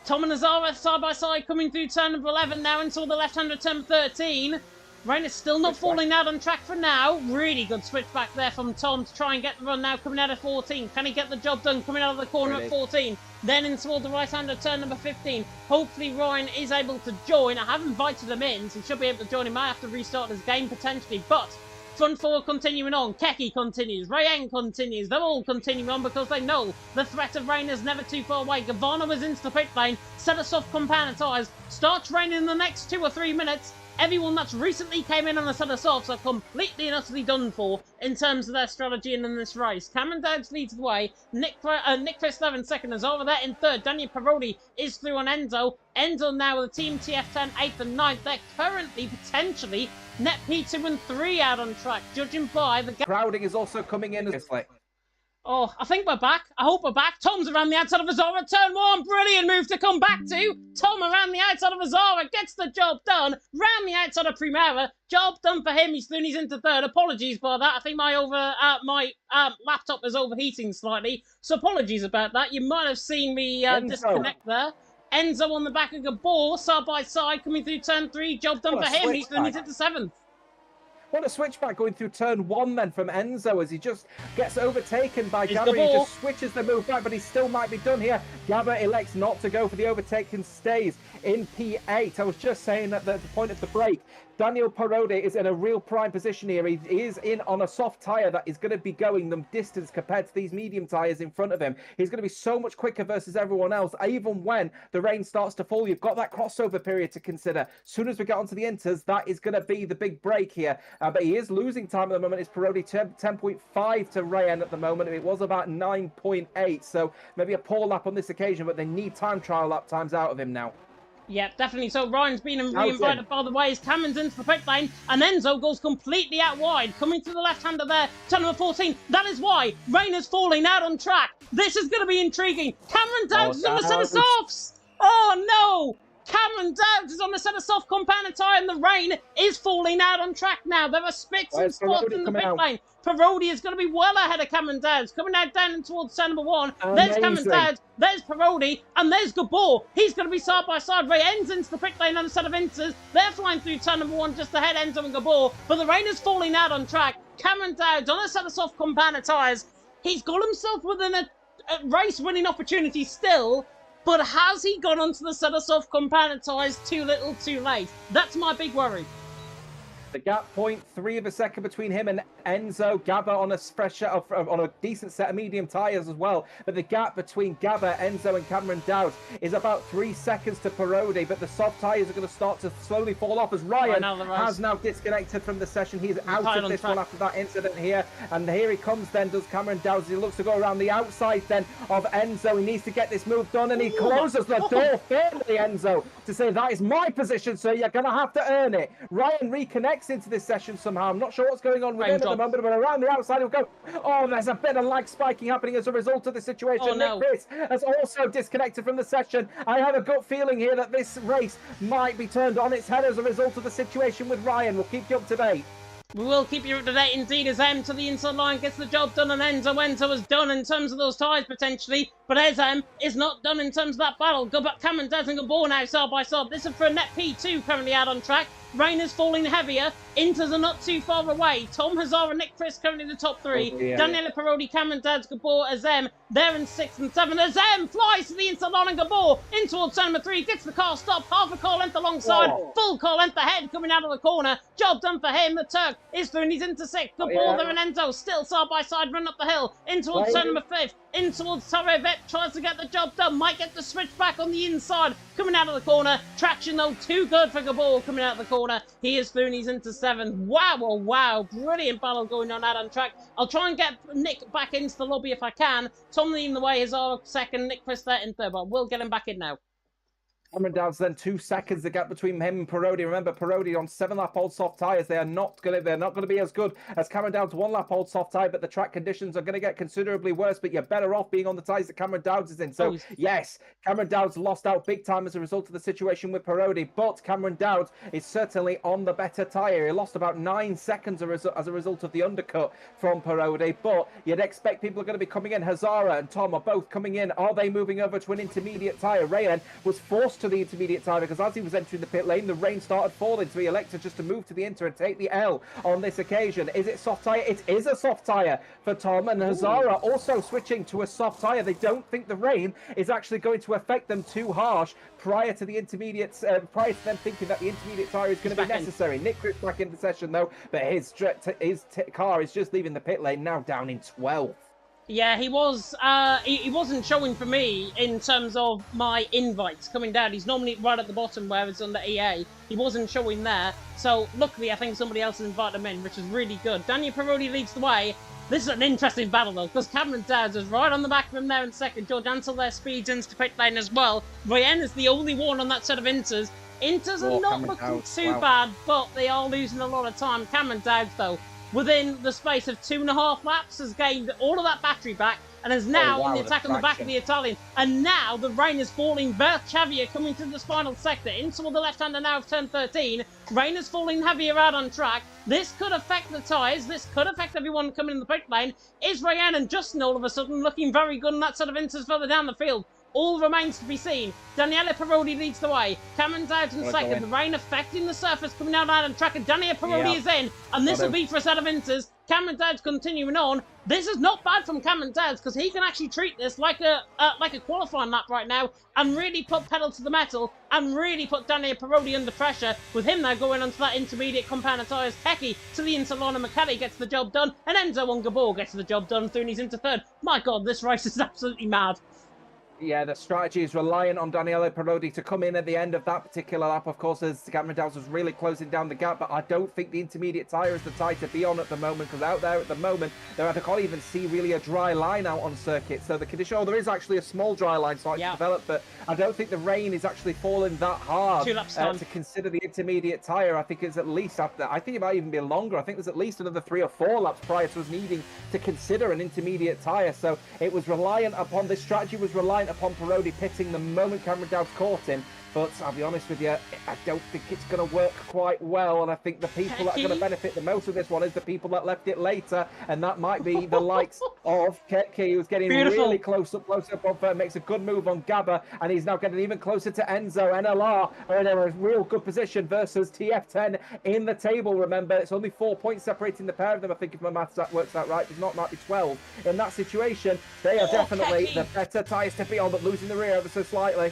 Tom and Azara side by side coming through turn number 11 now into the left-hand of turn 13. Rain is still not falling out on track for now. Really good switch back there from Tom to try and get the run now coming out of 14. Can he get the job done coming out of the corner at 14? Then in toward the right-hand of turn number 15. Hopefully Ryan is able to join. I have invited him in, so he should be able to join. He might have to restart his game potentially, but front 4 continuing on. Keki continues. Rayen continues. They're all continuing on because they know the threat of rain is never too far away. Gavano is into the pit lane. Set us off compound tyres. Starts raining in the next 2 or 3 minutes. Everyone that's recently came in on a set of softs are completely and utterly done for in terms of their strategy in this race. Cameron Dowds leads the way. Nick Chris in second is over there in third. Daniel Parodi is through on Enzo. Enzo now with the Team TF10 8th and 9th. They're currently potentially net P2 and 3 out on track, judging by the crowding is also coming in as well. Oh, I think we're back. I hope we're back. Tom's around the outside of Azara. Turn 1. Brilliant move to come back to. Tom around the outside of Azara. Gets the job done. Round the outside of Primera. Job done for him. He's into third. Apologies by that. I think my laptop is overheating slightly. So apologies about that. You might have seen me disconnect there. Enzo on the back of Gabor. Side by side coming through turn 3. Job done for him. He's into 7th. What a switchback going through turn 1 then from Enzo as he just gets overtaken by Gabba. He just switches the move back, but he still might be done here. Gabba elects not to go for the overtake and stays in P8. I was just saying that at the point of the break, Daniel Parodi is in a real prime position here. He is in on a soft tyre that is going to be going the distance compared to these medium tyres in front of him. He's going to be so much quicker versus everyone else. Even when the rain starts to fall, you've got that crossover period to consider. As soon as we get onto the inters, that is going to be the big break here. But he is losing time at the moment. It's Parodi 10.5 to Rayen at the moment. It was about 9.8. So maybe a poor lap on this occasion, but they need time trial lap times out of him now. Yeah, definitely. So Ryan's been re-invited by the ways. Cameron's into the pit lane, and Enzo goes completely out wide, coming to the left-hander there. Turn number 14. That is why rain is falling out on track. This is going to be intriguing. Cameron Dowds is on the set of softs. Oh no! Cameron Dowds is on the set of soft compound tyre, and the rain is falling out on track now. There are spits and spots in the pit lane. Parodi is going to be well ahead of Cameron Dowds. Coming out down towards turn number 1. There's Cameron Dowds. There's Parodi. And there's Gabor. He's going to be side by side. Ray ends into the pit lane on a set of inters. They're flying through turn number 1 just ahead Enzo and Gabor. But the rain is falling out on track. Cameron Dowds on a set of soft compound tyres. He's got himself within a race-winning opportunity still. But has he gone onto the set of soft compound tyres too little too late? That's my big worry. The gap 0.3 of a second between him and Enzo. Gabba on a fresh set of, on a decent set of medium tyres as well. But the gap between Gabba, Enzo and Cameron Dowd is about 3 seconds to Parodi. But the soft tyres are going to start to slowly fall off as Ryan has now disconnected from the session. He's out of this one after that incident here. And here he comes then, does Cameron Dowd. He looks to go around the outside then of Enzo. He needs to get this move done and he closes the door firmly, Enzo, to say that is my position, so you're going to have to earn it. Ryan reconnects into this session somehow. I'm not sure what's going on with him at the moment, but around the outside he'll go. Oh, there's a bit of lag spiking happening as a result of the situation. Nick Chris has also disconnected from the session. I have a gut feeling here that this race might be turned on its head as a result of the situation with Ryan. We'll keep you up to date. We will keep you up to date indeed as M to the inside line gets the job done and Enzo is done in terms of those tyres potentially, but M is not done in terms of that battle. Go back, Cameron Dowd and Gabor now side by side. This is for a net P2 currently out on track. Rain is falling heavier. Inters are not too far away. Tom Hazara and Nick Chris currently in the top three. Daniela Parodi, Cameron Dowd, Gabor, Azem. They're in 6th and 7th. Azem flies to the inside line and Gabor in towards turn number 3. Gets the car stopped. Half a car length alongside. Full car length ahead coming out of the corner. Job done for him. The Turk is through and he's into 6th. Gabor there and Enzo still side by side. Run up the hill. In towards turn number 5th. In towards Torrevet. Tries to get the job done. Might get the switch back on the inside. Coming out of the corner. Traction though too good for Gabor coming out of the corner. He is through and he's into 7th. Wow, oh wow. Brilliant battle going on out on track. I'll try and get Nick back into the lobby if I can. Tom leading the way is our 2nd. Nick Chris there in 3rd, but we'll get him back in now. Cameron Dowd's then 2 seconds the gap between him and Parodi. Remember, Parodi on 7-lap old soft tyres. They're not going to be as good as Cameron Dowd's 1-lap old soft tyre, but the track conditions are going to get considerably worse. But you're better off being on the tyres that Cameron Dowd's is in. So yes, Cameron Dowd's lost out big time as a result of the situation with Parodi, but Cameron Dowd is certainly on the better tyre. He lost about 9 seconds as a result of the undercut from Parodi, but you'd expect people are going to be coming in. Hazara and Tom are both coming in. Are they moving over to an intermediate tyre? Rayan was forced to the intermediate tyre because as he was entering the pit lane, the rain started falling, so he elected just to move to the inter and take the L on this occasion. Is it soft tyre? It is a soft tyre for Tom, and Hazara also switching to a soft tyre. They don't think the rain is actually going to affect them too harsh prior to the intermediates, prior to them thinking that the intermediate tyre is going to be necessary. Nick Chris back in the session though, but his car is just leaving the pit lane now down in 12th. Yeah, he was. He wasn't showing for me in terms of my invites coming down. He's normally right at the bottom where it's under EA. He wasn't showing there. So luckily, I think somebody else has invited him in, which is really good. Daniel Parodi leads the way. This is an interesting battle though, because Cameron Dowd is right on the back of him there in 2nd. George Ansel there speeds into pit lane as well. Ryan is the only one on that set of inters. Inters are not looking too bad, but they are losing a lot of time. Cameron Dowd though, within the space of 2.5 laps, has gained all of that battery back and is now in the attack on the back of the Italian. And now the rain is falling. Bert Xavier coming to the final sector into the left-hander now of turn 13. Rain is falling heavier out on track. This could affect the tyres. This could affect everyone coming in the pit lane. Is Ryan and Justin all of a sudden looking very good in that set of inters further down the field? All remains to be seen. Daniela Parodi leads the way. Cameron Dowd in 2nd. The rain affecting the surface coming out on track. And Daniela Parodi is in. And this will be for a set of inters. Cameron Dowd's continuing on. This is not bad from Cameron Dowd because he can actually treat this like a qualifying lap right now and really put pedal to the metal and really put Daniela Parodi under pressure with him now going onto that intermediate compound of tyres. Hecky to the inside line and McKelly gets the job done. And Enzo on Gabor gets the job done through and he's into 3rd. My God, this race is absolutely mad. Yeah, the strategy is reliant on Daniele Parodi to come in at the end of that particular lap, of course, as Cameron Dowd was really closing down the gap, but I don't think the intermediate tyre is the tyre to be on at the moment, because out there at the moment, I can't even see really a dry line out on circuit, so the condition, there is actually a small dry line starting to develop, but I don't think the rain is actually falling that hard to consider the intermediate tyre. I think it's at least after, I think it might even be longer. I think there's at least another 3 or 4 laps prior to us needing to consider an intermediate tyre, so it was reliant upon, this strategy was reliant upon Parodi pitting the moment Cameron Dowd caught him, but I'll be honest with you, I don't think it's going to work quite well, and I think the people that are going to benefit the most of this one is the people that left it later, and that might be the likes of Keke, who's getting really close up on makes a good move on Gabba, and he's now getting even closer to Enzo. NLR are in a real good position versus TF10 in the table. Remember, it's only 4 points separating the pair of them, I think, if my maths works out right. If not, might be 12. In that situation, they are definitely the better tyres to be on, but losing the rear ever so slightly.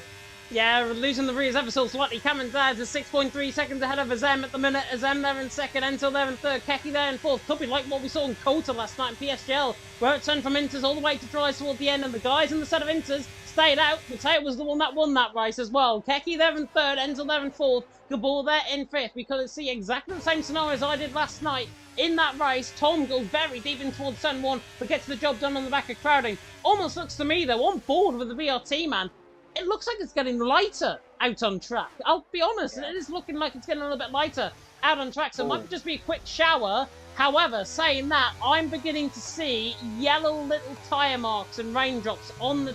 Yeah, losing the rears ever so slightly. Cameron Dowds is 6.3 seconds ahead of Azem at the minute. Azem there in second, Entel there in third, Keki there in fourth. Could be like what we saw in Kota last night in PSGL, where it turned from Inters all the way to tries toward the end, and the guys in the set of Inters stayed out. Mateo was the one that won that race as well. Keki there in third, Entel there in fourth, Gabor there in fifth. We could see exactly the same scenario as I did last night. In that race, Tom goes very deep in towards turn one, but gets the job done on the back of crowding. Almost looks to me, though, on board with the VRT, man. It looks like it's getting lighter out on track. I'll be honest, it is looking like it's getting a little bit lighter out on track, so it might just be a quick shower. However, saying that, I'm beginning to see yellow little tyre marks and raindrops on the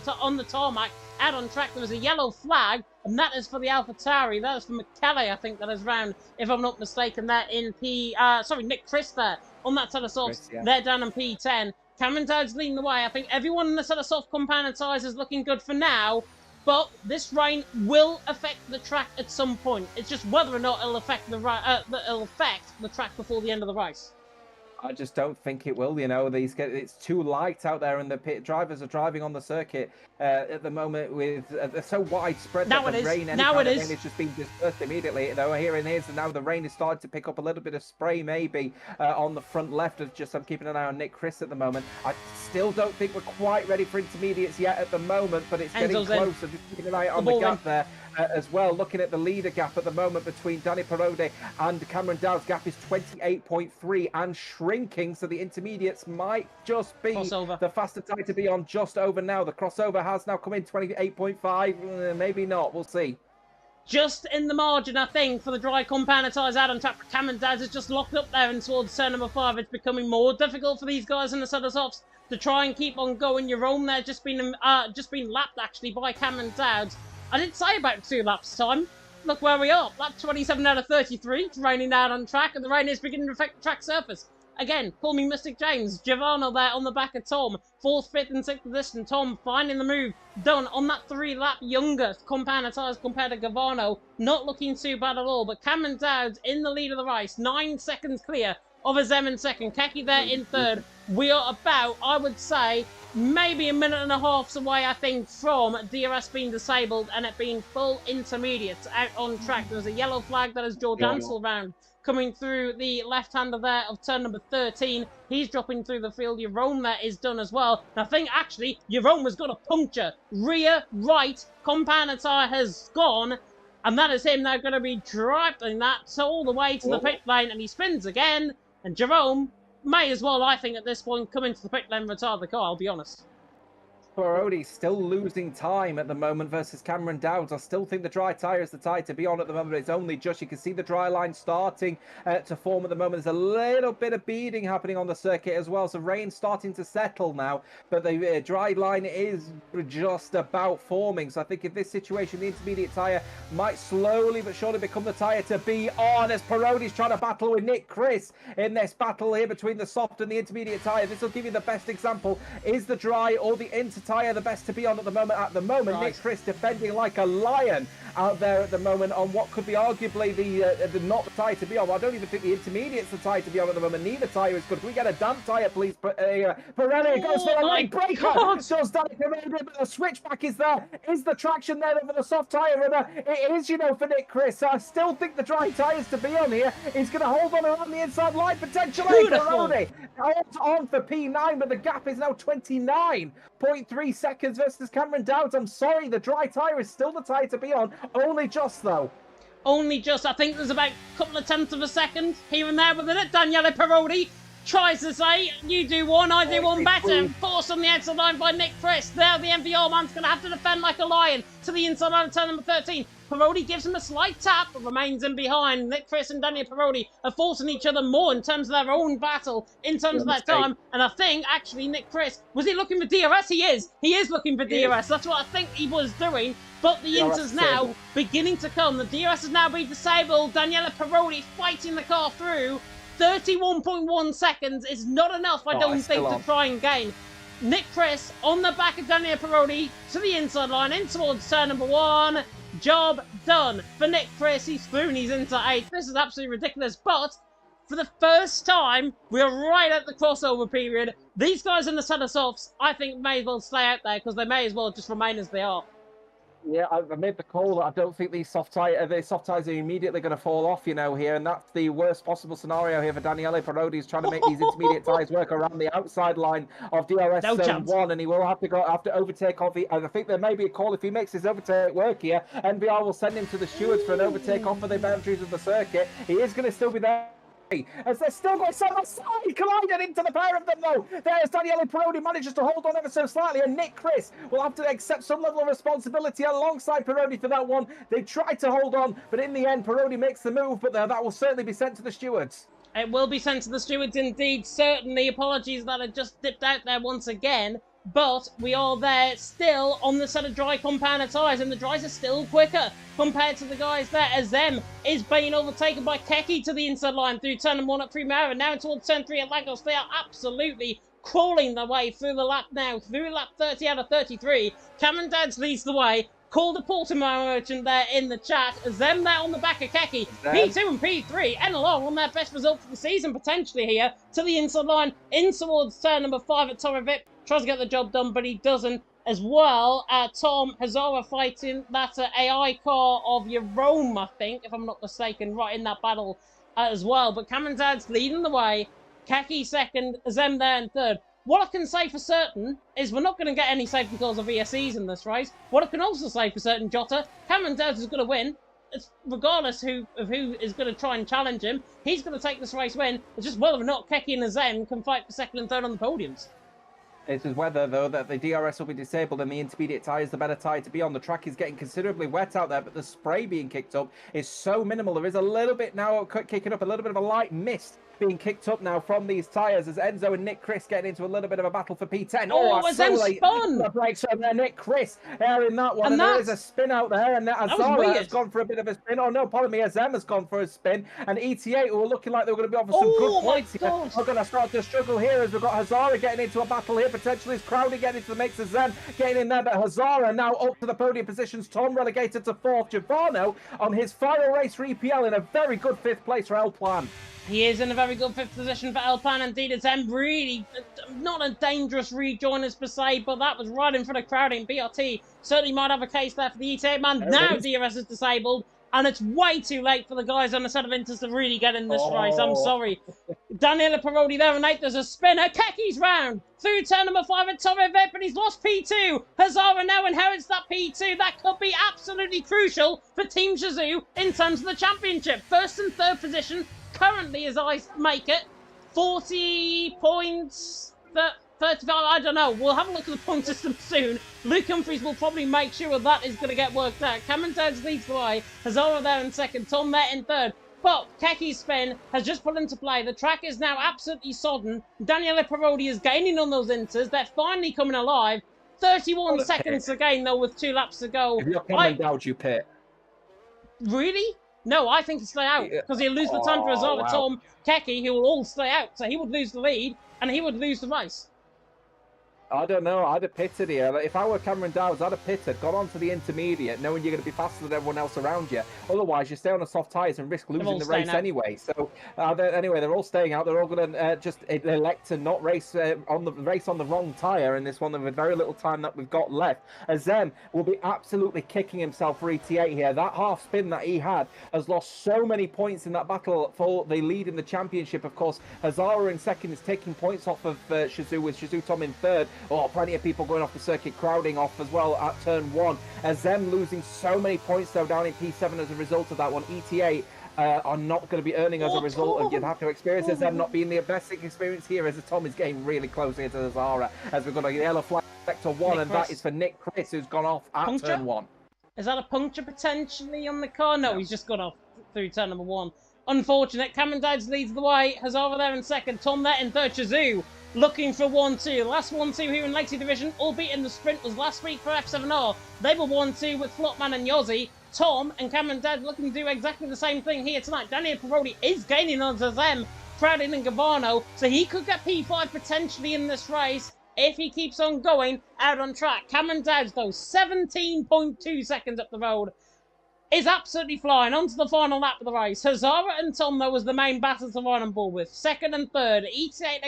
tarmac out on track. There was a yellow flag, and that is for the AlphaTauri. That is for McKellar, I think, that is round, if I'm not mistaken, there in Nick Chris there on that set of softs. They're down in P10. Cameron Dowd's leading the way. I think everyone in the set of soft compounded tyres is looking good for now. But this rain will affect the track at some point. It's just whether or not it'll affect the track before the end of the race. I just don't think it will. You know, it's too light out there, and the pit drivers are driving on the circuit at the moment with they're so widespread that the rain. Now it is. It's just been dispersed immediately. You know, here it is, and now the rain is starting to pick up a little bit of spray, maybe on the front left. I'm keeping an eye on Nick Chris at the moment. I still don't think we're quite ready for intermediates yet at the moment, but it's getting closer. Just keeping an eye on the gap there. As well, looking at the leader gap at the moment between Danny Parodi and Cameron Dowd's gap is 28.3 and shrinking, so the intermediates might just be the faster tyre to be on just over now. The crossover has now come in 28.5, maybe not, we'll see. Just in the margin, I think, for the dry compound tyres out on track for Cameron Dowds is just locked up there and towards turn number 5. It's becoming more difficult for these guys in the set of softs to try and keep on going. Jerome there just been lapped actually by Cameron Dowds. I did say about 2 laps time. Look where we are. Lap 27 out of 33. It's raining down on track, and the rain is beginning to affect the track surface. Again, call me Mystic James. Giovanna there on the back of Tom. 4th, 5th, and 6th position. Tom finding the move done on that 3-lap younger compound tyres compared to Gavano. Not looking too bad at all. But Cameron Dowds in the lead of the race. 9 seconds clear of Azem in second. Keki there in third. We are about, I would say, maybe a minute and a half away, I think, from DRS being disabled and it being full intermediates out on track. There's a yellow flag that is George Ansel round coming through the left-hander there of turn number 13. He's dropping through the field. Jerome there is done as well. And I think, actually, Jerome has got a puncture. Rear right compound tyre has gone. And that is him now going to be driving that all the way to the pit lane. And he spins again. And Jerome may as well, I think, at this point, come into the pit lane and retire the car, I'll be honest. Parodi still losing time at the moment versus Cameron Dowds. I still think the dry tyre is the tyre to be on at the moment. It's only just, you can see the dry line starting to form at the moment. There's a little bit of beading happening on the circuit as well. So rain's starting to settle now, but the dry line is just about forming. So I think in this situation, the intermediate tyre might slowly but surely become the tyre to be on as Parodi's trying to battle with Nick Chris in this battle here between the soft and the intermediate tyre. This will give you the best example. Is the dry or the inter tyre the best to be on at the moment? Right. Nick Chris defending like a lion out there at the moment on what could be arguably the not the tyre to be on. Well, I don't even think the intermediate's the tyre to be on at the moment. Neither tyre is good. Can we get a damp tyre, please? Pirelli goes for a leg breaker. Does Danny Pirelli, but the switchback is there. Is the traction there for the soft tyre? It is, you know, for Nick Chris. I still think the dry tyres to be on here. He's going to hold on around the inside line potentially. Pirelli holds on for P9, but the gap is now 29.3 seconds versus Cameron Dowds. I'm sorry, the dry tyre is still the tyre to be on. Only just, though. Only just. I think there's about a couple of tenths of a second here and there within it. Daniele Parodi tries to say, you do one, I do one better. Forced on the outside line by Nick Chris. There, the MVR man's going to have to defend like a lion to the inside line of turn number 13. Parodi gives him a slight tap, but remains in behind. Nick Chris and Daniel Parodi are forcing each other more in terms of their own battle, in terms of that time. And I think, actually, Nick Chris, was he looking for DRS? He is. He is looking for DRS. That's what I think he was doing. But the Inter's now beginning to come. The DRS has now been disabled. Daniela Parodi fighting the car through. 31.1 seconds is not enough, I don't think, to try and gain. Nick Chris on the back of Daniel Parodi to the inside line, in towards turn number 1. Job done for Nick Chris. He's through and he's into 8th. This is absolutely ridiculous, but for the first time, we're right at the crossover period. These guys in the set of softs, I think, may as well stay out there because they may as well just remain as they are. Yeah, I made the call that I don't think these soft tires are immediately going to fall off, you know, here, and that's the worst possible scenario here for Daniele Parodi. He's trying to make these intermediate tires work around the outside line of DRS No Zone chance. 1, and he will have to overtake off. And I think there may be a call if he makes his overtake work here. NVR will send him to the stewards for an overtake off of the boundaries of the circuit. He is going to still be there. As they're still going side by side, colliding into the pair of them though. There's Daniele Parodi, manages to hold on ever so slightly, and Nick Chris will have to accept some level of responsibility alongside Parodi for that one. They tried to hold on, but in the end, Parodi makes the move, but that will certainly be sent to the stewards. It will be sent to the stewards indeed. Certainly, apologies that I just dipped out there once again. But we are there still on the set of dry compounder tyres, and the dries are still quicker compared to the guys there, as them is being overtaken by Keki to the inside line through turn 1 at Primera, now towards turn 3 at Lagos. They are absolutely crawling their way through the lap now, through lap 30 out of 33. Cameron Dodds leads the way. Called a Portimao merchant there in the chat, as them there on the back of Keki. P2 and P3, NLR on their best result for the season potentially here, to the inside line, in towards turn 5 at Torrevip. Tries to get the job done, but he doesn't. As well, Tom Hazara fighting that AI car of Jerome, I think, if I'm not mistaken, right in that battle as well. But Cameron Dodds leading the way. Keki second, Zem there in third. What I can say for certain is we're not going to get any safety calls of VSEs in this race. What I can also say for certain, Jota, Cameron Dodds is going to win. It's regardless of who is going to try and challenge him, he's going to take this race win. It's just whether or not Keki and Zem can fight for second and third on the podiums. It is whether, though, that the DRS will be disabled and the intermediate tyre is the better tyre to be on. The track is getting considerably wet out there, but the spray being kicked up is so minimal. There is a little bit now kicking up, a little bit of a light mist being kicked up now from these tyres as Enzo and Nick Chris getting into a little bit of a battle for P10. Oh, was so spun! The brakes from there. Nick Chris there in that one. And there is a spin out there, and Azara has gone for a bit of a spin. Oh no, pardon me, Azem has gone for a spin. And ETA, who are looking like they were going to be offered some good points here, are going to start to struggle here as we've got Hazara getting into a battle here. Potentially is Crowley getting into the mix. Azem getting in there, but Hazara now up to the podium positions. Tom relegated to 4th. Giovanno on his final race for EPL in a very good 5th place for El Plan. He is in a very good 5th position for El Plan. Indeed, it's really not a dangerous rejoiners per se, but that was right in front of crowding. BRT certainly might have a case there for the ETA man. Now DRS is disabled, and it's way too late for the guys on the set of Inters to really get in this race. I'm sorry. Daniele Parodi there in 8th. There's a spinner. Keki's round through turn 5 at Torrevip, but he's lost P2. Hazara now inherits that P2. That could be absolutely crucial for Team Shazoo in terms of the championship. 1st and 3rd position. Currently, as I make it, 40 points, 35, I don't know. We'll have a look at the point system soon. Luke Humphries will probably make sure that is going to get worked out. Cameron Dodds leads the way. Hazara there in 2nd. Tom there in 3rd. But Keki's spin has just put into play. The track is now absolutely sodden. Daniele Parodi is gaining on those inters. They're finally coming alive. 31 seconds to gain, though, with 2 laps to go. If you're Cameron Dodds, you pit. Really? No, I think he'll stay out because he'll lose the time for Azara, Tom, Keki, who will all stay out. So he would lose the lead and he would lose the race. I don't know. I'd have pitted here. If I were Cameron Dowds, I'd have pitted, got onto the intermediate, knowing you're going to be faster than everyone else around you. Otherwise, you stay on the soft tyres and risk losing the race anyway. So, anyway, they're all staying out. They're all going to just elect to not race on the wrong tyre in this one with very little time that we've got left. Azem will be absolutely kicking himself for ETA here. That half spin that he had has lost so many points in that battle for the lead in the championship. Of course, Hazara in 2nd is taking points off of Shazoo, with Shazoo Tom in 3rd. Oh, plenty of people going off the circuit, crowding off as well at turn 1. Azem losing so many points, though, down in P7 as a result of that one. ETA are not going to be earning as a result, and you'd have to experience Azem not being the best experience here, as Tom is getting really close here to Zara, as we've got a yellow flag sector 1, and that is for Nick Chris, who's gone off at turn 1. Is that a puncture potentially on the car? No, he's just gone off through turn 1. Unfortunate. Cameron Dodds leads the way. Hazara there in 2nd. Tom there in 3rd. Shazoo looking for 1-2. Last 1-2 here in Lexi Division, albeit in the sprint, was last week for F7R. They were 1-2 with Flopman and Yozzy. Tom and Cameron Dodds looking to do exactly the same thing here tonight. Daniel Parodi is gaining on Zazem, Crowding and Gavano, so he could get P5 potentially in this race if he keeps on going out on track. Cameron Dodds, though, 17.2 seconds up the road, is absolutely flying onto the final lap of the race. Hazara and Tom, though, was the main battle to run on board with. 2nd and 3rd, E8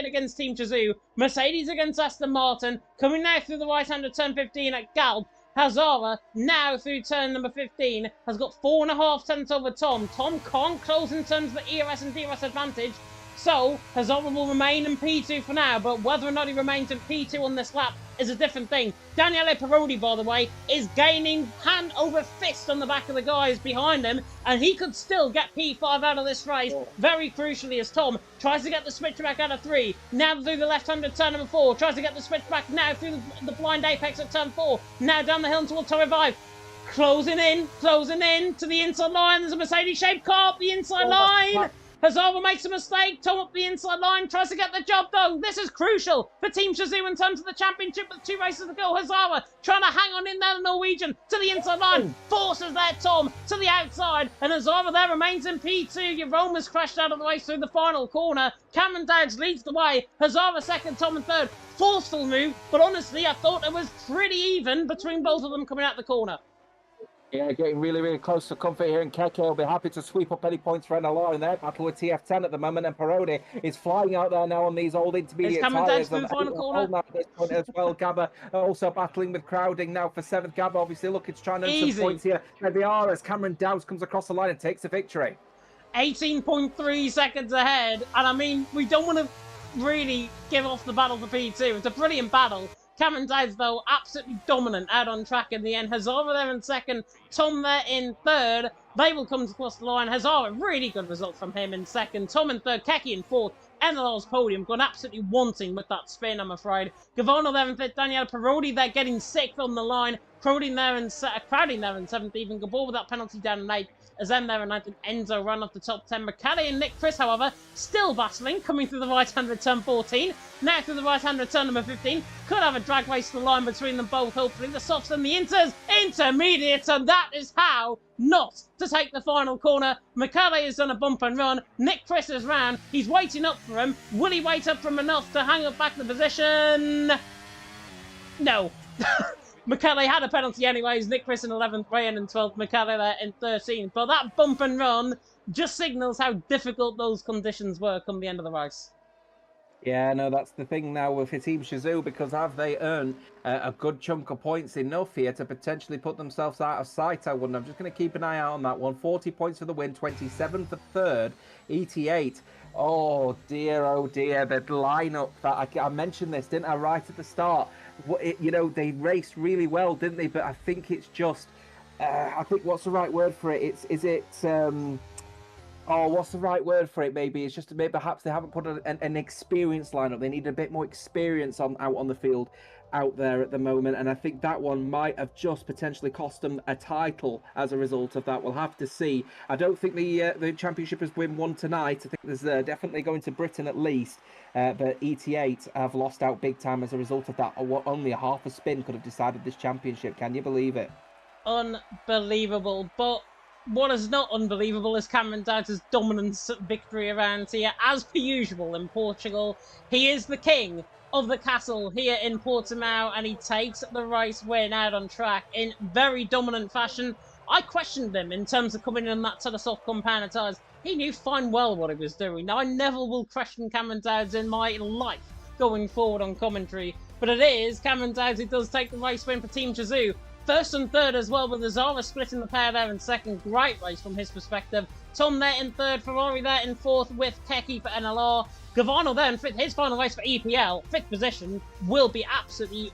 against Team Shazoo, Mercedes against Aston Martin, coming now through the right hand of turn 15 at Galp. Hazara, now through turn number 15, has got 4.5 tenths over Tom. Tom can't close in terms of the ERS and DRS advantage, so Hazara will remain in P2 for now, but whether or not he remains in P2 on this lap is a different thing. Daniele Parodi, by the way, is gaining hand over fist on the back of the guys behind him, and he could still get P5 out of this race, very crucially, as Tom tries to get the switchback out of 3, now through the left-handed turn number 4, tries to get the switchback now through the blind apex at turn 4, now down the hill towards turn 5, closing in to the inside line. There's a Mercedes-shaped car up the inside line. Hazara makes a mistake. Tom up the inside line, tries to get the job though. This is crucial for Team Shazoo in terms of the championship with 2 races to go. Hazara trying to hang on in there, the Norwegian, to the inside line. Forces there Tom to the outside, and Hazara there remains in P2. Jerome has crashed out of the race through the final corner. Cameron Dowds leads the way. Hazara second, Tom in third. Forceful move, but honestly, I thought it was pretty even between both of them coming out the corner. Yeah, getting really, really close to comfort here, and Keke will be happy to sweep up any points for NLR in their battle with TF10 at the moment, and Parodi is flying out there now on these old intermediate tyres. Through the final corner. At this point as well. Gabba also battling with crowding now for 7th. Gabba obviously looking to try and earn some points here. There they are as Cameron Dowds comes across the line and takes the victory. 18.3 seconds ahead, and I mean, we don't want to really give off the battle for P2. It's a brilliant battle. Cameron Dowds, though, absolutely dominant out on track in the end. Hazara there in second, Tom there in third. They will come across the line. Hazara, really good result from him in second. Tom in third, Keke in fourth. NLR's podium gone absolutely wanting with that spin, I'm afraid. Gavano there in fifth, Daniel Parodi there getting 6th on the line. Crowding there in 7th, even Gabor with that penalty down in 8th. Azem there in 9th, and Enzo ran off the top 10. McCallie and Nick Chris, however, still battling, coming through the right-hand return 14. Now through the right-hand return number 15. Could have a drag race to the line between them both, hopefully. The softs and the inters, intermediates, and that is how not to take the final corner. McCallie has done a bump and run. Nick Chris is round. He's waiting up for him. Will he wait up for him enough to hang up back the position? No. McCallie had a penalty anyways. Nick Chris in 11th, Ryan in 12th, McCallie there in 13th. But that bump and run just signals how difficult those conditions were come the end of the race. Yeah, no, that's the thing now with Team Shazoo, because have they earned a good chunk of points enough here to potentially put themselves out of sight? I wouldn't. I'm just going to keep an eye out on that one. 40 points for the win, 27 for third, ET8. Oh dear, the lineup that I mentioned this, didn't I, right at the start? They raced really well, didn't they? But I think it's just, I think what's the right word for it? What's the right word for it? Maybe it's just maybe perhaps they haven't put an experienced lineup. They need a bit more experience out on the field out there at the moment, and I think that one might have just potentially cost them a title as a result of that. We'll have to see. I don't think the championship has won tonight. I think there's definitely going to Britain at least, but ET8 have lost out big time as a result of that. Only a half a spin could have decided this championship. Can you believe it? Unbelievable. But what is not unbelievable is Cameron Dowds' dominance victory around here. As per usual in Portugal, he is the king of the castle here in Portimao, and he takes the race win out on track in very dominant fashion. I questioned him in terms of coming in that sort of soft compound tyres. He knew fine well what he was doing. Now, I never will question Cameron Dowds in my life going forward on commentary, but it is Cameron Dowds who does take the race win for Team Shazoo. First and third as well, with Azara splitting the pair there in second. Great race from his perspective. Tom there in third, Ferrari there in fourth with Keke for NLR. Gavano there in fifth, his final race for EPL, fifth position, will be absolutely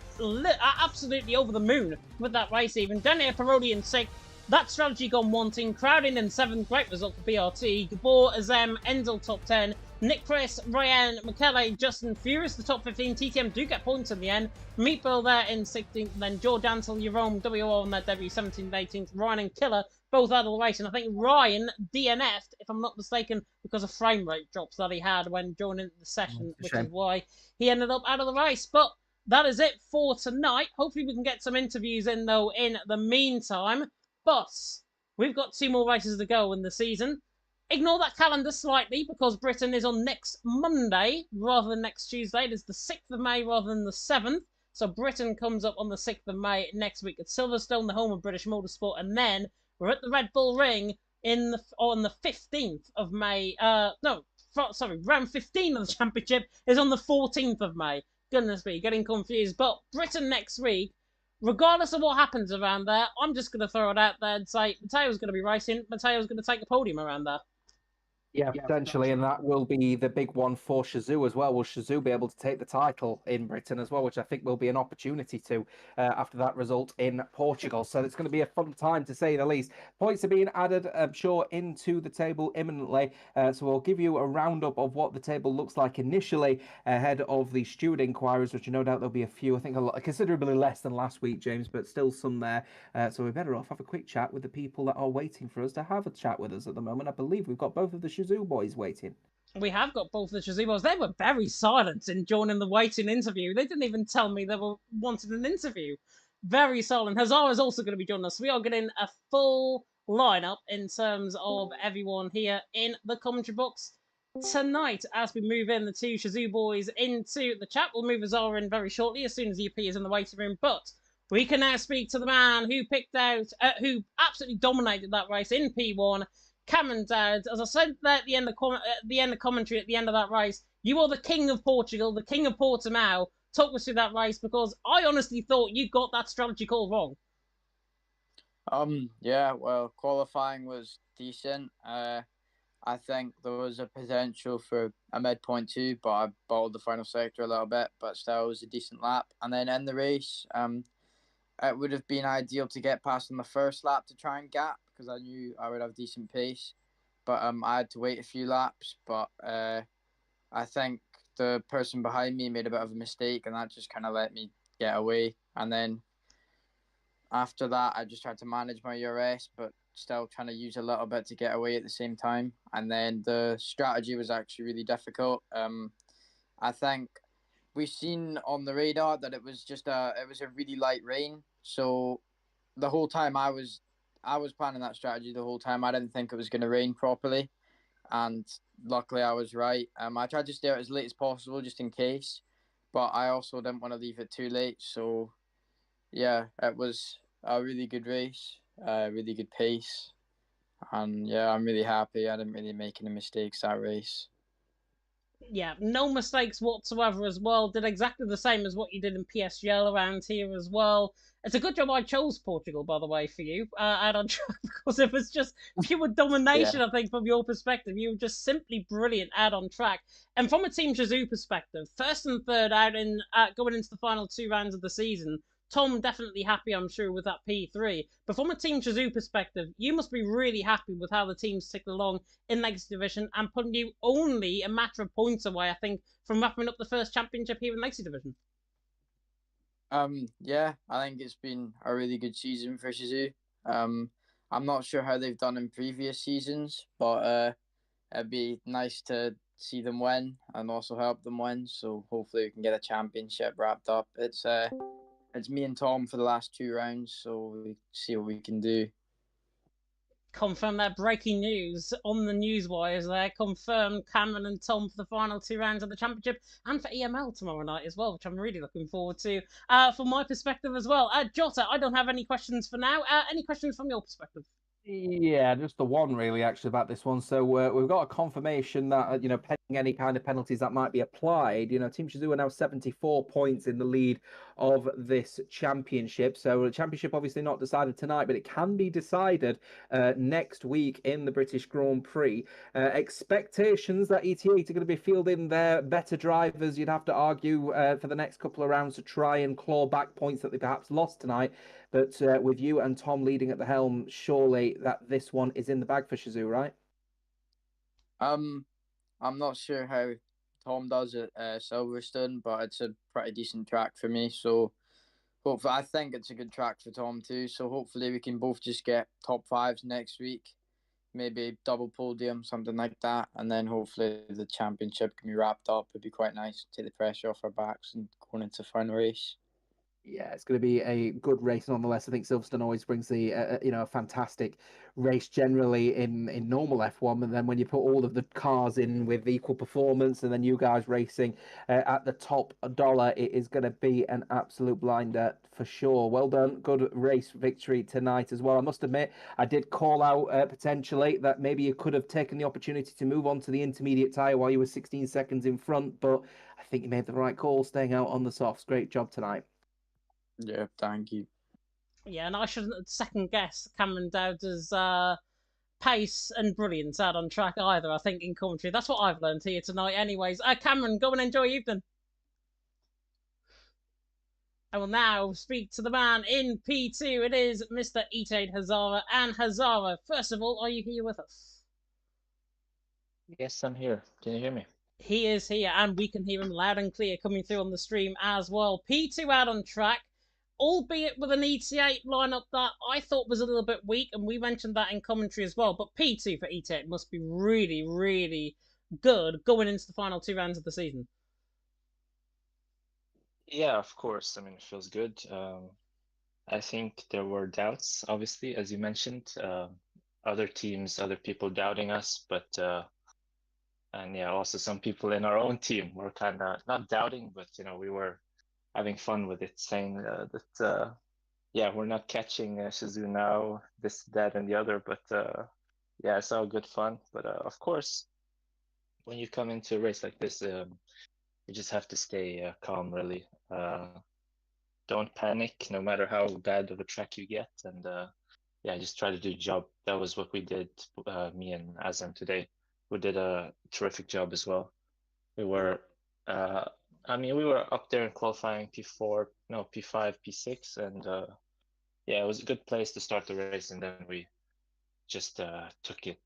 over the moon with that race even. Daniel Parodi in sixth, that strategy gone wanting. Crowding in seventh, great result for BRT. Gabor, Azem, Enzel top 10. Nick Chris, Ryan, McKellar, Justin Furious, the top 15. TTM do get points in the end. Meatball there in 16th, then Joe Dansel, Jerome, WOR on their debut, 17th, 18th. Ryan and Killer, both out of the race. And I think Ryan DNF'd, if I'm not mistaken, because of frame rate drops that he had when joining the session, which is why he ended up out of the race. But that is it for tonight. Hopefully we can get some interviews in, though, in the meantime. But we've got 2 more races to go in the season. Ignore that calendar slightly, because Britain is on next Monday rather than next Tuesday. It is the 6th of May rather than the 7th. So Britain comes up on the 6th of May next week at Silverstone, the home of British Motorsport. And then we're at the Red Bull Ring on the 15th of May. Round 15 of the championship is on the 14th of May. Goodness me, getting confused. But Britain next week, regardless of what happens around there, I'm just going to throw it out there and say Mateo's going to be racing. Mateo's going to take the podium around there. Yeah, potentially, and that will be the big one for Shazoo as well. Will Shazoo be able to take the title in Britain as well, which I think will be an opportunity to after that result in Portugal. So it's going to be a fun time to say the least. Points are being added, I'm sure, into the table imminently. So we'll give you a roundup of what the table looks like initially ahead of the steward inquiries, which no doubt there'll be a few. I think considerably less than last week, James, but still some there. So we're better off have a quick chat with the people that are waiting for us to have a chat with us at the moment. I believe we've got both of the Shazoo boys waiting. We have got both the Shazibos. They were very silent in joining the waiting interview. They didn't even tell me they were wanted an interview. Very silent. Hazara is also going to be joining us. We are getting a full lineup in terms of everyone here in the commentary box tonight as we move in the two Shazoo boys into the chat. We'll move Hazara in very shortly as soon as he appears in the waiting room. But we can now speak to the man who picked out, who absolutely dominated that race in P1. Cameron Dowd, as I said there at the end of commentary, at the end of that race, you are the king of Portugal, the king of Portimao. Talk us through that race because I honestly thought you got that strategy call wrong. Yeah, well, qualifying was decent. I think there was a potential for a midpoint too, but I balled the final sector a little bit, but still it was a decent lap. And then in the race, it would have been ideal to get past on the first lap to try and gap because I knew I would have decent pace. But I had to wait a few laps. But I think the person behind me made a bit of a mistake, and that just kind of let me get away. And then after that, I just tried to manage my URS, but still trying to use a little bit to get away at the same time. And then the strategy was actually really difficult. I think we've seen on the radar that it was a really light rain. So the whole time I was planning that strategy the whole time. I didn't think it was going to rain properly, and luckily I was right. I tried to stay out as late as possible just in case, but I also didn't want to leave it too late. So yeah, it was a really good race, really good pace, and yeah, I'm really happy. I didn't really make any mistakes that race. Yeah, no mistakes whatsoever as well. Did exactly the same as what you did in PSGL around here as well. It's a good job I chose Portugal, by the way, for you out on track because it was just pure domination, I think, from your perspective. You were just simply brilliant out on track. And from a Team Shazoo perspective, first and third out in going into the final 2 rounds of the season, Tom definitely happy, I'm sure, with that P3. But from a Team Shazoo perspective, you must be really happy with how the team's ticking along in Legacy Division and putting you only a matter of points away, I think, from wrapping up the first championship here in Legacy Division. Yeah, I think it's been a really good season for Shazoo. I'm not sure how they've done in previous seasons, but it'd be nice to see them win and also help them win. So hopefully we can get a championship wrapped up. It's me and Tom for the last 2 rounds, so we see what we can do. Confirm that breaking news on the news wires there. Confirm Cameron and Tom for the final 2 rounds of the championship and for EML tomorrow night as well, which I'm really looking forward to. From my perspective as well. Jota, I don't have any questions for now. Any questions from your perspective? Yeah, just the one really actually about this one. So we've got a confirmation that pending any kind of penalties that might be applied, Team Shazoo are now 74 points in the lead of this championship. So the championship obviously not decided tonight, but it can be decided next week in the British Grand Prix. Expectations that ETA are going to be fielding their better drivers, you'd have to argue, for the next couple of rounds to try and claw back points that they perhaps lost tonight. But with you and Tom leading at the helm, surely that this one is in the bag for Shazoo, right? I'm not sure how Tom does at Silverstone, but it's a pretty decent track for me. So hopefully, I think it's a good track for Tom too. So hopefully we can both just get top 5s next week, maybe double podium, something like that, and then hopefully the championship can be wrapped up. It'd be quite nice to take the pressure off our backs and going into the final race. Yeah, it's going to be a good race nonetheless. I think Silverstone always brings the a fantastic race generally in normal F1, and then when you put all of the cars in with equal performance, and then you guys racing at the top dollar, it is going to be an absolute blinder for sure. Well done, good race victory tonight as well. I must admit, I did call out potentially that maybe you could have taken the opportunity to move on to the intermediate tyre while you were 16 seconds in front, but I think you made the right call staying out on the softs. Great job tonight. Yeah, thank you. Yeah, and I shouldn't second guess Cameron Dowd's pace and brilliance out on track either. I think in commentary, that's what I've learned here tonight. Anyways, Cameron, go and enjoy your evening. I will now speak to the man in P2. It is Mr. Itaid Hazara. And Hazara, first of all, are you here with us? Yes, I'm here. Can you hear me? He is here, and we can hear him loud and clear coming through on the stream as well. P2 out on track, albeit with an ET8 lineup that I thought was a little bit weak, and we mentioned that in commentary as well. But P2 for ET8 must be really, really good going into the final 2 rounds of the season. Yeah, of course. I mean, it feels good. I think there were doubts, obviously, as you mentioned. Other teams, other people doubting us, but and yeah, also some people in our own team were kind of not doubting, but we were having fun with it, saying that yeah, we're not catching Shizu now, this, that, and the other, but yeah, it's all good fun. But of course, when you come into a race like this, you just have to stay calm, really. Don't panic, no matter how bad of a track you get, and yeah, just try to do the job. That was what we did, me and Azam today. We did a terrific job as well. We were, I mean, we were up there in qualifying P4, no, P5, P6, and yeah, it was a good place to start the race, and then we just took it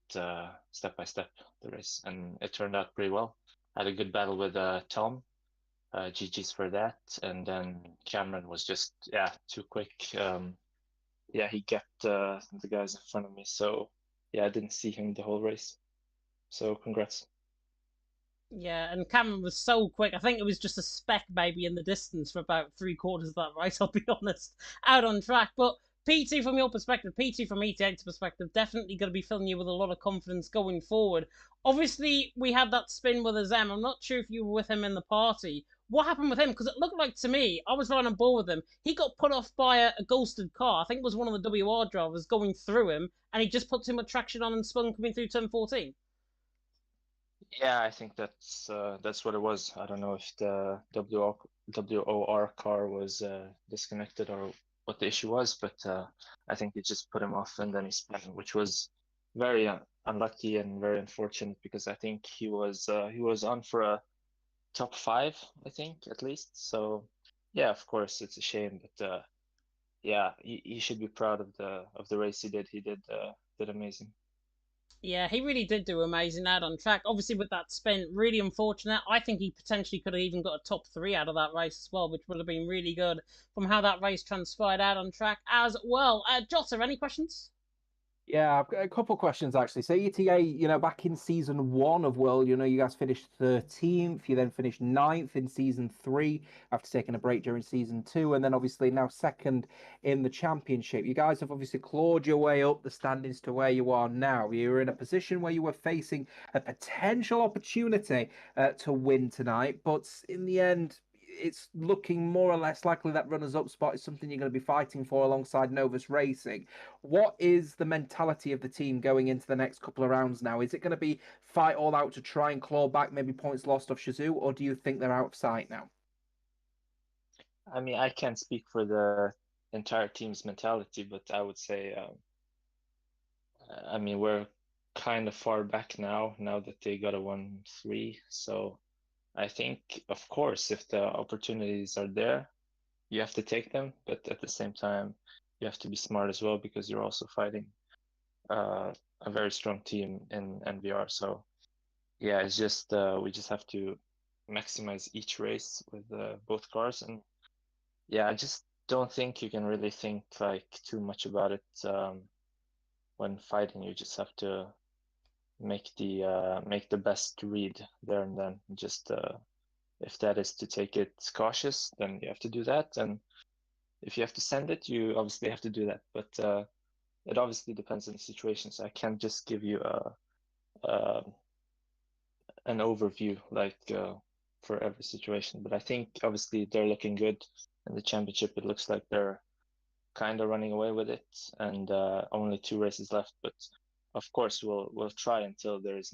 step by step, the race, and it turned out pretty well. I had a good battle with Tom. GG's for that. And then Cameron was just, yeah, too quick. Yeah, he kept the guys in front of me. So, yeah, I didn't see him the whole race. So, congrats. Yeah, and Cameron was so quick. I think it was just a speck maybe in the distance for about 3/4 of that race, I'll be honest, out on track. But P2 from your perspective, P2 from ET8's perspective, definitely going to be filling you with a lot of confidence going forward. Obviously, we had that spin with Azam. I'm not sure if you were with him in the party. What happened with him? Because it looked like to me, I was right on board with him. He got put off by a ghosted car. I think it was one of the WR drivers going through him, and he just put too much traction on and spun coming through turn 14. Yeah, I think that's what it was. I don't know if the WOR car was disconnected or what the issue was, but I think it just put him off, and then he spun, which was very unlucky and very unfortunate because I think he was on for a top 5, I think, at least. So yeah, of course it's a shame, but yeah, he should be proud of the race he did. He did amazing. Yeah, he really did do amazing out on track. Obviously, with that spin, really unfortunate. I think he potentially could have even got a top 3 out of that race as well, which would have been really good from how that race transpired out on track as well. Jota, any questions? Yeah, I've got a couple of questions actually. So ETA, back in season 1 of World, you guys finished 13th. You then finished 9th in season 3 after taking a break during season 2, and then obviously now second in the championship. You guys have obviously clawed your way up the standings to where you are now. You're in a position where you were facing a potential opportunity to win tonight, but in the end, it's looking more or less likely that runners-up spot is something you're going to be fighting for alongside Novus Racing. What is the mentality of the team going into the next couple of rounds now? Is it going to be fight all out to try and claw back maybe points lost off Shizu, or do you think they're out of sight now? I mean, I can't speak for the entire team's mentality, but I would say, I mean, we're kind of far back now that they got a 1-3. So I think, of course, if the opportunities are there, you have to take them. But at the same time, you have to be smart as well because you're also fighting a very strong team in NVR. So yeah, it's just we just have to maximize each race with both cars. And yeah, I just don't think you can really think like too much about it when fighting. You just have to make the best read there and then. Just if that is to take it cautious, then you have to do that. And if you have to send it, you obviously have to do that. But it obviously depends on the situation. So I can't just give you an overview like for every situation. But I think obviously they're looking good in the championship. It looks like they're kind of running away with it, and only 2 races left. But of course, we'll try until there is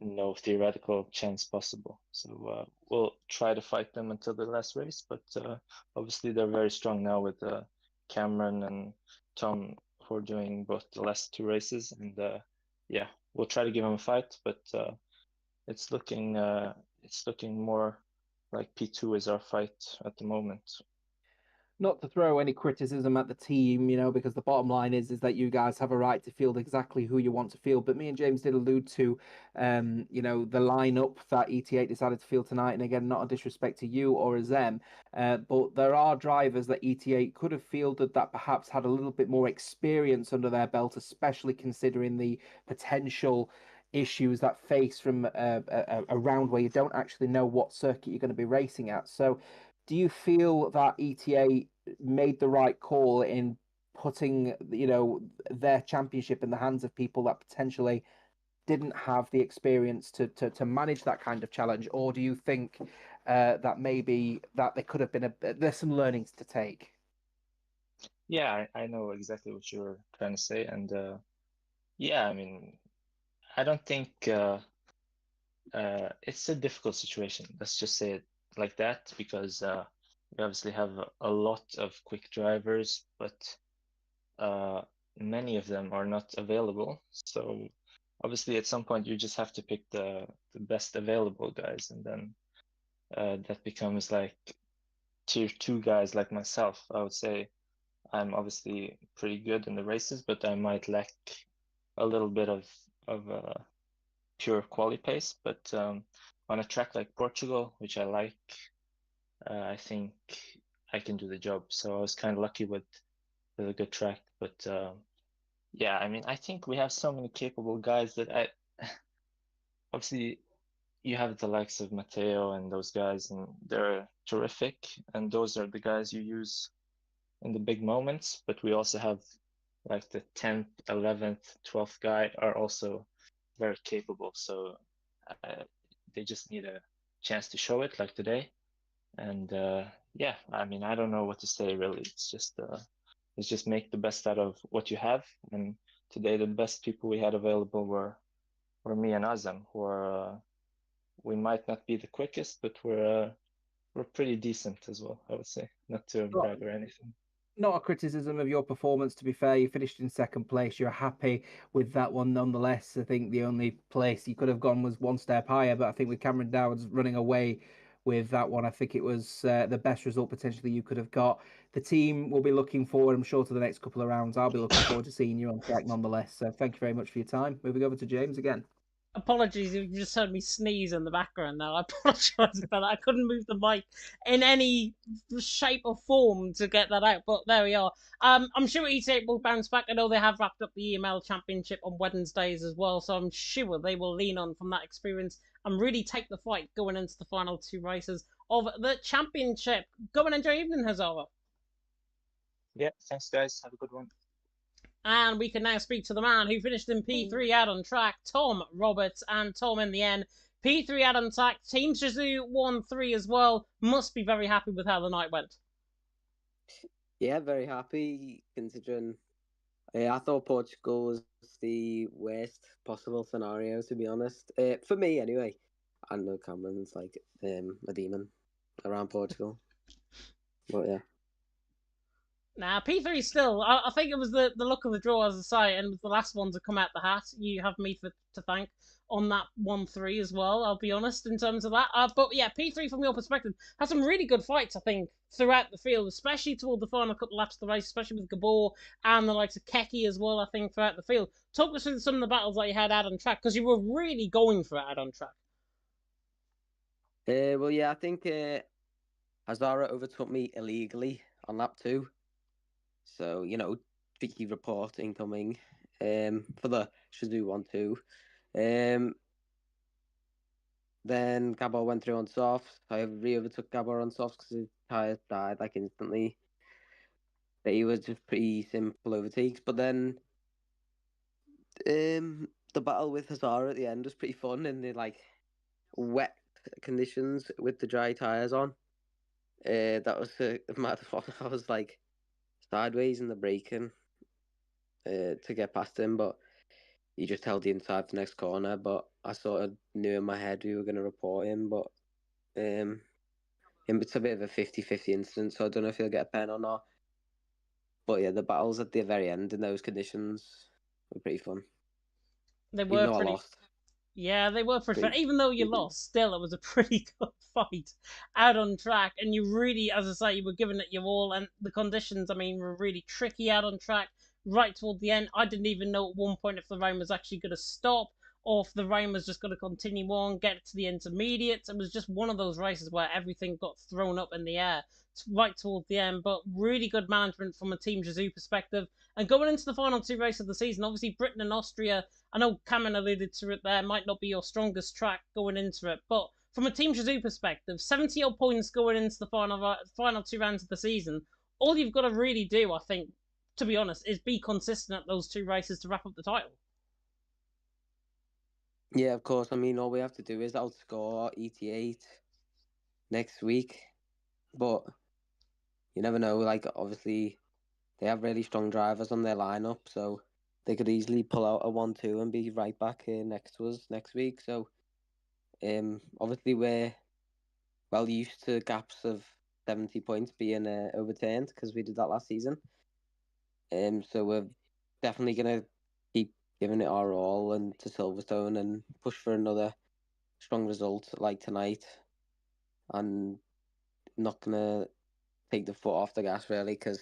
no theoretical chance possible. So we'll try to fight them until the last race, but obviously they're very strong now with Cameron and Tom, who are doing both the last 2 races, and yeah, we'll try to give them a fight, but it's looking more like P2 is our fight at the moment. Not to throw any criticism at the team, because the bottom line is that you guys have a right to field exactly who you want to field. But me and James did allude to, the lineup that ET8 decided to field tonight. And again, not a disrespect to you or as them, but there are drivers that ET8 could have fielded that perhaps had a little bit more experience under their belt, especially considering the potential issues that face from a round where you don't actually know what circuit you're going to be racing at. So do you feel that ETA made the right call in putting, their championship in the hands of people that potentially didn't have the experience to manage that kind of challenge? Or do you think that maybe that there could have been there's some learnings to take? Yeah, I know exactly what you're trying to say, and yeah, I mean, I don't think it's a difficult situation. Let's just say it like that, because we obviously have a lot of quick drivers, but many of them are not available. So obviously, at some point, you just have to pick the best available guys, and then that becomes like tier 2 guys like myself. I would say I'm obviously pretty good in the races, but I might lack a little bit of pure quali pace. But on a track like Portugal, which I like, I think I can do the job. So I was kind of lucky with a good track. But yeah, I mean, I think we have so many capable guys that obviously you have the likes of Matteo and those guys, and they're terrific. And those are the guys you use in the big moments. But we also have like the 10th, 11th, 12th guy are also very capable. So they just need a chance to show it, like today. And yeah, I mean, I don't know what to say really. It's just make the best out of what you have. And today, the best people we had available were me and Azam, who are we might not be the quickest, but we're pretty decent as well, I would say. Not to brag or anything. Not a criticism of your performance, to be fair. You finished in second place. You're happy with that one nonetheless. I think the only place you could have gone was one step higher, but I think with Cameron Dowds running away with that one, I think it was the best result potentially you could have got. The team will be looking forward, I'm sure, to the next couple of rounds. I'll be looking forward to seeing you on track nonetheless. So thank you very much for your time. Moving over to James again. Apologies, you just heard me sneeze in the background now. I apologise for that. I couldn't move the mic in any shape or form to get that out, but there we are. I'm sure E8 will bounce back. I know they have wrapped up the EML Championship on Wednesdays as well, so I'm sure they will lean on from that experience and really take the fight going into the final 2 races of the championship. Go and enjoy your evening, Hazara. Yeah, thanks guys. Have a good one. And we can now speak to the man who finished in P3 out on track, Tom Roberts. And Tom, in the end, P3 out on track. Team Shazoo won 3 as well. Must be very happy with how the night went. Yeah, very happy considering I thought Portugal was the worst possible scenario, to be honest. For me, anyway. I know Cameron's like a demon around Portugal. But yeah. Now, P3 still, I think it was the luck of the draw, as I say, and it was the last one to come out the hat. You have me to thank on that 1-3 as well, I'll be honest, in terms of that. But yeah, P3, from your perspective, had some really good fights, I think, throughout the field, especially toward the final couple laps of the race, especially with Gabor and the likes of Keki as well, I think, throughout the field. Talk us through some of the battles that you had out on track, because you were really going for it out on track. Well, yeah, I think Hazara overtook me illegally on lap 2. So, tricky report incoming for the Shazoo 1-2. Then Gabor went through on soft. I re-overtook Gabor on soft because his tyres died like instantly. But he was just pretty simple overtakes. But then the battle with Hazara at the end was pretty fun in the wet conditions with the dry tyres on. That was a mad one. I was sideways in the braking to get past him, but he just held the inside for next corner. But I sort of knew in my head we were going to report him, but it's a bit of a 50-50 incident, so I don't know if he'll get a pen or not. But yeah, the battles at the very end in those conditions were pretty fun. They Even were though I pretty. lost. Yeah, they were pretty fun. Pretty- Even though you lost, still it was a pretty good fight out on track. And you really, as I say, you were giving it your all. And the conditions, I mean, were really tricky out on track right toward the end. I didn't even know at one point if the rain was actually going to stop or if the rain was just going to continue on, get to the intermediates. It was just one of those races where everything got thrown up in the air right toward the end. But really good management from a Team Jizu perspective. And going into the final two races of the season, obviously Britain and Austria, I know Cameron alluded to it there, might not be your strongest track going into it, but from a Team Jizu perspective, 70 odd points going into the final two rounds of the season. All you've got to really do, I think, to be honest, is be consistent at those two races to wrap up the title. Yeah, of course. I mean, all we have to do is outscore ET8 next week. But you never know. Like, obviously, they have really strong drivers on their lineup, so they could easily pull out a 1-2 and be right back here next to us next week. So, obviously, we're well used to gaps of 70 points being overturned because we did that last season. So we're definitely gonna keep giving it our all and to Silverstone and push for another strong result like tonight, and not gonna take the foot off the gas really because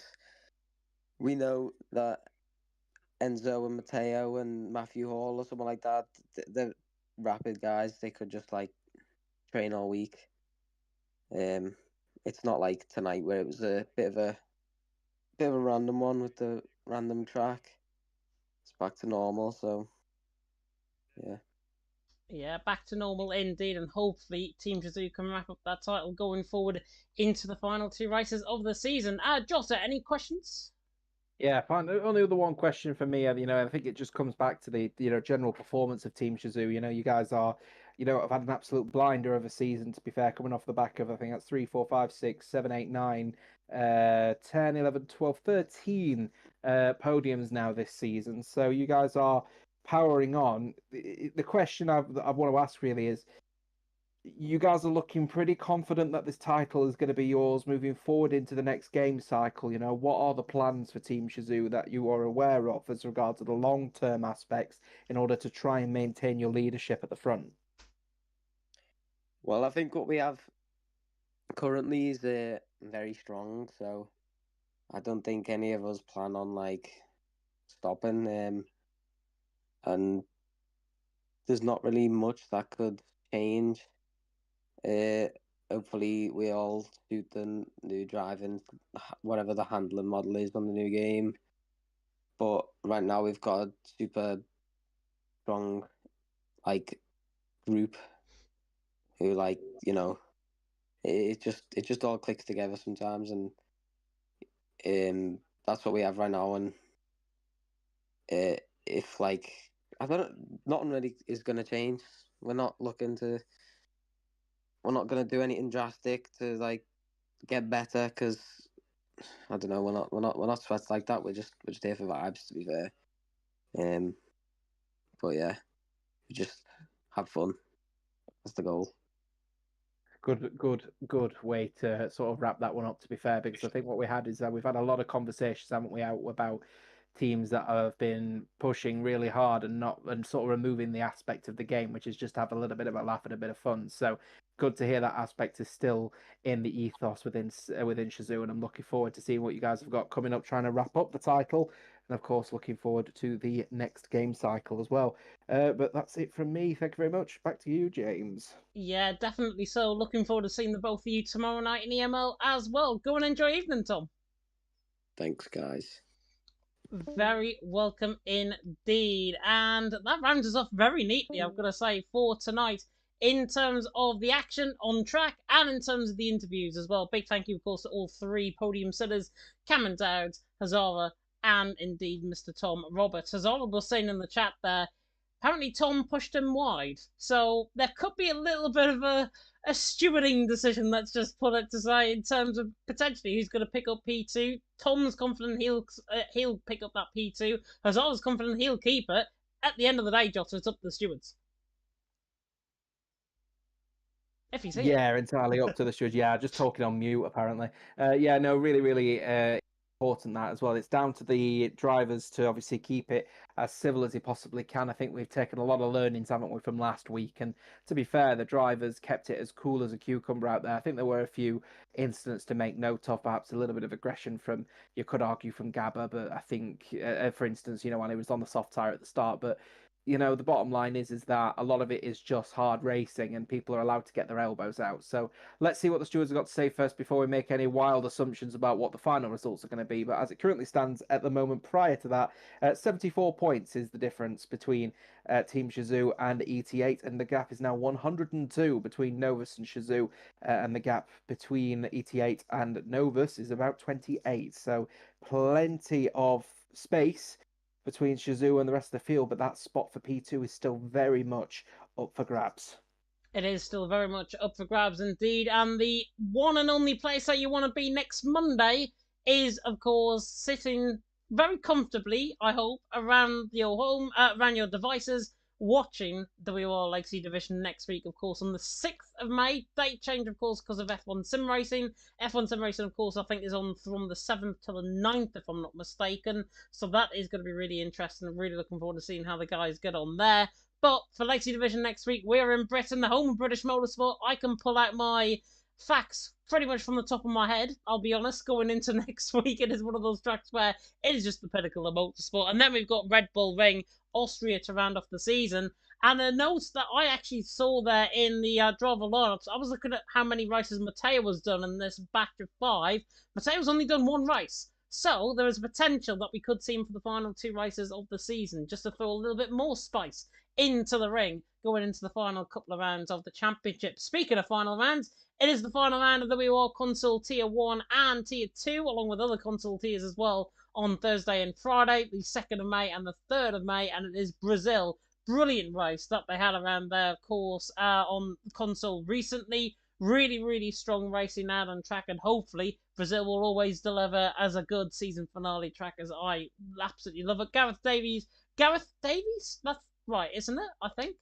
we know that Enzo and Matteo and Matthew Hall or someone like that, they're rapid guys. They could just like train all week. It's not like tonight where it was a bit of a random one with the random track. It's back to normal, so yeah. Yeah, back to normal indeed, and hopefully Team Jizu can wrap up that title going forward into the final two races of the season. Jota, any questions? Yeah, fine. Only the one question for me, I think it just comes back to the, general performance of Team Jizu. You guys are, have had an absolute blinder of a season, to be fair, coming off the back of, I think that's 3, 4, 5, 6, 7, 8, 9, 10, 11, 12, 13 podiums now this season. So you guys are powering on. The question I want to ask really is, you guys are looking pretty confident that this title is going to be yours moving forward into the next game cycle. What are the plans for Team Jizu that you are aware of as regards to the long-term aspects in order to try and maintain your leadership at the front? Well, I think what we have currently is very strong, so I don't think any of us plan on like stopping. And there's not really much that could change. Hopefully we all suit the new driving, whatever the handling model is on the new game. But right now we've got a super strong like group who it just all clicks together sometimes, and that's what we have right now. And if like nothing really is gonna change. We're not gonna do anything drastic to like get better because I don't know. We're not sweats like that. We're just here for vibes, to be fair. But yeah, we just have fun. That's the goal. Good way to sort of wrap that one up, to be fair, because I think what we had is that we've had a lot of conversations, haven't we, out about teams that have been pushing really hard and sort of removing the aspect of the game, which is just have a little bit of a laugh and a bit of fun. So good to hear that aspect is still in the ethos within Jizu, and I'm looking forward to seeing what you guys have got coming up, trying to wrap up the title, and of course looking forward to the next game cycle as well. But that's it from me. Thank you very much. Back to you, James. Yeah, definitely so. Looking forward to seeing the both of you tomorrow night in EML as well. Go and enjoy evening, Tom. Thanks, guys. Very welcome indeed. And that rounds us off very neatly, I've got to say, for tonight in terms of the action on track and in terms of the interviews as well. Big thank you, of course, to all three podium sitters, Cameron Dowd, Hazara, and indeed Mr. Tom Roberts. Hazara was saying in the chat there, apparently Tom pushed him wide. So there could be a little bit of a stewarding decision, let's just put it to say, in terms of potentially who's going to pick up P2. Tom's confident he'll pick up that P2. Hazard's confident he'll keep it. at the end of the day, Jota, it's up to the stewards. If you see Yeah, entirely up to the stewards. Yeah, just talking on mute, apparently. Yeah, no, really, really important that as well. It's down to the drivers to obviously keep it as civil as they possibly can. I think we've taken a lot of learnings, haven't we, from last week? And to be fair, the drivers kept it as cool as a cucumber out there. I think there were a few incidents to make note of, perhaps a little bit of aggression from, you could argue, from Gabba, but I think, for instance, when he was on the soft tyre at the start, but the bottom line is that a lot of it is just hard racing and people are allowed to get their elbows out. So let's see what the stewards have got to say first before we make any wild assumptions about what the final results are going to be. But as it currently stands at the moment, prior to that, 74 points is the difference between Team Shazoo and ET8, and the gap is now 102 between Novus and Shazoo, and the gap between ET8 and Novus is about 28. So plenty of space between Shazoo and the rest of the field, but that spot for P2 is still very much up for grabs. It is still very much up for grabs indeed, and the one and only place that you want to be next Monday is, of course, sitting very comfortably, I hope, around your home, around your devices, watching the WOR Legacy Division next week, of course, on the 6th of May. Date change, of course, because of F1 Sim Racing. F1 Sim Racing, of course, I think is on from the 7th to the 9th, if I'm not mistaken. So that is going to be really interesting. I'm really looking forward to seeing how the guys get on there. But for Legacy Division next week, we're in Britain, the home of British motorsport. I can pull out my facts pretty much from the top of my head, I'll be honest. Going into next week, it is one of those tracks where it is just the pinnacle of motorsport. And then we've got Red Bull Ring, Austria to round off the season. And a note that I actually saw there in the driver lineups, I was looking at how many races Matteo was done in this batch of 5. Matteo's only done 1 race. So there is potential that we could see him for the final 2 races of the season, just to throw a little bit more spice into the ring going into the final couple of rounds of the championship. Speaking of final rounds, it is the final round of the WOR Console Tier 1 and Tier 2, along with other console tiers as well, on Thursday and Friday, the 2nd of May and the 3rd of May, and it is Brazil. Brilliant race that they had around their course on console recently. Really, really strong racing out on track, and hopefully Brazil will always deliver as a good season finale track, as I absolutely love it. Gareth Davies? That's right, isn't it? I think.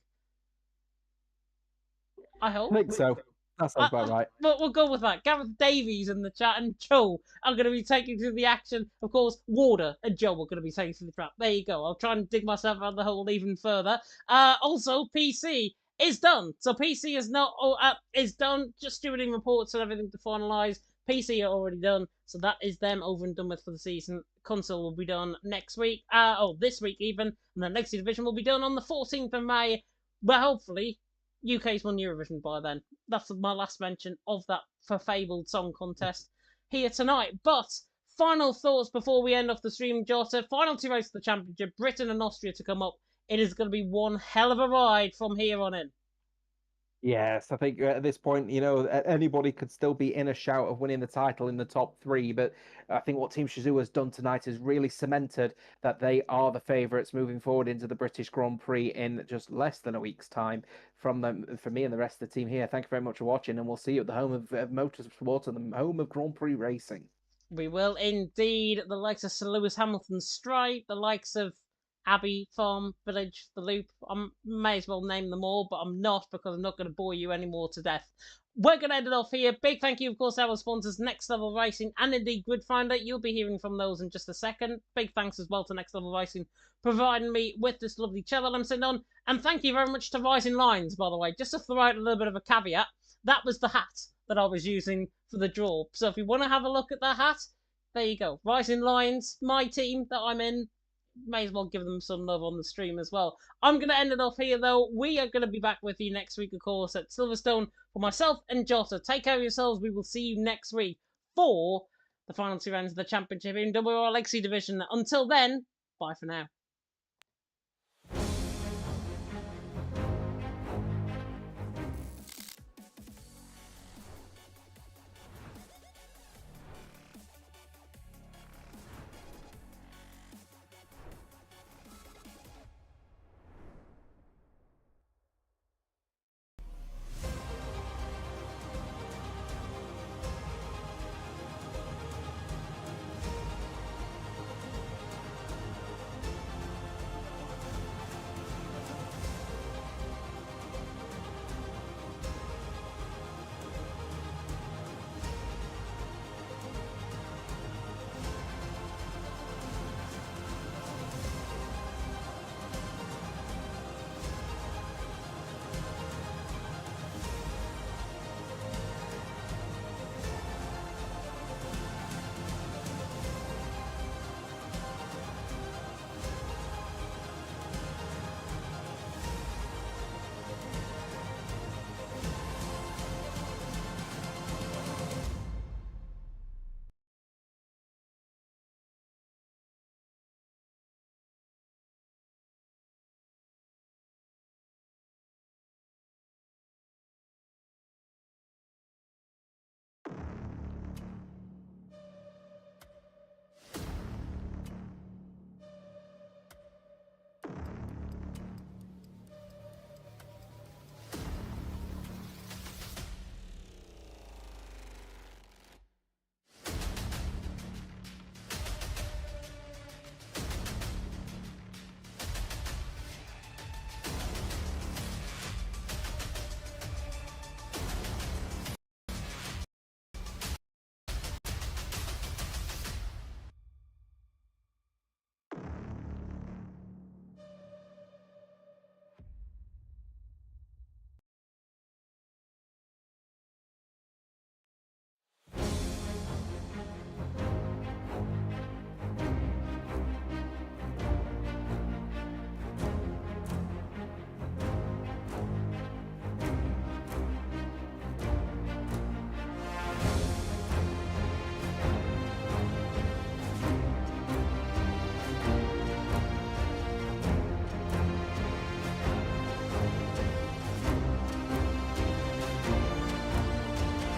I hope. I think so. That sounds about right. But we'll go with that. Gareth Davies in the chat and Joe are going to be taking to the action. Of course, Warder and Joe are going to be taking to the trap. There you go. I'll try and dig myself out of the hole even further. Also, PC is done. So PC is not is done. Just stewarding reports and everything to finalise. PC are already done. So that is them over and done with for the season. Console will be done next week. This week even. And the Legacy Division will be done on the 14th of May. But hopefully UK's won Eurovision by then. That's my last mention of that fabled song contest here tonight. But final thoughts before we end off the stream, Jota. Final 2 races of the championship, Britain and Austria to come up. It is going to be one hell of a ride from here on in. Yes, I think at this point, anybody could still be in a shout of winning the title in the top 3. But I think what Team Shazoo has done tonight has really cemented that they are the favourites moving forward into the British Grand Prix in just less than a week's time. From me and the rest of the team here, thank you very much for watching, and we'll see you at the home of motorsport and the home of Grand Prix racing. We will indeed. The likes of Sir Lewis Hamilton Strike, the likes of Abbey Farm Village, The Loop. I may as well name them all, but I'm not, because I'm not going to bore you anymore to death. We're going to end it off here. Big thank you, of course, to our sponsors, Next Level Racing and indeed Gridfinder. You'll be hearing from those in just a second. Big thanks as well to Next Level Racing, providing me with this lovely chair that I'm sitting on. And thank you very much to Rising Lines, by the way. Just to throw out a little bit of a caveat, that was the hat that I was using for the draw. So if you want to have a look at that hat, there you go. Rising Lines, my team that I'm in. May as well give them some love on the stream as well. I'm going to end it off here, though. We are going to be back with you next week, of course, at Silverstone. For myself and Jota, take care of yourselves. We will see you next week for the final 2 rounds of the championship in WOR Legacy Division. Until then, bye for now.